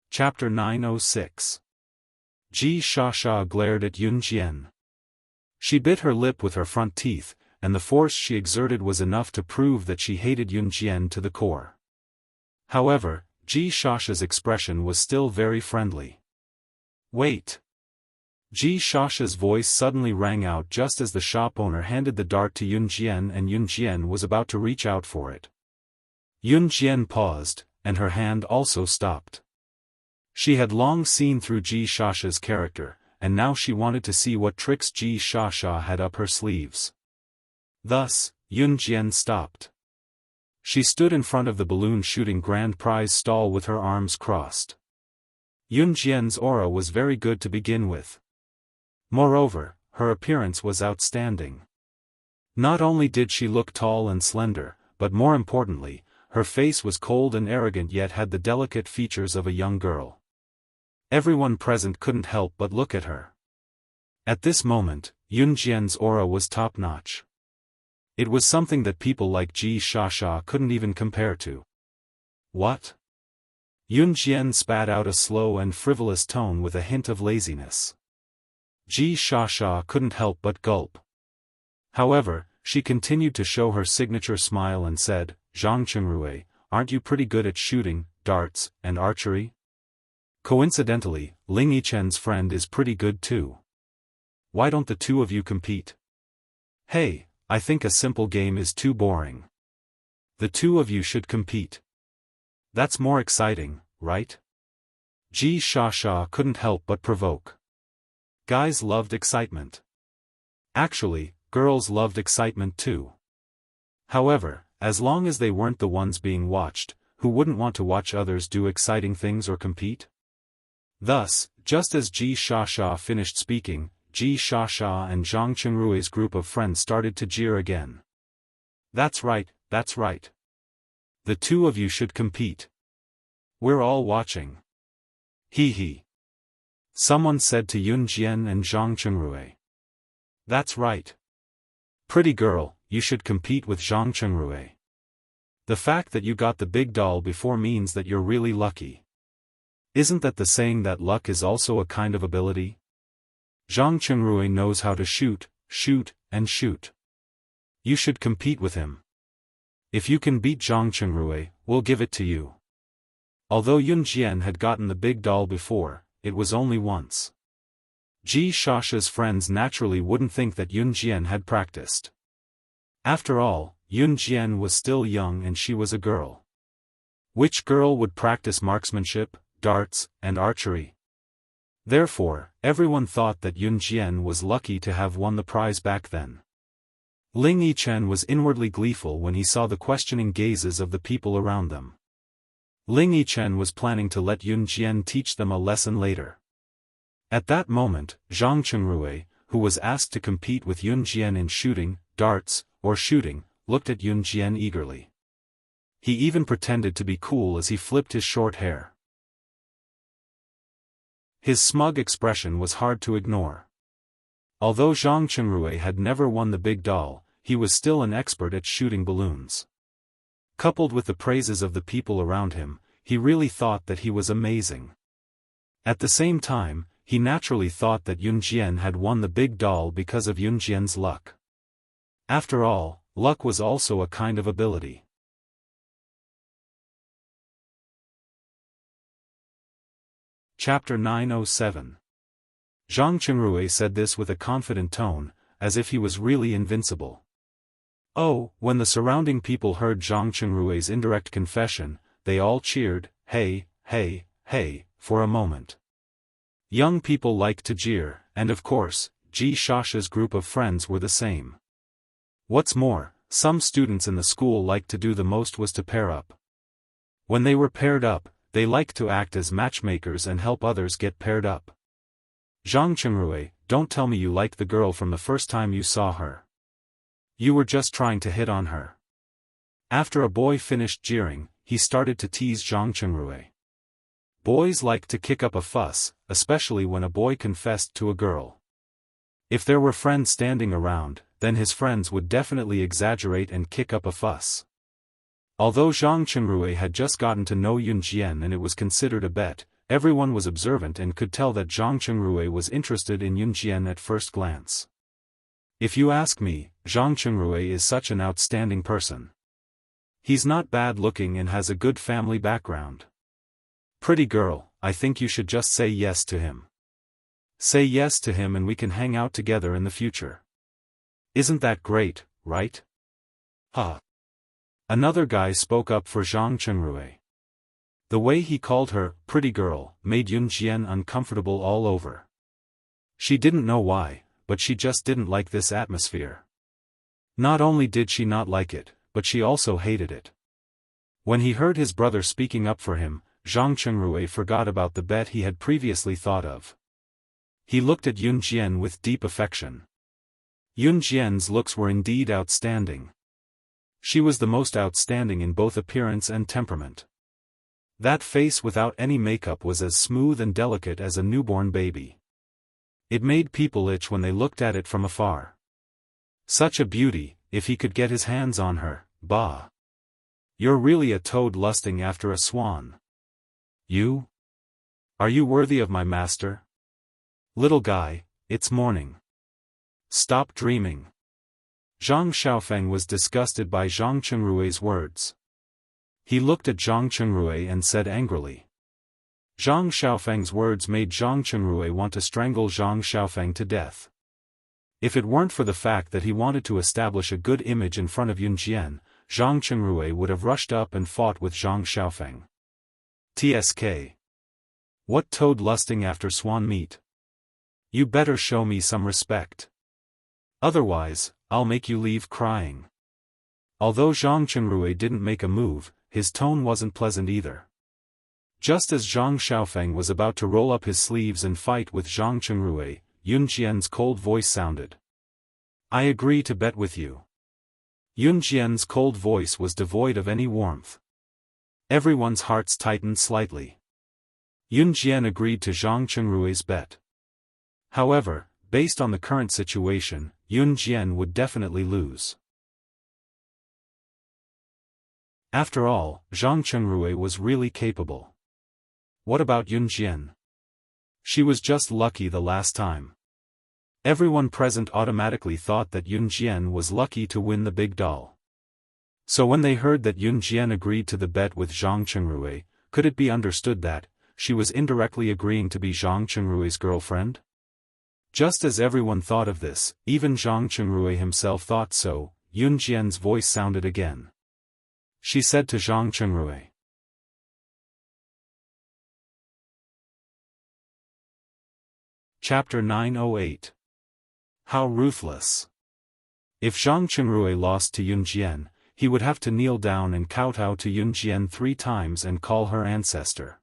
Chapter 906. Ji Shasha glared at Yun Jian. She bit her lip with her front teeth, and the force she exerted was enough to prove that she hated Yun Jian to the core. However, Ji Shasha's expression was still very friendly. "Wait." Ji Shasha's voice suddenly rang out just as the shop owner handed the dart to Yun Jian and Yun Jian was about to reach out for it. Yun Jian paused, and her hand also stopped. She had long seen through Ji Shasha's character, and now she wanted to see what tricks Ji Shasha had up her sleeves. Thus, Yun Jian stopped. She stood in front of the balloon shooting grand prize stall with her arms crossed. Yun Jian's aura was very good to begin with. Moreover, her appearance was outstanding. Not only did she look tall and slender, but more importantly, her face was cold and arrogant yet had the delicate features of a young girl. Everyone present couldn't help but look at her. At this moment, Yun Jian's aura was top-notch. It was something that people like Ji Shasha couldn't even compare to. "What?" Yun Jian spat out a slow and frivolous tone with a hint of laziness. Ji Shasha couldn't help but gulp. However, she continued to show her signature smile and said, "Zhang Qingrui, aren't you pretty good at shooting, darts, and archery? Coincidentally, Ling Yichen's friend is pretty good too. Why don't the two of you compete? Hey, I think a simple game is too boring. The two of you should compete. That's more exciting, right?" Ji Shasha couldn't help but provoke. Guys loved excitement. Actually, girls loved excitement too. However, as long as they weren't the ones being watched, who wouldn't want to watch others do exciting things or compete? Thus, just as Ji Shasha finished speaking, Ji Shasha and Zhang Qingrui's group of friends started to jeer again. That's right, that's right. The two of you should compete. We're all watching. Hee hee. Someone said to Yun Jian and Zhang Qingrui. That's right. Pretty girl, you should compete with Zhang Qingrui. The fact that you got the big doll before means that you're really lucky. Isn't that the saying that luck is also a kind of ability? Zhang Qingrui knows how to shoot, and shoot. You should compete with him. If you can beat Zhang Qingrui, we'll give it to you. Although Yun Jian had gotten the big doll before, it was only once. Ji Shasha's friends naturally wouldn't think that Yun Jian had practiced. After all, Yun Jian was still young and she was a girl. Which girl would practice marksmanship, darts, and archery? Therefore, everyone thought that Yun Jian was lucky to have won the prize back then. Ling Yichen was inwardly gleeful when he saw the questioning gazes of the people around them. Ling Yichen was planning to let Yun Jian teach them a lesson later. At that moment, Zhang Qingrui, who was asked to compete with Yun Jian in shooting, darts, or shooting, looked at Yun Jian eagerly. He even pretended to be cool as he flipped his short hair. His smug expression was hard to ignore. Although Zhang Qingrui had never won the big doll, he was still an expert at shooting balloons. Coupled with the praises of the people around him, he really thought that he was amazing. At the same time, he naturally thought that Yun Jian had won the big doll because of Yun Jian's luck. After all, luck was also a kind of ability. Chapter 907. Zhang Qingrui said this with a confident tone, as if he was really invincible. Oh, when the surrounding people heard Zhang Qingrui's indirect confession, they all cheered, hey, hey, hey, for a moment. Young people like to jeer, and of course, Ji Shasha's group of friends were the same. What's more, some students in the school liked to do the most was to pair up. When they were paired up, they liked to act as matchmakers and help others get paired up. Zhang Qingrui, don't tell me you liked the girl from the first time you saw her. You were just trying to hit on her. After a boy finished jeering, he started to tease Zhang Qingrui. Boys like to kick up a fuss, especially when a boy confessed to a girl. If there were friends standing around, then his friends would definitely exaggerate and kick up a fuss. Although Zhang Qingrui had just gotten to know Yun Jian and it was considered a bet, everyone was observant and could tell that Zhang Qingrui was interested in Yun Jian at first glance. If you ask me, Zhang Qingrui is such an outstanding person. He's not bad looking and has a good family background. Pretty girl, I think you should just say yes to him. Say yes to him and we can hang out together in the future. Isn't that great, right? Huh. Another guy spoke up for Zhang Qingrui. The way he called her, pretty girl, made Yun Jian uncomfortable all over. She didn't know why, but she just didn't like this atmosphere. Not only did she not like it, but she also hated it. When he heard his brother speaking up for him, Zhang Qingrui forgot about the bet he had previously thought of. He looked at Yun Jian with deep affection. Yun Jian's looks were indeed outstanding. She was the most outstanding in both appearance and temperament. That face without any makeup was as smooth and delicate as a newborn baby. It made people itch when they looked at it from afar. Such a beauty, if he could get his hands on her, bah! You're really a toad lusting after a swan. You? Are you worthy of my master? Little guy, it's morning. Stop dreaming. Zhang Xiaofan was disgusted by Zhang Qingrui's words. He looked at Zhang Qingrui and said angrily. Zhang Xiaofang's words made Zhang Qingrui want to strangle Zhang Xiaofan to death. If it weren't for the fact that he wanted to establish a good image in front of Yun Jian, Zhang Qingrui would have rushed up and fought with Zhang Xiaofan. TSK. What toad lusting after swan meat? You better show me some respect. Otherwise, I'll make you leave crying. Although Zhang Qingrui didn't make a move, his tone wasn't pleasant either. Just as Zhang Xiaofan was about to roll up his sleeves and fight with Zhang Qingrui, Yun Jian's cold voice sounded. I agree to bet with you. Yun Jian's cold voice was devoid of any warmth. Everyone's hearts tightened slightly. Yun Jian agreed to Zhang Qingrui's bet. However, based on the current situation, Yun Jian would definitely lose. After all, Zhang Qingrui was really capable. What about Yun Jian? She was just lucky the last time. Everyone present automatically thought that Yun Jian was lucky to win the big doll. So when they heard that Yun Jian agreed to the bet with Zhang Qingrui, could it be understood that she was indirectly agreeing to be Zhang Qingrui's girlfriend? Just as everyone thought of this, even Zhang Qingrui himself thought so. Yun Jian's voice sounded again. She said to Zhang Qingrui. Chapter 908. How ruthless. If Zhang Qingrui lost to Yun Jian, he would have to kneel down and kowtow to Yun Jian 3 times and call her ancestor.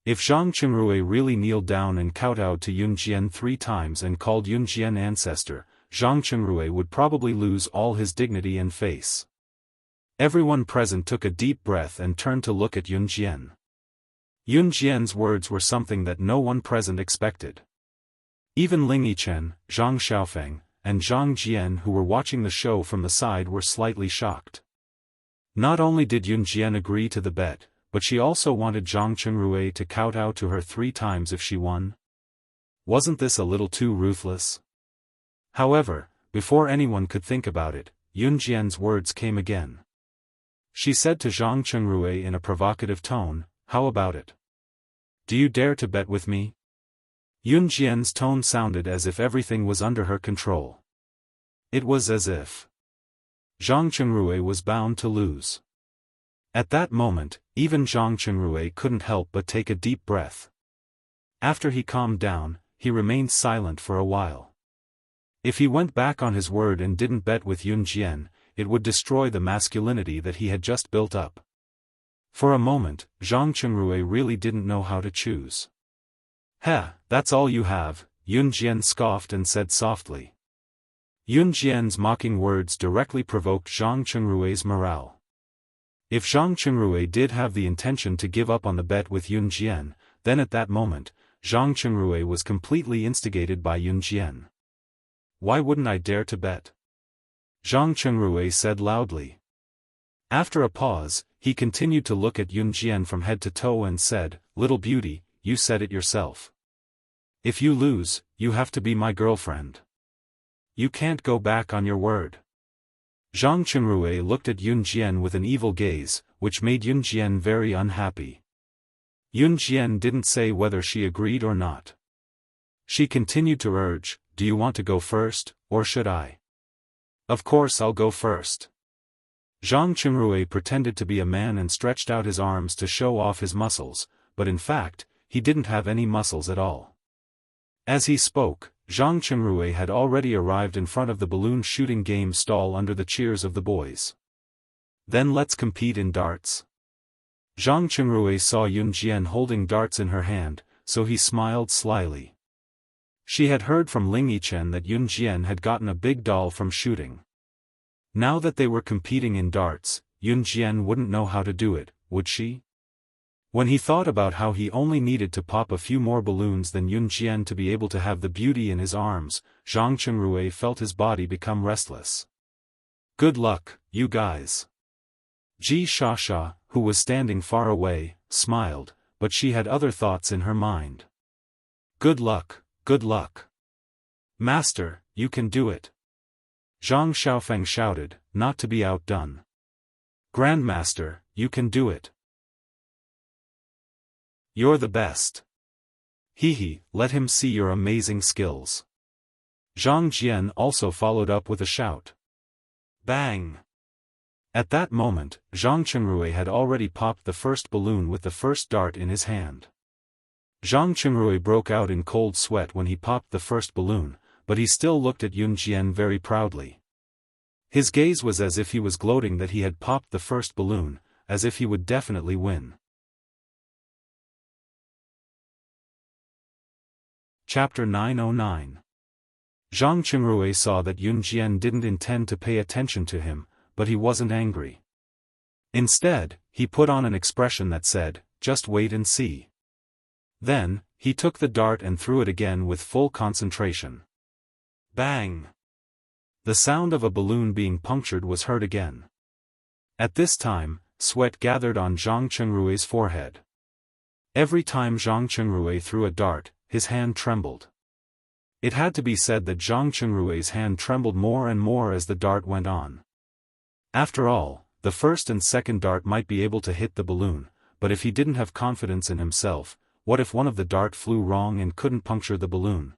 If Zhang Qingrui really kneeled down and kowtowed to Yun Jian 3 times and called Yun Jian ancestor, Zhang Qingrui would probably lose all his dignity and face. Everyone present took a deep breath and turned to look at Yun Jian. Yun Jian's words were something that no one present expected. Even Ling Yichen, Zhang Xiaofang, and Zhang Jian who were watching the show from the side were slightly shocked. Not only did Yun Jian agree to the bet, but she also wanted Zhang Qingrui to kowtow to her 3 times if she won. Wasn't this a little too ruthless? However, before anyone could think about it, Yun Jian's words came again. She said to Zhang Qingrui in a provocative tone, how about it? Do you dare to bet with me? Yun Jian's tone sounded as if everything was under her control. It was as if Zhang Qingrui was bound to lose. At that moment, even Zhang Qingrui couldn't help but take a deep breath. After he calmed down, he remained silent for a while. If he went back on his word and didn't bet with Yun Jian, it would destroy the masculinity that he had just built up. For a moment, Zhang Qingrui really didn't know how to choose. "Heh, that's all you have," Yun Jian scoffed and said softly. Yun Jian's mocking words directly provoked Zhang Qingrui's morale. If Zhang Qingrui did have the intention to give up on the bet with Yun Jian, then at that moment, Zhang Qingrui was completely instigated by Yun Jian. "Why wouldn't I dare to bet?" Zhang Qingrui said loudly. After a pause, he continued to look at Yun Jian from head to toe and said, "Little beauty, you said it yourself. If you lose, you have to be my girlfriend. You can't go back on your word." Zhang Qingrui looked at Yun Jian with an evil gaze, which made Yun Jian very unhappy. Yun Jian didn't say whether she agreed or not. She continued to urge, "Do you want to go first, or should I?" "Of course I'll go first." Zhang Qingrui pretended to be a man and stretched out his arms to show off his muscles, but in fact, he didn't have any muscles at all. As he spoke, Zhang Qingrui had already arrived in front of the balloon shooting game stall under the cheers of the boys. "Then let's compete in darts." Zhang Qingrui saw Yun Jian holding darts in her hand, so he smiled slyly. She had heard from Ling Yichen that Yun Jian had gotten a big doll from shooting. Now that they were competing in darts, Yun Jian wouldn't know how to do it, would she? When he thought about how he only needed to pop a few more balloons than Yun Jian to be able to have the beauty in his arms, Zhang Qingrui felt his body become restless. "Good luck, you guys." Ji Shasha, who was standing far away, smiled, but she had other thoughts in her mind. "Good luck, good luck. Master, you can do it." Zhang Xiaofan shouted, not to be outdone. "Grandmaster, you can do it. You're the best. Hee, let him see your amazing skills." Zhang Jian also followed up with a shout. Bang! At that moment, Zhang Qingrui had already popped the first balloon with the first dart in his hand. Zhang Qingrui broke out in cold sweat when he popped the first balloon, but he still looked at Yun Jian very proudly. His gaze was as if he was gloating that he had popped the first balloon, as if he would definitely win. Chapter 909. Zhang Qingrui saw that Yun Jian didn't intend to pay attention to him, but he wasn't angry. Instead, he put on an expression that said, "Just wait and see." Then, he took the dart and threw it again with full concentration. Bang! The sound of a balloon being punctured was heard again. At this time, sweat gathered on Zhang Qingrui's forehead. Every time Zhang Qingrui threw a dart, his hand trembled. It had to be said that Zhang Qingrui's hand trembled more and more as the dart went on. After all, the first and second dart might be able to hit the balloon, but if he didn't have confidence in himself, what if one of the dart flew wrong and couldn't puncture the balloon?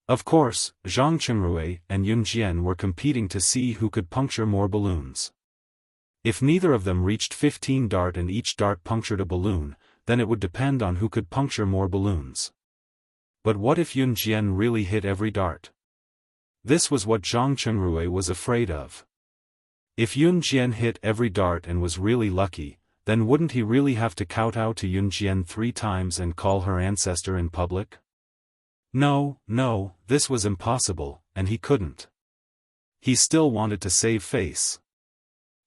Of course, Zhang Qingrui and Yun Jian were competing to see who could puncture more balloons. If neither of them reached 15 dart and each dart punctured a balloon, then it would depend on who could puncture more balloons. But what if Yun Jian really hit every dart? This was what Zhang Qingrui was afraid of. If Yun Jian hit every dart and was really lucky, then wouldn't he really have to kowtow to Yun Jian 3 times and call her ancestor in public? No, this was impossible, and he couldn't. He still wanted to save face.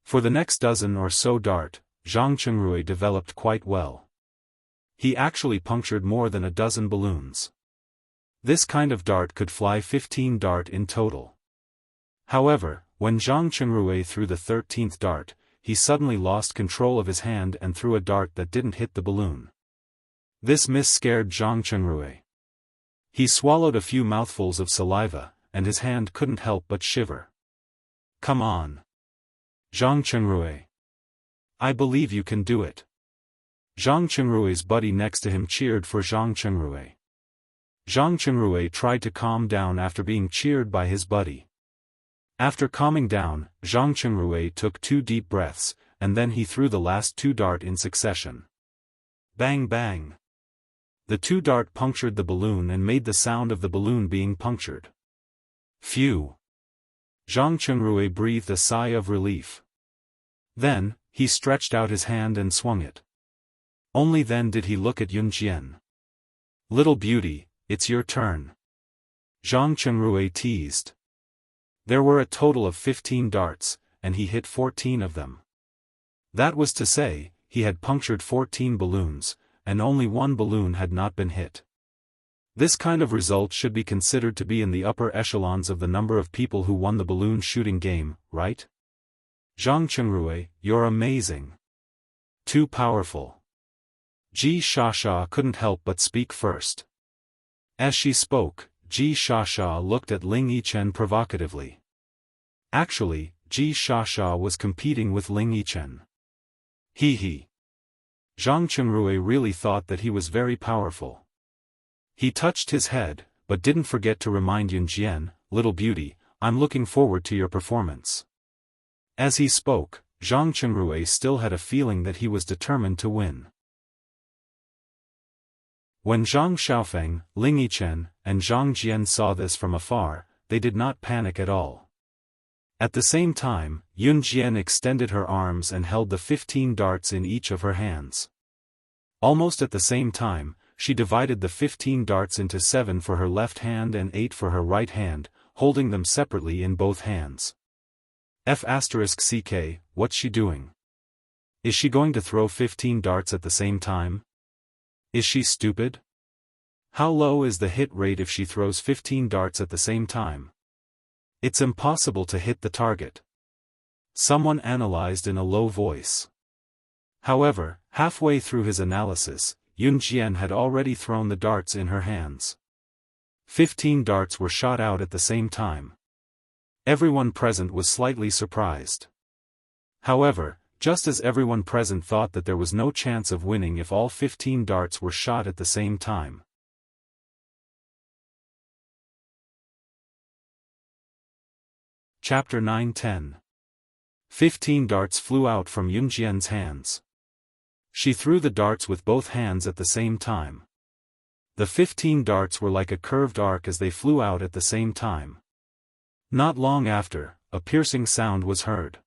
For the next dozen or so dart, Zhang Qingrui developed quite well. He actually punctured more than a dozen balloons. This kind of dart could fly 15 dart in total. However, when Zhang Qingrui threw the 13th dart, he suddenly lost control of his hand and threw a dart that didn't hit the balloon. This miss scared Zhang Qingrui. He swallowed a few mouthfuls of saliva, and his hand couldn't help but shiver. Come on, Zhang Qingrui. I believe you can do it. Zhang Qingrui's buddy next to him cheered for Zhang Qingrui. Zhang Qingrui tried to calm down after being cheered by his buddy. After calming down, Zhang Qingrui took 2 deep breaths, and then he threw the last 2 dart in succession. Bang bang! The dart punctured the balloon and made the sound of the balloon being punctured. Phew! Zhang Chengrui breathed a sigh of relief. Then, he stretched out his hand and swung it. Only then did he look at Yun Jian. "Little beauty, it's your turn." Zhang Chengrui teased. There were a total of 15 darts, and he hit 14 of them. That was to say, he had punctured 14 balloons, and only one balloon had not been hit. This kind of result should be considered to be in the upper echelons of the number of people who won the balloon shooting game, right? Zhang Chengrui, you're amazing. Too powerful. Ji Shasha couldn't help but speak first. As she spoke, Ji Shasha looked at Ling Yichen provocatively. Actually, Ji Shasha was competing with Ling Yichen. He. Zhang Chengrui really thought that he was very powerful. He touched his head, but didn't forget to remind Yun Jian, "Little beauty, I'm looking forward to your performance." As he spoke, Zhang Chengrui still had a feeling that he was determined to win. When Zhang Xiaofan, Ling Yichen, and Zhang Jian saw this from afar, they did not panic at all. At the same time, Yun Jian extended her arms and held the 15 darts in each of her hands. Almost at the same time, she divided the 15 darts into 7 for her left hand and 8 for her right hand, holding them separately in both hands. F***ck, what's she doing? Is she going to throw 15 darts at the same time? Is she stupid? How low is the hit rate if she throws 15 darts at the same time? It's impossible to hit the target. Someone analyzed in a low voice. However, halfway through his analysis, Yun Jian had already thrown the darts in her hands. 15 darts were shot out at the same time. Everyone present was slightly surprised. However, just as everyone present thought that there was no chance of winning if all 15 darts were shot at the same time. Chapter 9-10. 15 darts flew out from Yun Jian's hands. She threw the darts with both hands at the same time. The 15 darts were like a curved arc as they flew out at the same time. Not long after, a piercing sound was heard.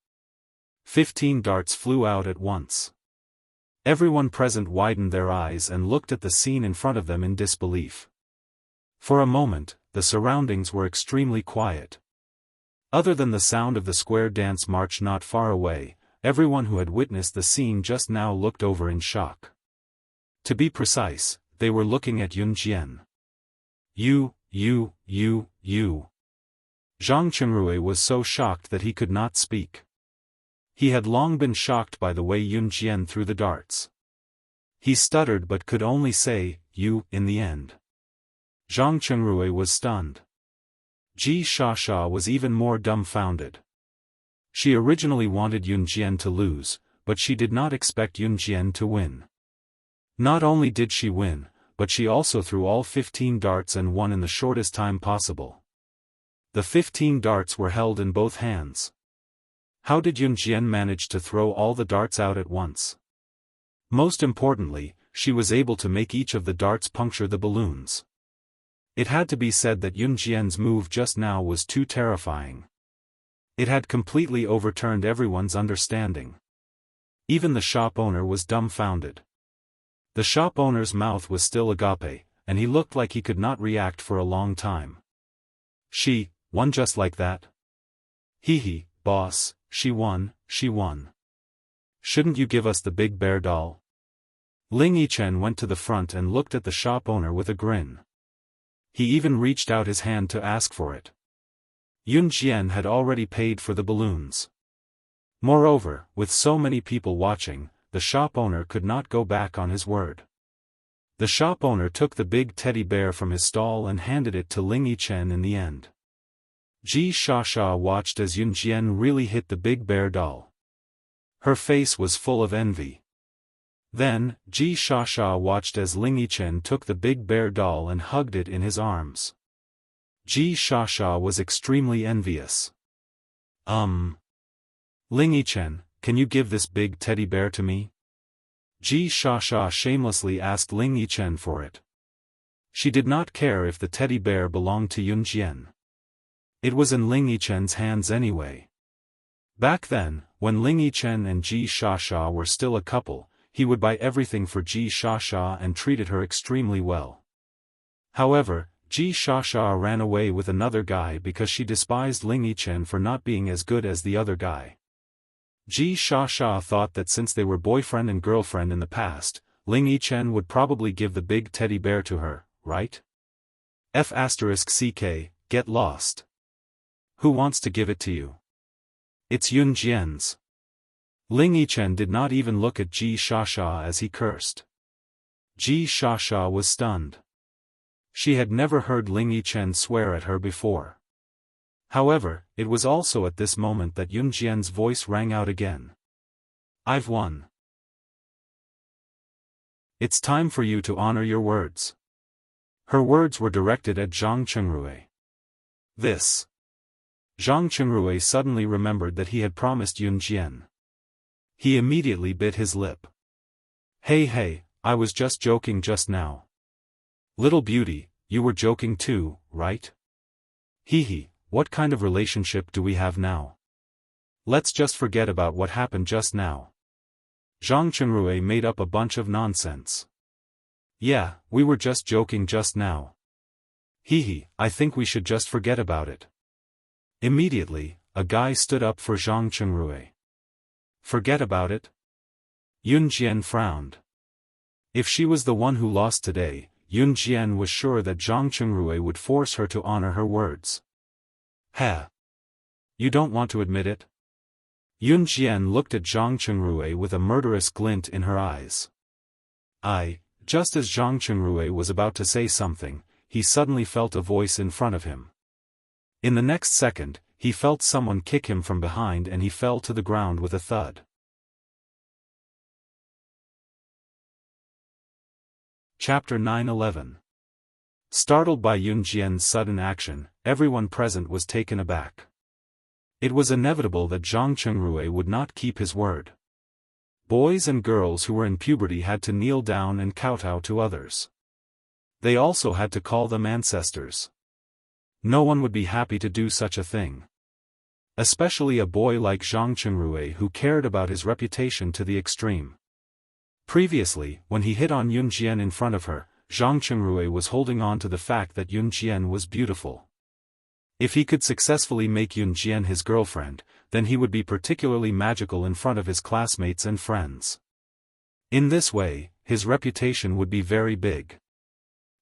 15 darts flew out at once. Everyone present widened their eyes and looked at the scene in front of them in disbelief. For a moment, the surroundings were extremely quiet. Other than the sound of the square dance march not far away, everyone who had witnessed the scene just now looked over in shock. To be precise, they were looking at Yun Jian. You. Zhang Chengrui was so shocked that he could not speak. He had long been shocked by the way Yun Jian threw the darts. He stuttered but could only say, "You," in the end. Zhang Chengrui was stunned. Ji Shasha was even more dumbfounded. She originally wanted Yun Jian to lose, but she did not expect Yun Jian to win. Not only did she win, but she also threw all 15 darts and won in the shortest time possible. The 15 darts were held in both hands. How did Yun Jian manage to throw all the darts out at once? Most importantly, she was able to make each of the darts puncture the balloons. It had to be said that Yun Jian's move just now was too terrifying. It had completely overturned everyone's understanding. Even the shop owner was dumbfounded. The shop owner's mouth was still agape, and he looked like he could not react for a long time. She won just like that? Hee, boss, she won. Shouldn't you give us the big bear doll? Ling Yichen went to the front and looked at the shop owner with a grin. He even reached out his hand to ask for it. Yun Jian had already paid for the balloons. Moreover, with so many people watching, the shop owner could not go back on his word. The shop owner took the big teddy bear from his stall and handed it to Ling Yichen in the end. Ji Shasha watched as Yun Jian really hit the big bear doll. Her face was full of envy. Then, Ji Shasha watched as Ling Yichen took the big bear doll and hugged it in his arms. Ji Shasha was extremely envious. Ling Yichen, can you give this big teddy bear to me? Ji Shasha shamelessly asked Ling Yichen for it. She did not care if the teddy bear belonged to Yun Jian. It was in Ling Yichen's hands anyway. Back then, when Ling Yichen and Ji Shasha were still a couple, he would buy everything for Ji Shasha and treated her extremely well. However, Ji Shasha ran away with another guy because she despised Ling Yichen for not being as good as the other guy. Ji Shasha thought that since they were boyfriend and girlfriend in the past, Ling Yichen would probably give the big teddy bear to her, right? F***ck, get lost. Who wants to give it to you? It's Yun Jian's. Ling Yichen did not even look at Ji Shasha as he cursed. Ji Shasha was stunned. She had never heard Ling Yichen swear at her before. However, it was also at this moment that Yun Jian's voice rang out again. I've won. It's time for you to honor your words. Her words were directed at Zhang Chengrui. This. Zhang Chengrui suddenly remembered that he had promised Yun Jian. He immediately bit his lip. Hey, I was just joking just now. Little beauty, you were joking too, right? Hee, what kind of relationship do we have now? Let's just forget about what happened just now. Zhang Chengrui made up a bunch of nonsense. Yeah, we were just joking just now. Hee, I think we should just forget about it. Immediately, a guy stood up for Zhang Chengrui. Forget about it? Yun Jian frowned. If she was the one who lost today, Yun Jian was sure that Zhang Chengrui would force her to honor her words. Ha! You don't want to admit it? Yun Jian looked at Zhang Chengrui with a murderous glint in her eyes. Just as Zhang Chengrui was about to say something, he suddenly felt a voice in front of him. In the next second, he felt someone kick him from behind and he fell to the ground with a thud. Chapter 9-11. Startled by Yun Jian's sudden action, everyone present was taken aback. It was inevitable that Zhang Chengrui would not keep his word. Boys and girls who were in puberty had to kneel down and kowtow to others. They also had to call them ancestors. No one would be happy to do such a thing. Especially a boy like Zhang Chengrui who cared about his reputation to the extreme. Previously, when he hit on Yun Jian in front of her, Zhang Chengrui was holding on to the fact that Yun Jian was beautiful. If he could successfully make Yun Jian his girlfriend, then he would be particularly magical in front of his classmates and friends. In this way, his reputation would be very big.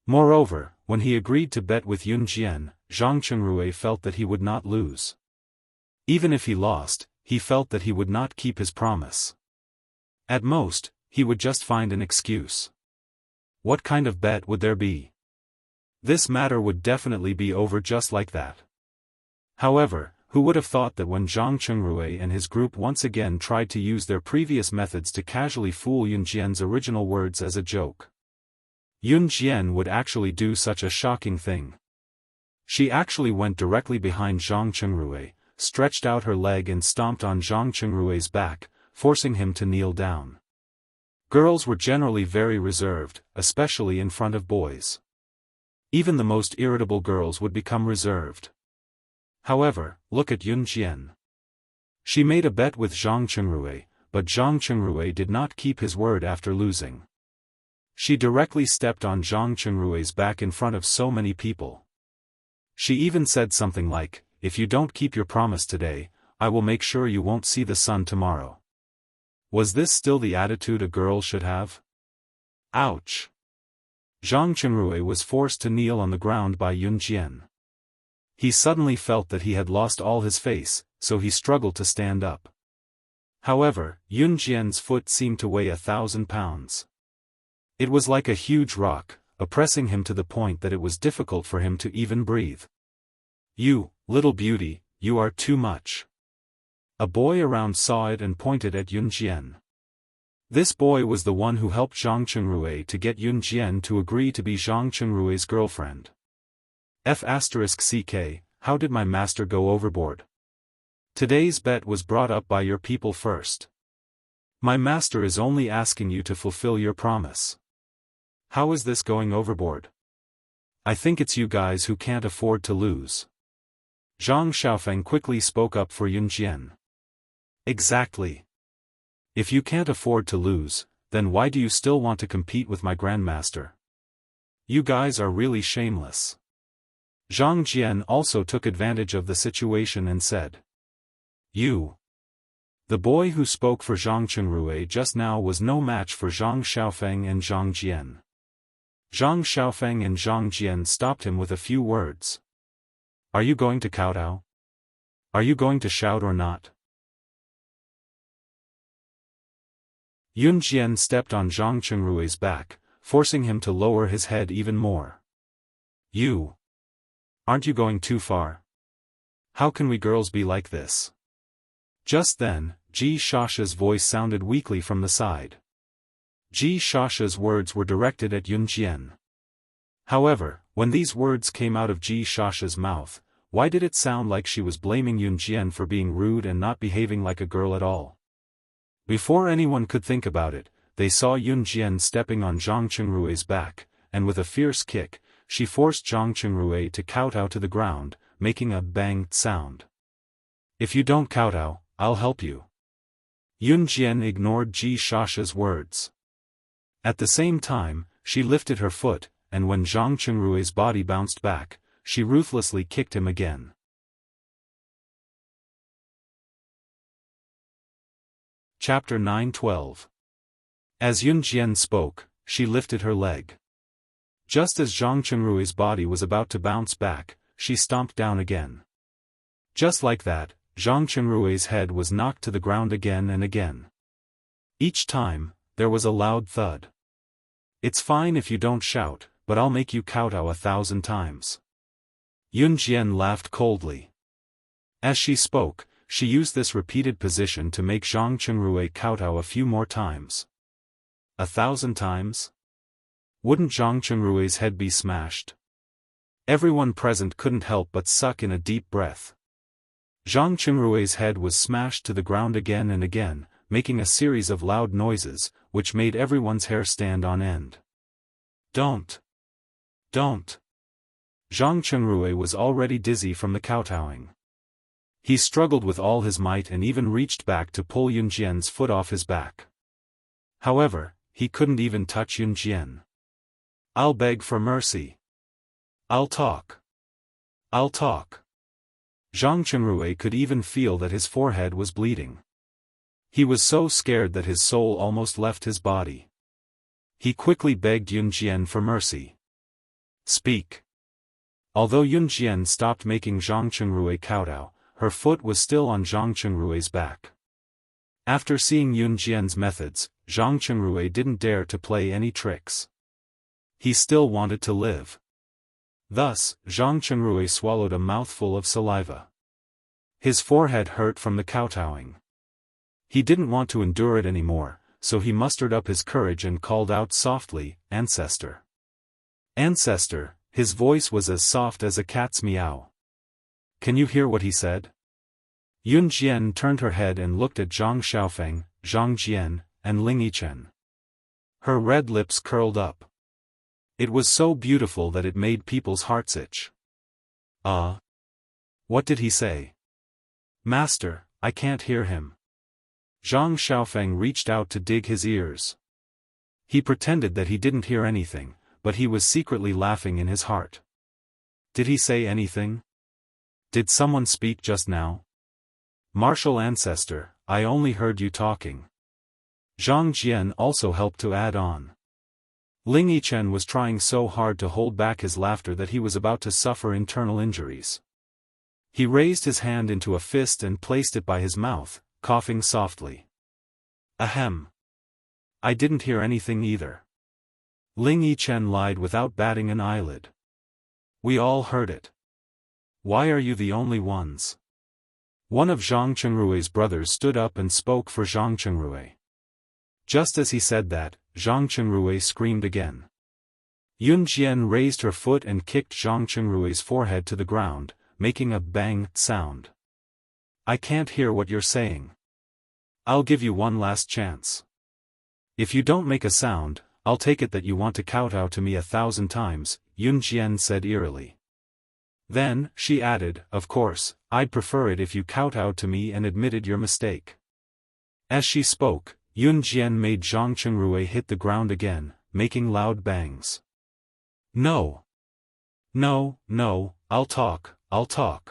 Moreover, when he agreed to bet with Yun Jian, Zhang Chengrui felt that he would not lose. Even if he lost, he felt that he would not keep his promise. At most, he would just find an excuse. What kind of bet would there be? This matter would definitely be over just like that. However, who would have thought that when Zhang Chengrui and his group once again tried to use their previous methods to casually fool Yun Jian's original words as a joke, Yun Jian would actually do such a shocking thing. She actually went directly behind Zhang Chengrui, stretched out her leg and stomped on Zhang Chengrui's back, forcing him to kneel down. Girls were generally very reserved, especially in front of boys. Even the most irritable girls would become reserved. However, look at Yun Jian. She made a bet with Zhang Chengrui, but Zhang Chengrui did not keep his word after losing. She directly stepped on Zhang Chengrui's back in front of so many people. She even said something like, "If you don't keep your promise today, I will make sure you won't see the sun tomorrow." Was this still the attitude a girl should have? Ouch! Zhang Chengrui was forced to kneel on the ground by Yun Jian. He suddenly felt that he had lost all his face, so he struggled to stand up. However, Yun Jian's foot seemed to weigh 1,000 pounds. It was like a huge rock, oppressing him to the point that it was difficult for him to even breathe. "You, little beauty, you are too much." A boy around saw it and pointed at Yun Jian. This boy was the one who helped Zhang Chengrui to get Yun Jian to agree to be Zhang Chengrui's girlfriend. F***ck, how did my master go overboard? Today's bet was brought up by your people first. My master is only asking you to fulfill your promise. How is this going overboard? I think it's you guys who can't afford to lose. Zhang Xiaofan quickly spoke up for Yunjian. Exactly. If you can't afford to lose, then why do you still want to compete with my grandmaster? You guys are really shameless. Zhang Jian also took advantage of the situation and said. You. The boy who spoke for Zhang Qingrui just now was no match for Zhang Xiaofan and Zhang Jian. Zhang Xiaofan and Zhang Jian stopped him with a few words. Are you going to kowtow? Are you going to shout or not? Yun Jian stepped on Zhang Qingrui's back, forcing him to lower his head even more. You. Aren't you going too far? How can we girls be like this? Just then, Ji Shasha's voice sounded weakly from the side. Ji Shasha's words were directed at Yun Jian. However, when these words came out of Ji Shasha's mouth, why did it sound like she was blaming Yun Jian for being rude and not behaving like a girl at all? Before anyone could think about it, they saw Yun Jian stepping on Zhang Qingrui's back, and with a fierce kick, she forced Zhang Qingrui to kowtow to the ground, making a bang sound. If you don't kowtow, I'll help you. Yun Jian ignored Ji Shasha's words. At the same time, she lifted her foot, and when Zhang Qingrui's body bounced back, she ruthlessly kicked him again. Chapter 9:12. As Yun Jian spoke, she lifted her leg. Just as Zhang Qingrui's body was about to bounce back, she stomped down again. Just like that, Zhang Qingrui's head was knocked to the ground again and again. Each time, there was a loud thud. It's fine if you don't shout, but I'll make you kowtow 1,000 times. Yun Jian laughed coldly. As she spoke, she used this repeated position to make Zhang Qingrui kowtow a few more times. 1,000 times? Wouldn't Zhang Qingrui's head be smashed? Everyone present couldn't help but suck in a deep breath. Zhang Qingrui's head was smashed to the ground again and again, making a series of loud noises, which made everyone's hair stand on end. Don't! Don't! Zhang Qingrui was already dizzy from the kowtowing. He struggled with all his might and even reached back to pull Yun Jian's foot off his back. However, he couldn't even touch Yun Jian. I'll beg for mercy. I'll talk. I'll talk. Zhang Qingrui could even feel that his forehead was bleeding. He was so scared that his soul almost left his body. He quickly begged Yun Jian for mercy. Speak. Although Yun Jian stopped making Zhang Qingrui kowtow, her foot was still on Zhang Qingrui's back. After seeing Yun Jian's methods, Zhang Qingrui didn't dare to play any tricks. He still wanted to live. Thus, Zhang Qingrui swallowed a mouthful of saliva. His forehead hurt from the kowtowing. He didn't want to endure it anymore, so he mustered up his courage and called out softly, "Ancestor." Ancestor, his voice was as soft as a cat's meow. Can you hear what he said? Yun Jian turned her head and looked at Zhang Xiaofan, Zhang Jian, and Ling Yichen. Her red lips curled up. It was so beautiful that it made people's hearts itch. What did he say? Master, I can't hear him. Zhang Xiaofan reached out to dig his ears. He pretended that he didn't hear anything, but he was secretly laughing in his heart. Did he say anything? Did someone speak just now? Martial ancestor, I only heard you talking. Zhang Jian also helped to add on. Ling Yichen was trying so hard to hold back his laughter that he was about to suffer internal injuries. He raised his hand into a fist and placed it by his mouth, coughing softly. Ahem. I didn't hear anything either. Ling Yichen lied without batting an eyelid. We all heard it. Why are you the only ones? One of Zhang Qingrui's brothers stood up and spoke for Zhang Qingrui. Just as he said that, Zhang Qingrui screamed again. Yun Jian raised her foot and kicked Zhang Qingrui's forehead to the ground, making a bang sound. I can't hear what you're saying. I'll give you one last chance. If you don't make a sound, I'll take it that you want to kowtow to me 1,000 times, Yun Jian said eerily. Then, she added, of course, I'd prefer it if you kowtowed to me and admitted your mistake. As she spoke, Yun Jian made Zhang Qingrui hit the ground again, making loud bangs. No. No, no, I'll talk. Zhang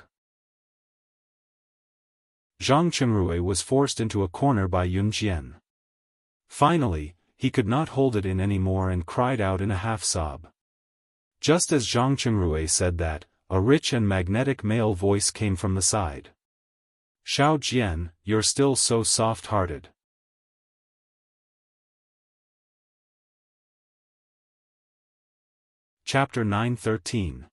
Qingrui was forced into a corner by Yun Jian. Finally, he could not hold it in any more and cried out in a half-sob. Just as Zhang Qingrui said that, a rich and magnetic male voice came from the side. Xiao Jian, you're still so soft-hearted. Chapter 9:13.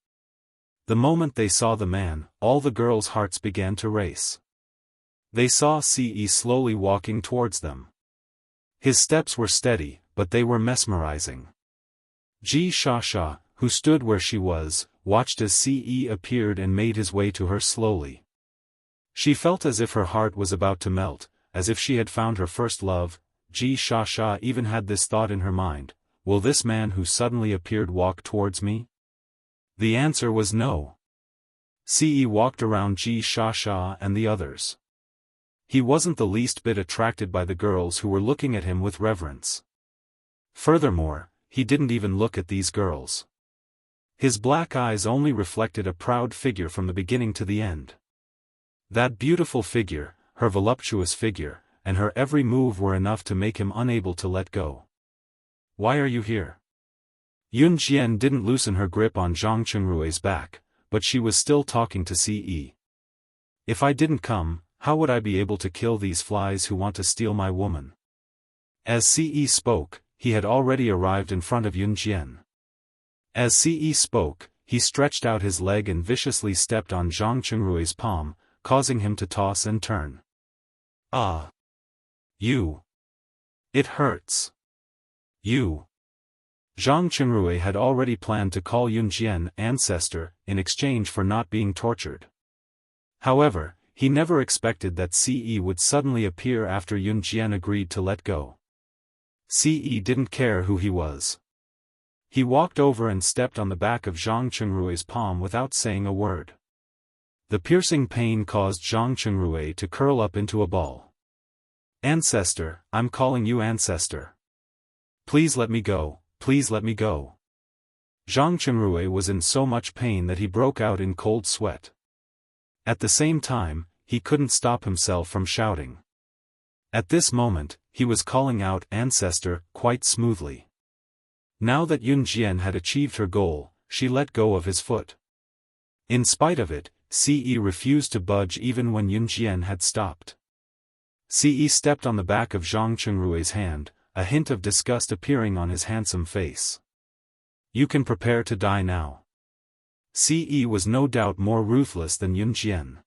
The moment they saw the man, all the girls' hearts began to race. They saw Ce slowly walking towards them. His steps were steady, but they were mesmerizing. Ji Shasha, who stood where she was, watched as Ce appeared and made his way to her slowly. She felt as if her heart was about to melt, as if she had found her first love. Ji Shasha even had this thought in her mind, will this man who suddenly appeared walk towards me? The answer was no. Ce walked around Ji Shasha and the others. He wasn't the least bit attracted by the girls who were looking at him with reverence. Furthermore, he didn't even look at these girls. His black eyes only reflected a proud figure from the beginning to the end. That beautiful figure, her voluptuous figure, and her every move were enough to make him unable to let go. Why are you here? Yun Jian didn't loosen her grip on Zhang Qingrui's back, but she was still talking to Ce. If I didn't come, how would I be able to kill these flies who want to steal my woman? As Ce spoke, he had already arrived in front of Yun Jian. As Ce spoke, he stretched out his leg and viciously stepped on Zhang Qingrui's palm, causing him to toss and turn. Ah! You! It hurts! You! Zhang Qingrui had already planned to call Yun Jian ancestor, in exchange for not being tortured. However, he never expected that Ce would suddenly appear after Yun Jian agreed to let go. Ce didn't care who he was. He walked over and stepped on the back of Zhang Qingrui's palm without saying a word. The piercing pain caused Zhang Qingrui to curl up into a ball. Ancestor, I'm calling you ancestor. Please let me go, please let me go. Zhang Qingrui was in so much pain that he broke out in cold sweat. At the same time, he couldn't stop himself from shouting. At this moment, he was calling out ancestor quite smoothly. Now that Yun Jian had achieved her goal, she let go of his foot. In spite of it, Ce refused to budge even when Yun Jian had stopped. Ce stepped on the back of Zhang Qingrui's hand, a hint of disgust appearing on his handsome face. You can prepare to die now. Ce was no doubt more ruthless than Yun Jian.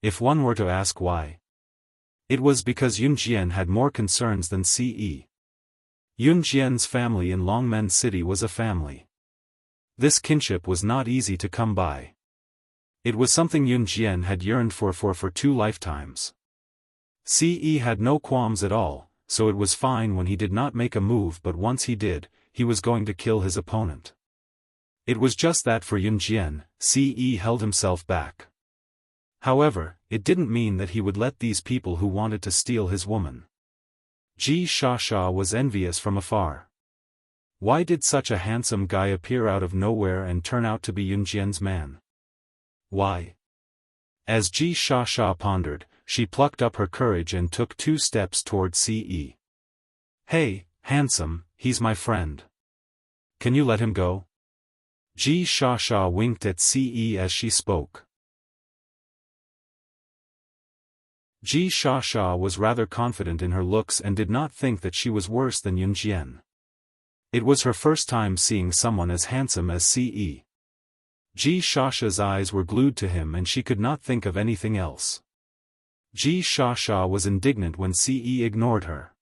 If one were to ask why, it was because Yun Jian had more concerns than Ce. Yun Jian's family in Longmen City was a family. This kinship was not easy to come by. It was something Yun Jian had yearned for 2 lifetimes. Ce had no qualms at all, so it was fine when he did not make a move, but once he did, he was going to kill his opponent. It was just that for Yun Jian, Ce held himself back. However, it didn't mean that he would let these people who wanted to steal his woman. Ji Shasha was envious from afar. Why did such a handsome guy appear out of nowhere and turn out to be Yun Jian's man? Why? As Ji Shasha pondered, she plucked up her courage and took 2 steps toward Ce. Hey, handsome, he's my friend. Can you let him go? Ji Shasha winked at Ce as she spoke. Ji Shasha was rather confident in her looks and did not think that she was worse than Yun Jian. It was her first time seeing someone as handsome as Ce. Ji Shasha's eyes were glued to him and she could not think of anything else. Ji Shasha was indignant when Ce ignored her.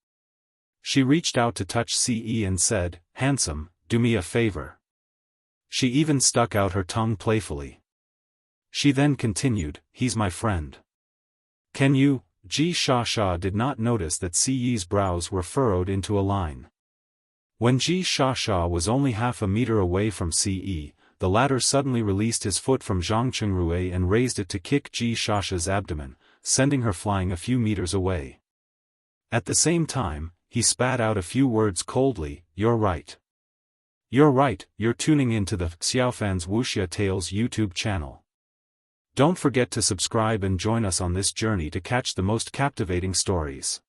She reached out to touch Ce and said, "Handsome, do me a favor." She even stuck out her tongue playfully. She then continued, "He's my friend. Can you?" Ji Shasha did not notice that Ce's brows were furrowed into a line. When Ji Shasha was only half a meter away from Ce, the latter suddenly released his foot from Zhang Chengrui and raised it to kick Ji Shasha's abdomen, sending her flying a few meters away. At the same time, he spat out a few words coldly, "You're right. You're right." You're tuning into the Xiaofan's Wuxia Tales YouTube channel. Don't forget to subscribe and join us on this journey to catch the most captivating stories.